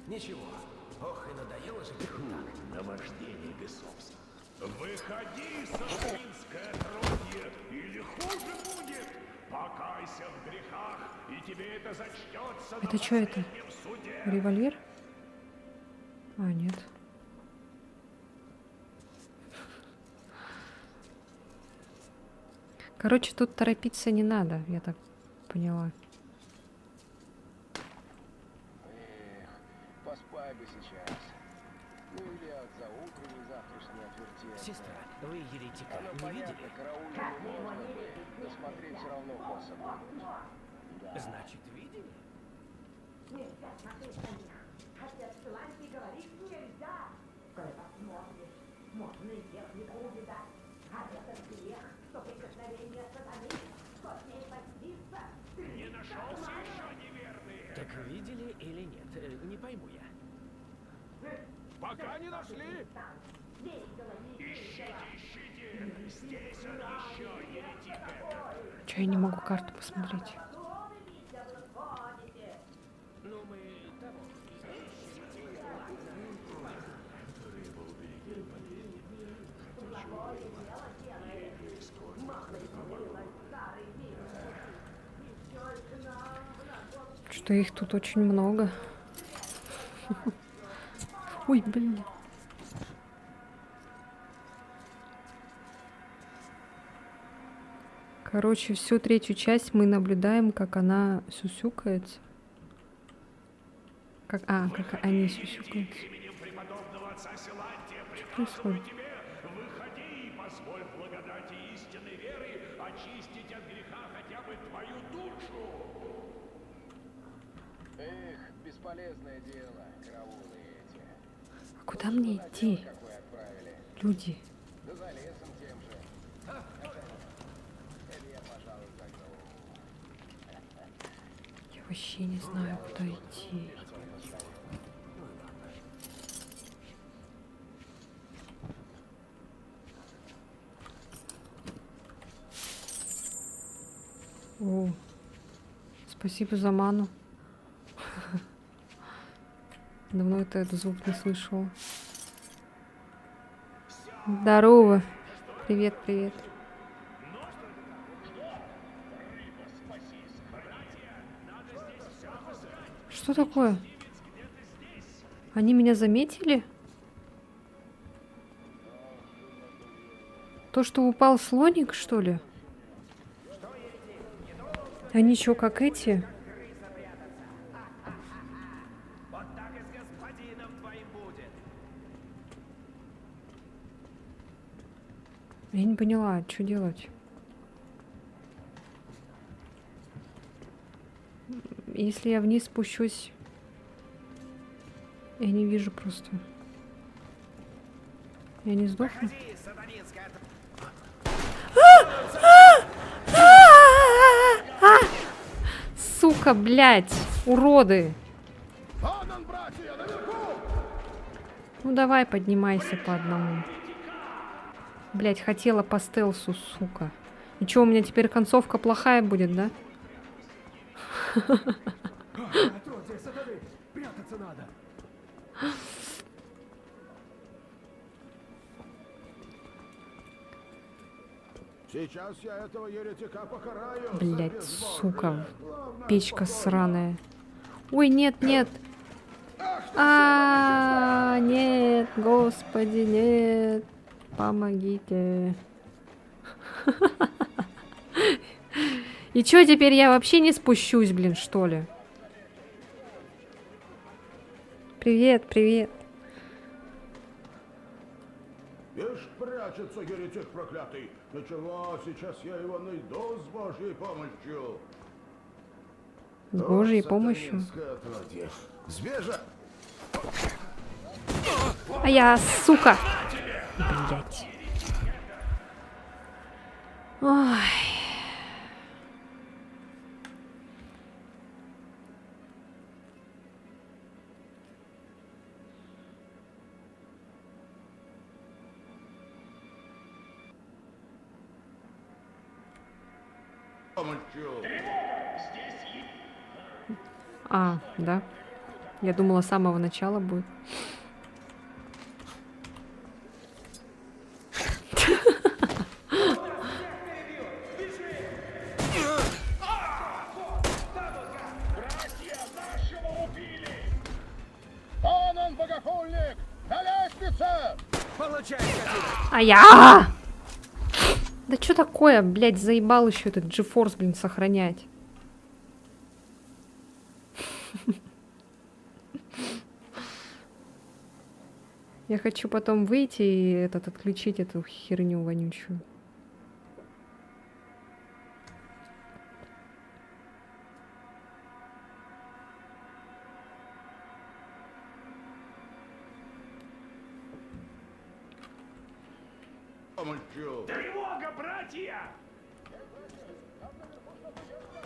Ничего. Ох, и надоело же так. Наваждение бесовство. Выходи, сатанинское отродье, или хуже будет. Покайся в грехах, и тебе это зачтется на Это что это? последнем суде. Револьвер? А, нет. Короче, тут торопиться не надо, я так поняла. Эх, поспай бы сейчас. Ну или от заутренней завтрашней отвертеться. Сестра, вы еретика Оно не понятно, видели? караульно можно бы, но смотреть все равно косо будет. Да. Значит, видели? Нельзя смотреть на них. Отец Силантий говорит, нельзя. Коли посмотришь, можно и технику увидать. А это грех, что прикосновение сатаны, что с ней поститься. Не нашелся еще неверный. Так видели или нет? Не пойму я. Пока не нашли. Видела, не Ищите, ищите. Здесь он еще, еретик этот. Че я не могу карту посмотреть? Ну, мы того. Что их тут очень много. Ой, блин. Короче, всю третью часть мы наблюдаем, как она сюсюкается. Как они сюсюкаются. Именем преподобного отца Силантия Что приказываю происходит? тебе, выходи и позволь благодати истинной веры очистить от греха хотя бы твою душу. Эх, бесполезное дело, караулы эти. А куда мне идти? Как вы отправили? Люди. Да за лесом тем же. Это я, пожалуй, загнул. Я вообще не знаю, куда идти. О, спасибо за ману. Давно этот звук не слышала. Здорово. Привет, привет. Что такое? Они меня заметили? То, что упал слоник, что ли? Они что, как эти? Я не поняла, что делать. Если я вниз спущусь, я не вижу просто. Я не сдохну. Сука, блядь, уроды. Ну давай, поднимайся по одному. Блядь, хотела по стелсу, сука. И чё, у меня теперь концовка плохая будет, да? Прятаться надо. Сейчас я этого еретика покараю. Блядь, сука. Печка сраная. Ой, нет, нет. Нет, господи, нет. Помогите. И чё, теперь я вообще не спущусь, блин, что ли? Привет, привет. Ишь, прячется еретик проклятый. Ничего, сейчас я его найду с Божьей помощью. С Божьей помощью? Сбежа! А я, сука! Блять. Ой. А, да. Я думала, с самого начала будет. Он богохульник! На лестнице! Получай, А я! Да что такое, блядь, заебал еще этот GeForce, блин, сохранять. Я хочу потом выйти и отключить эту херню вонючую. Тревога, братья!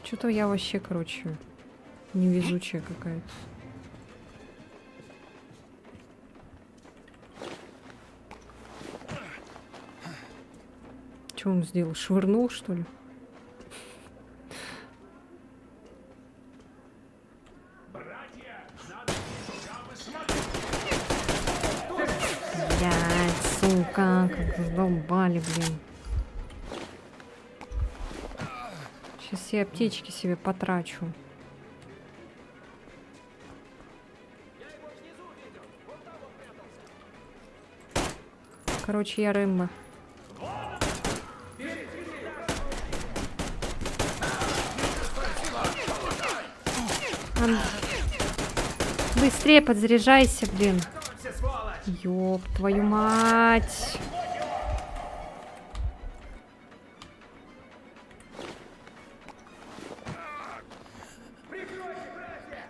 Что-то я вообще, короче, невезучая какая-то. Что он сделал? Швырнул, что ли? Блядь, сука, как задолбали, блин. Сейчас все аптечки себе потрачу. Короче, я Рэмбо. Быстрее подзаряжайся, блин. Ёб твою мать.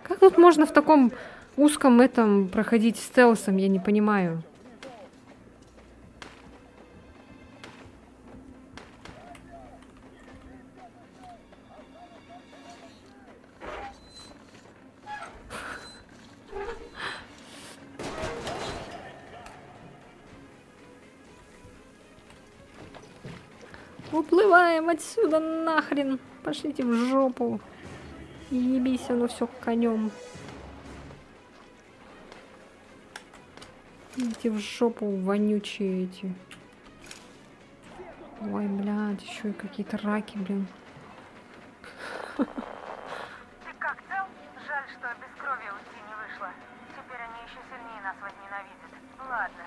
Как тут можно в таком узком этом проходить стелсом, я не понимаю. Уплываем отсюда нахрен. Пошлите в жопу. Ебись, оно все конем. Идите в жопу, вонючие эти. Ой, блядь, еще и какие-то раки, блин. Ты как, цел? Жаль, что без крови уйти не вышло. Теперь они еще сильнее нас возненавидят. Ладно.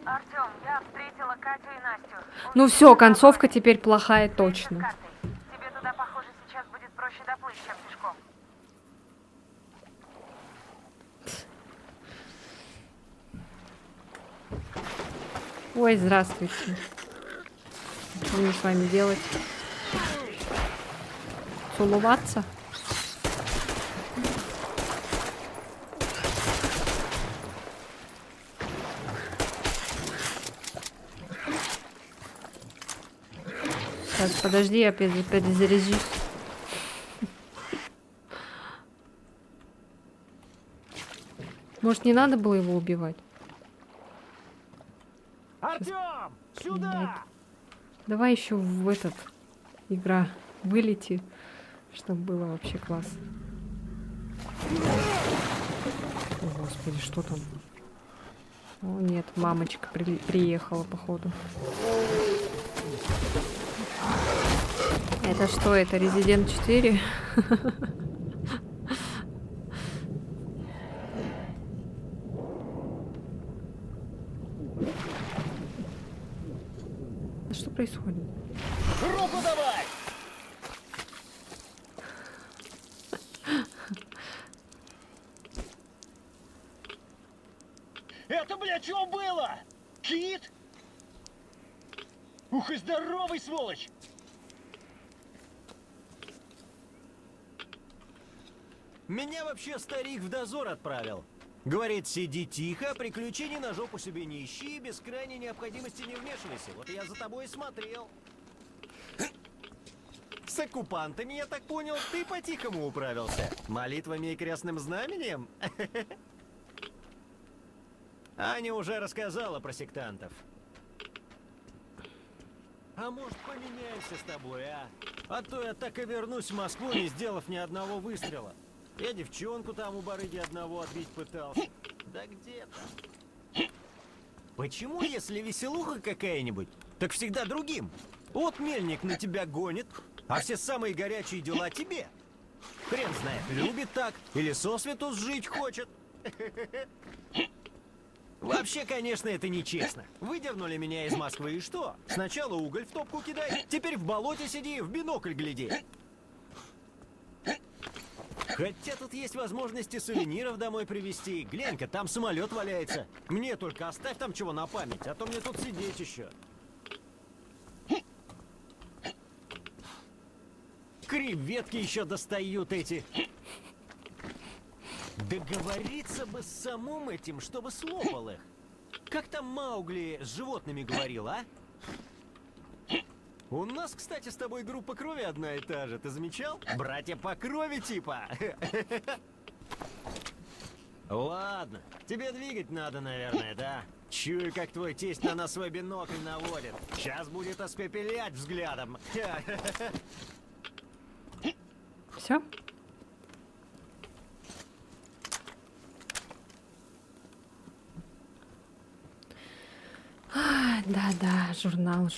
Артем, я встретила Катю и Настю. Ну все, концовка теперь плохая точно. Тебе туда, похоже, сейчас будет проще доплыть, чем пешком. Ой, здравствуйте. Что мне с вами делать? Целоваться? Сейчас, подожди, я перезаряжусь. Может, не надо было его убивать? Артём, сюда! Давай еще в этот игра вылети, чтобы было вообще класс. О, Господи, что там? О, нет, мамочка приехала, походу. Это что, это Resident 4? Что происходит? Руку давай! Это, блядь, что было? Кит? Ух и здоровый, сволочь! Меня вообще старик в дозор отправил. Говорит, сиди тихо, приключений на жопу себе не ищи, без крайней необходимости не вмешивайся. Вот я за тобой и смотрел. С оккупантами, я так понял, ты по-тихому управился. Молитвами и крестным знаменем? Аня уже рассказала про сектантов. А может, поменяемся с тобой, а? А то я так и вернусь в Москву, не сделав ни одного выстрела. Я девчонку там у барыги одного отбить пытался. Да где там? Почему, если веселуха какая-нибудь, так всегда другим? Вот мельник на тебя гонит, а все самые горячие дела тебе. Хрен знает, любит так или сосвету сжить хочет. Вообще, конечно, это нечестно. Выдернули меня из Москвы и что? Сначала уголь в топку кидай, теперь в болоте сиди, в бинокль гляди. Хотя тут есть возможности сувениров домой привезти. Глянь-ка, там самолет валяется. Мне только оставь там чего на память, а то мне тут сидеть еще. Креветки еще достают эти. Договориться бы с самым этим, чтобы слопал их. Как там Маугли с животными говорил, а? У нас, кстати, с тобой группа крови одна и та же, ты замечал? Братья по крови типа. Ладно, тебе двигать надо, наверное, да? Чую, как твой тесть на нас свой бинокль наводит. Сейчас будет испепелять взглядом. Все? Да-да, журнал.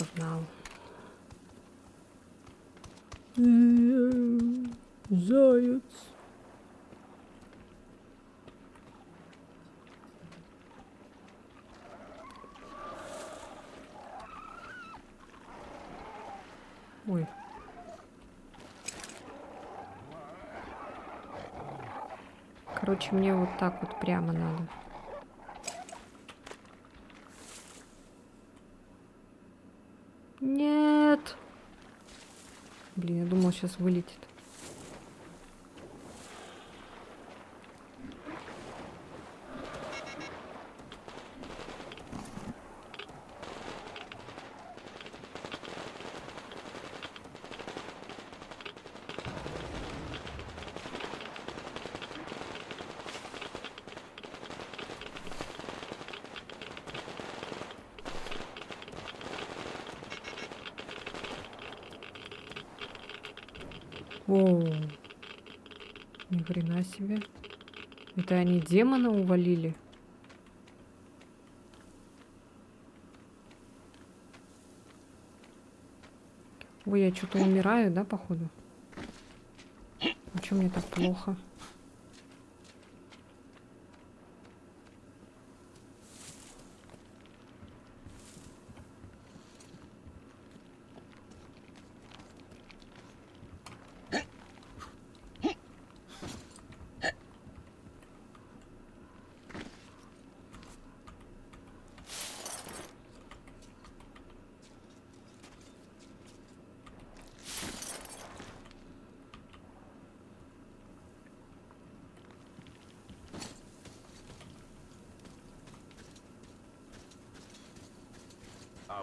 Заяц. Ой. Короче, мне вот так вот прямо надо. Нет. Блин, я думала, сейчас вылетит. О, ни хрена себе. Это они демона увалили? Ой, я что-то умираю, да, походу? А чё мне так плохо?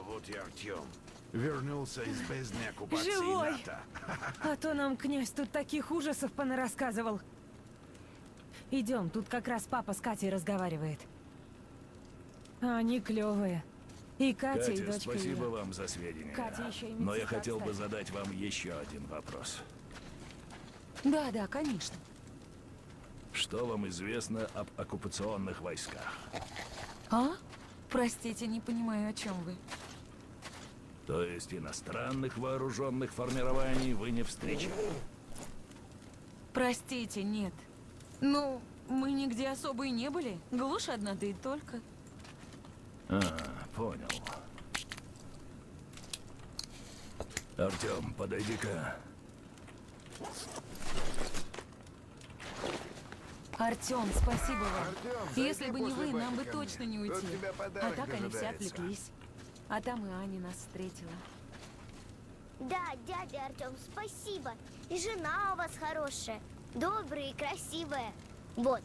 вот и Артем. Вернулся из бездны оккупации Живой! НАТО. А то нам князь тут таких ужасов понарассказывал. Идем, тут как раз папа с Катей разговаривает. Они клевые. И Катя, и Катя, дочка спасибо её. вам за сведения. Катя еще и Но я медсестра, хотел бы кстати. задать вам еще один вопрос. Да, да, конечно. Что вам известно об оккупационных войсках? А? Простите, не понимаю, о чем вы. То есть иностранных вооруженных формирований вы не встречали? Простите, нет. Ну, мы нигде особо и не были. Глушь одна, да и только. А, понял. Артем, подойди-ка. Артем, спасибо вам. Артём, Если зайди бы не после вы, нам бани бы ко мне. точно не Тут уйти. тебя А подарок так они все дожидается. отвлеклись. А там и Аня нас встретила. Да, дядя Артем, спасибо. И жена у вас хорошая, добрая и красивая. Вот.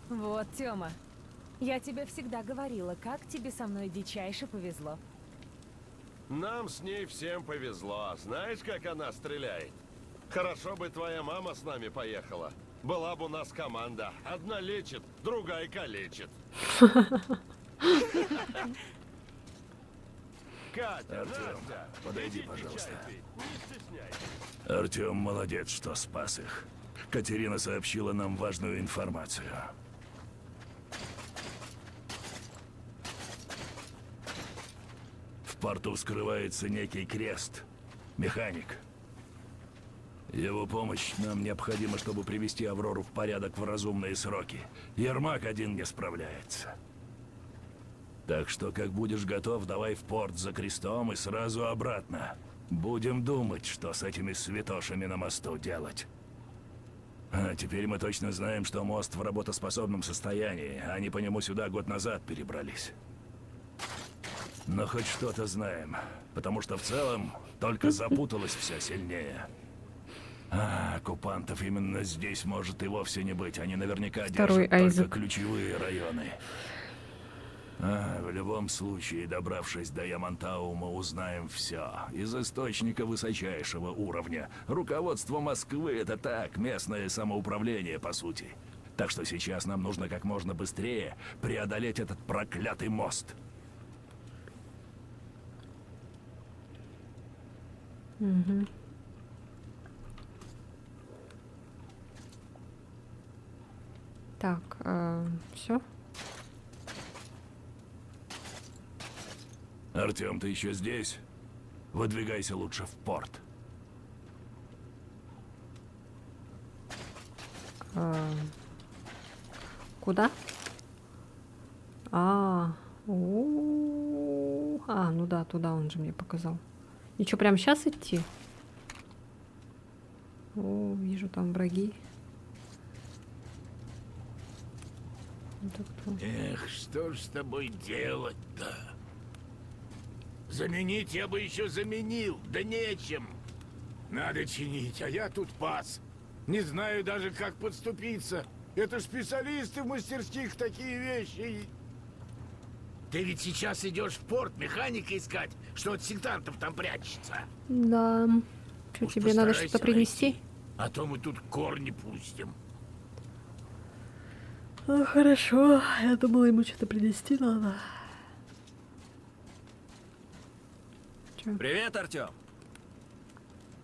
Вот, Тёма. Я тебе всегда говорила, как тебе со мной дичайше повезло. Нам с ней всем повезло. Знаешь, как она стреляет? Хорошо бы твоя мама с нами поехала. Была бы у нас команда. Одна лечит, другая калечит. Катя, Артем, Настя, подойди, идите пожалуйста. чай пить, не стесняйтесь. Артем молодец, что спас их. Катерина сообщила нам важную информацию. В порту скрывается некий крест. Механик. Его помощь нам необходима, чтобы привести Аврору в порядок в разумные сроки. Ермак один не справляется. Так что, как будешь готов, давай в порт за крестом и сразу обратно. Будем думать, что с этими святошами на мосту делать. А теперь мы точно знаем, что мост в работоспособном состоянии. Они по нему сюда год назад перебрались. Но хоть что-то знаем, потому что в целом только запуталось все сильнее. А оккупантов именно здесь может и вовсе не быть. Они наверняка Второй держат только Айзек. ключевые районы. В любом случае, добравшись до Ямантау, мы узнаем все. Из источника высочайшего уровня. Руководство Москвы — это так, местное самоуправление, по сути. Так что сейчас нам нужно как можно быстрее преодолеть этот проклятый мост. Угу. Так, все. Артем, ты еще здесь? Выдвигайся лучше в порт. Куда? Ну да, туда он же мне показал. И что, прямо сейчас идти? О, вижу там враги. Это кто? Эх, что ж с тобой делать-то? Заменить я бы еще заменил, да нечем. Надо чинить, а я тут пас. Не знаю даже, как подступиться. Это ж специалисты в мастерских такие вещи. Ты ведь сейчас идешь в порт механика искать, что от сектантов там прячется. Да. Что, Уж тебе надо постарайся что-то принести? найти, а то мы тут корни пустим. Хорошо. Я думала, ему что-то принести надо. Привет, Артем.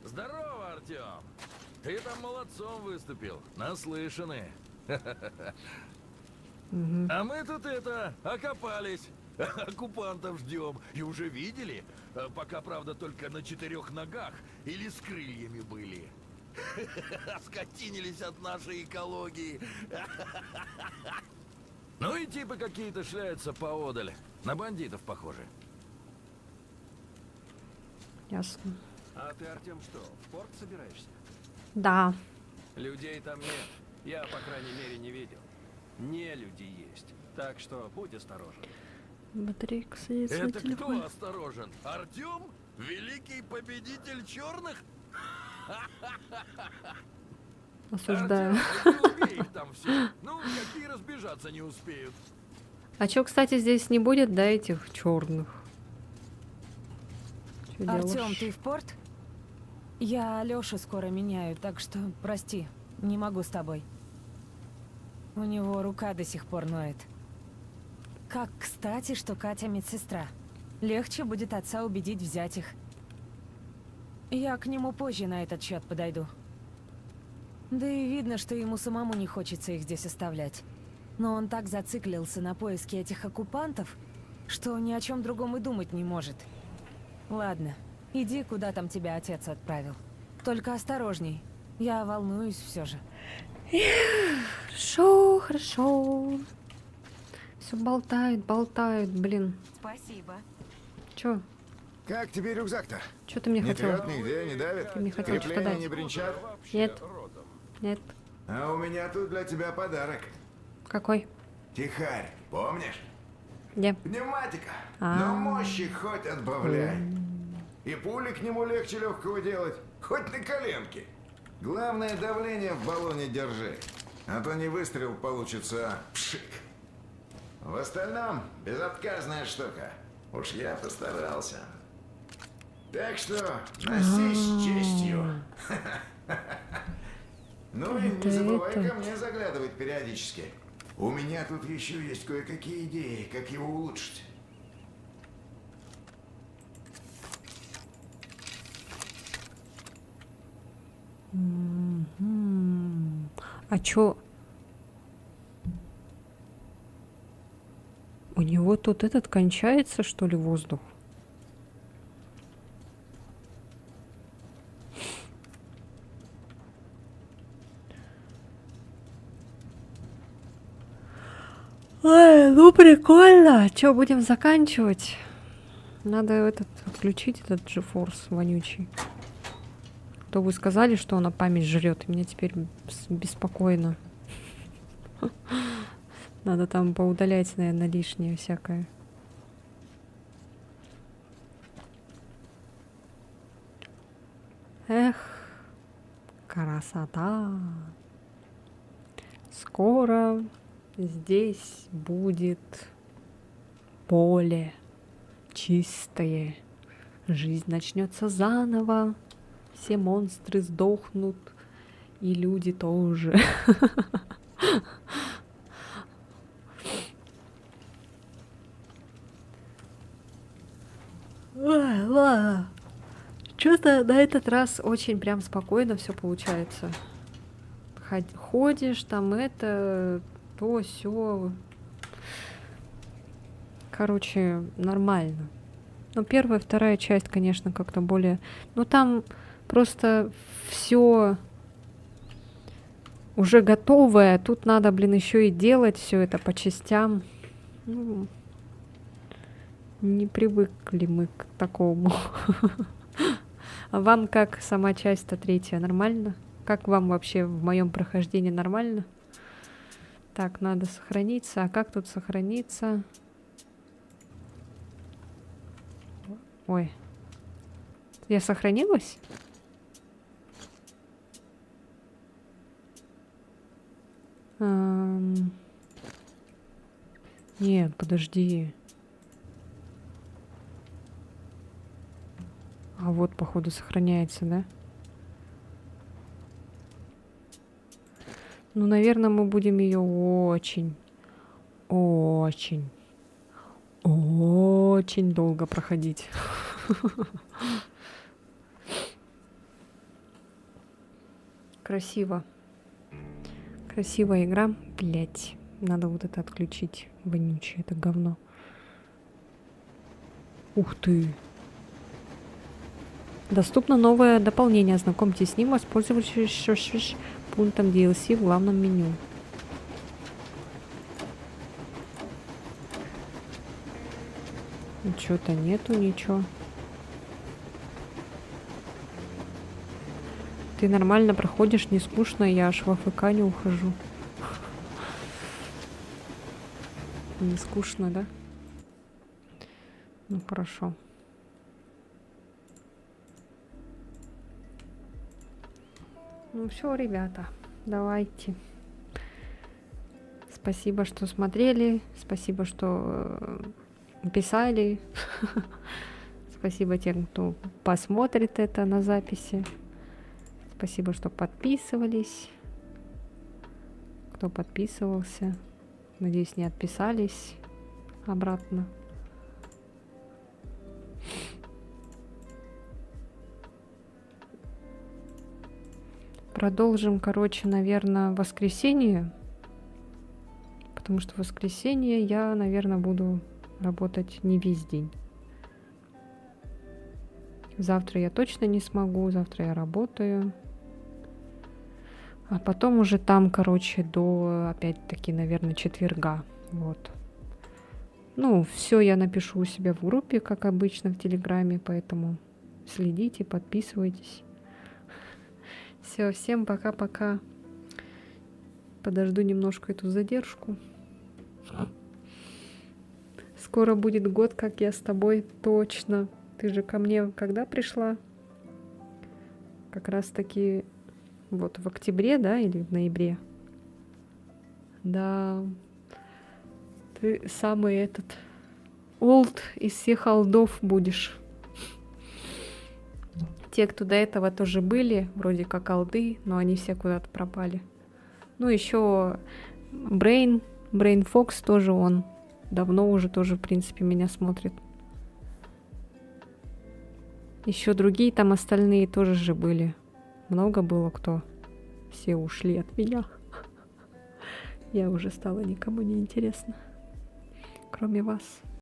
Здорово, Артем. Ты там молодцом выступил. Наслышаны. А мы тут окопались. Оккупантов ждем. И уже видели? Пока, правда, только на 4 ногах или с крыльями были. Оскотинились от нашей экологии. Ну и типы какие-то шляются поодаль. На бандитов похожи. Ясно. А ты, Артем, что, в порт собираешься? Да. Людей там нет. Я, по крайней мере, не видел. Не люди есть. Так что будь осторожен. Батарейка садится на Это телефон. кто осторожен? Артем? Великий победитель черных? Осуждаю. Артем, ну не убей их там все. Ну, какие разбежаться не успеют. А чё, кстати, здесь не будет, да, этих черных? Всё Артём, делаешь. ты в порт? Я Лёшу скоро меняю, так что прости, не могу с тобой. У него рука до сих пор ноет. Как кстати, что Катя медсестра. Легче будет отца убедить взять их. Я к нему позже на этот счет подойду. Да и видно, что ему самому не хочется их здесь оставлять. Но он так зациклился на поиске этих оккупантов, что ни о чем другом и думать не может. Ладно, иди, куда там тебя отец отправил. Только осторожней, я волнуюсь все же. Хорошо, хорошо. Все болтают, блин. Спасибо. Чё? Как тебе рюкзак-то? Чё ты мне не хотел? трёт нигде, не давит? Ты мне хотел что-то Крепления дать. не бренчат? Нет. Нет. А у меня тут для тебя подарок. Какой? Тихарь, помнишь? Где? Пневматика. А. Но мощи хоть отбавляй. И пули к нему легче легкого делать, хоть на коленке. Главное, давление в баллоне держи. А то не выстрел получится, а пшик. В остальном безотказная штука. Уж я постарался. Так что носи с честью. Ну и не забывай ко мне заглядывать периодически. У меня тут еще есть кое-какие идеи, как его улучшить. А чё? У него тут этот кончается, что ли, воздух? Ой, ну прикольно. Чё, будем заканчивать? Надо отключить этот GeForce вонючий. То вы сказали, что она память жрет, и мне теперь беспокойно. Надо там поудалять, наверное, лишнее всякое. Эх, красота. Скоро здесь будет поле чистое. Жизнь начнется заново. Все монстры сдохнут. И люди тоже. Ой, ладно. Что-то на этот раз очень прям спокойно все получается. Ходишь, там это, то, сё. Короче, нормально. Но первая, вторая часть, конечно, как-то более... Ну, там просто все уже готовое. Тут надо, блин, еще и делать все это по частям. Ну, не привыкли мы к такому. А вам как сама часть-то третья? Нормально? Как вам вообще в моем прохождении нормально? Так, надо сохраниться. А как тут сохраниться? Ой. Я сохранилась? Нет, подожди. А вот, походу, сохраняется, да? Ну, наверное, мы будем ее очень долго проходить. Красиво. Красивая игра. Блять. Надо вот это отключить. Вонючее это говно. Ух ты. Доступно новое дополнение. Ознакомьтесь с ним, воспользовавшись пунктом DLC в главном меню. Что-то нету ничего. Ты нормально проходишь, не скучно, я аж в АФК не ухожу. Не скучно, да? Ну хорошо. Ну все, ребята, давайте. Спасибо, что смотрели. Спасибо, что писали. Спасибо тем, кто посмотрит это на записи. Спасибо, что подписывались. Кто подписывался. Надеюсь, не отписались обратно. Продолжим, короче, наверное, в воскресенье. Потому что в воскресенье я, наверное, буду работать не весь день. Завтра я точно не смогу. Завтра я работаю. А потом уже там, короче, до, опять-таки, наверное, четверга. Вот. Ну, все я напишу у себя в группе, как обычно, в Телеграме. Поэтому следите, подписывайтесь. Все, всем пока-пока. Подожду немножко эту задержку. Скоро будет год, как я с тобой, точно. Ты же ко мне когда пришла? Как раз таки вот в октябре, да, или в ноябре? Да. Ты самый этот олд из всех олдов будешь. Те, кто до этого тоже были, вроде как олды, но они все куда-то пропали. Ну, еще Brain Fox тоже он давно уже тоже, в принципе, меня смотрит. Еще другие там остальные тоже же были. Много было кто. Все ушли от меня. Я уже стала никому не интересна, кроме вас.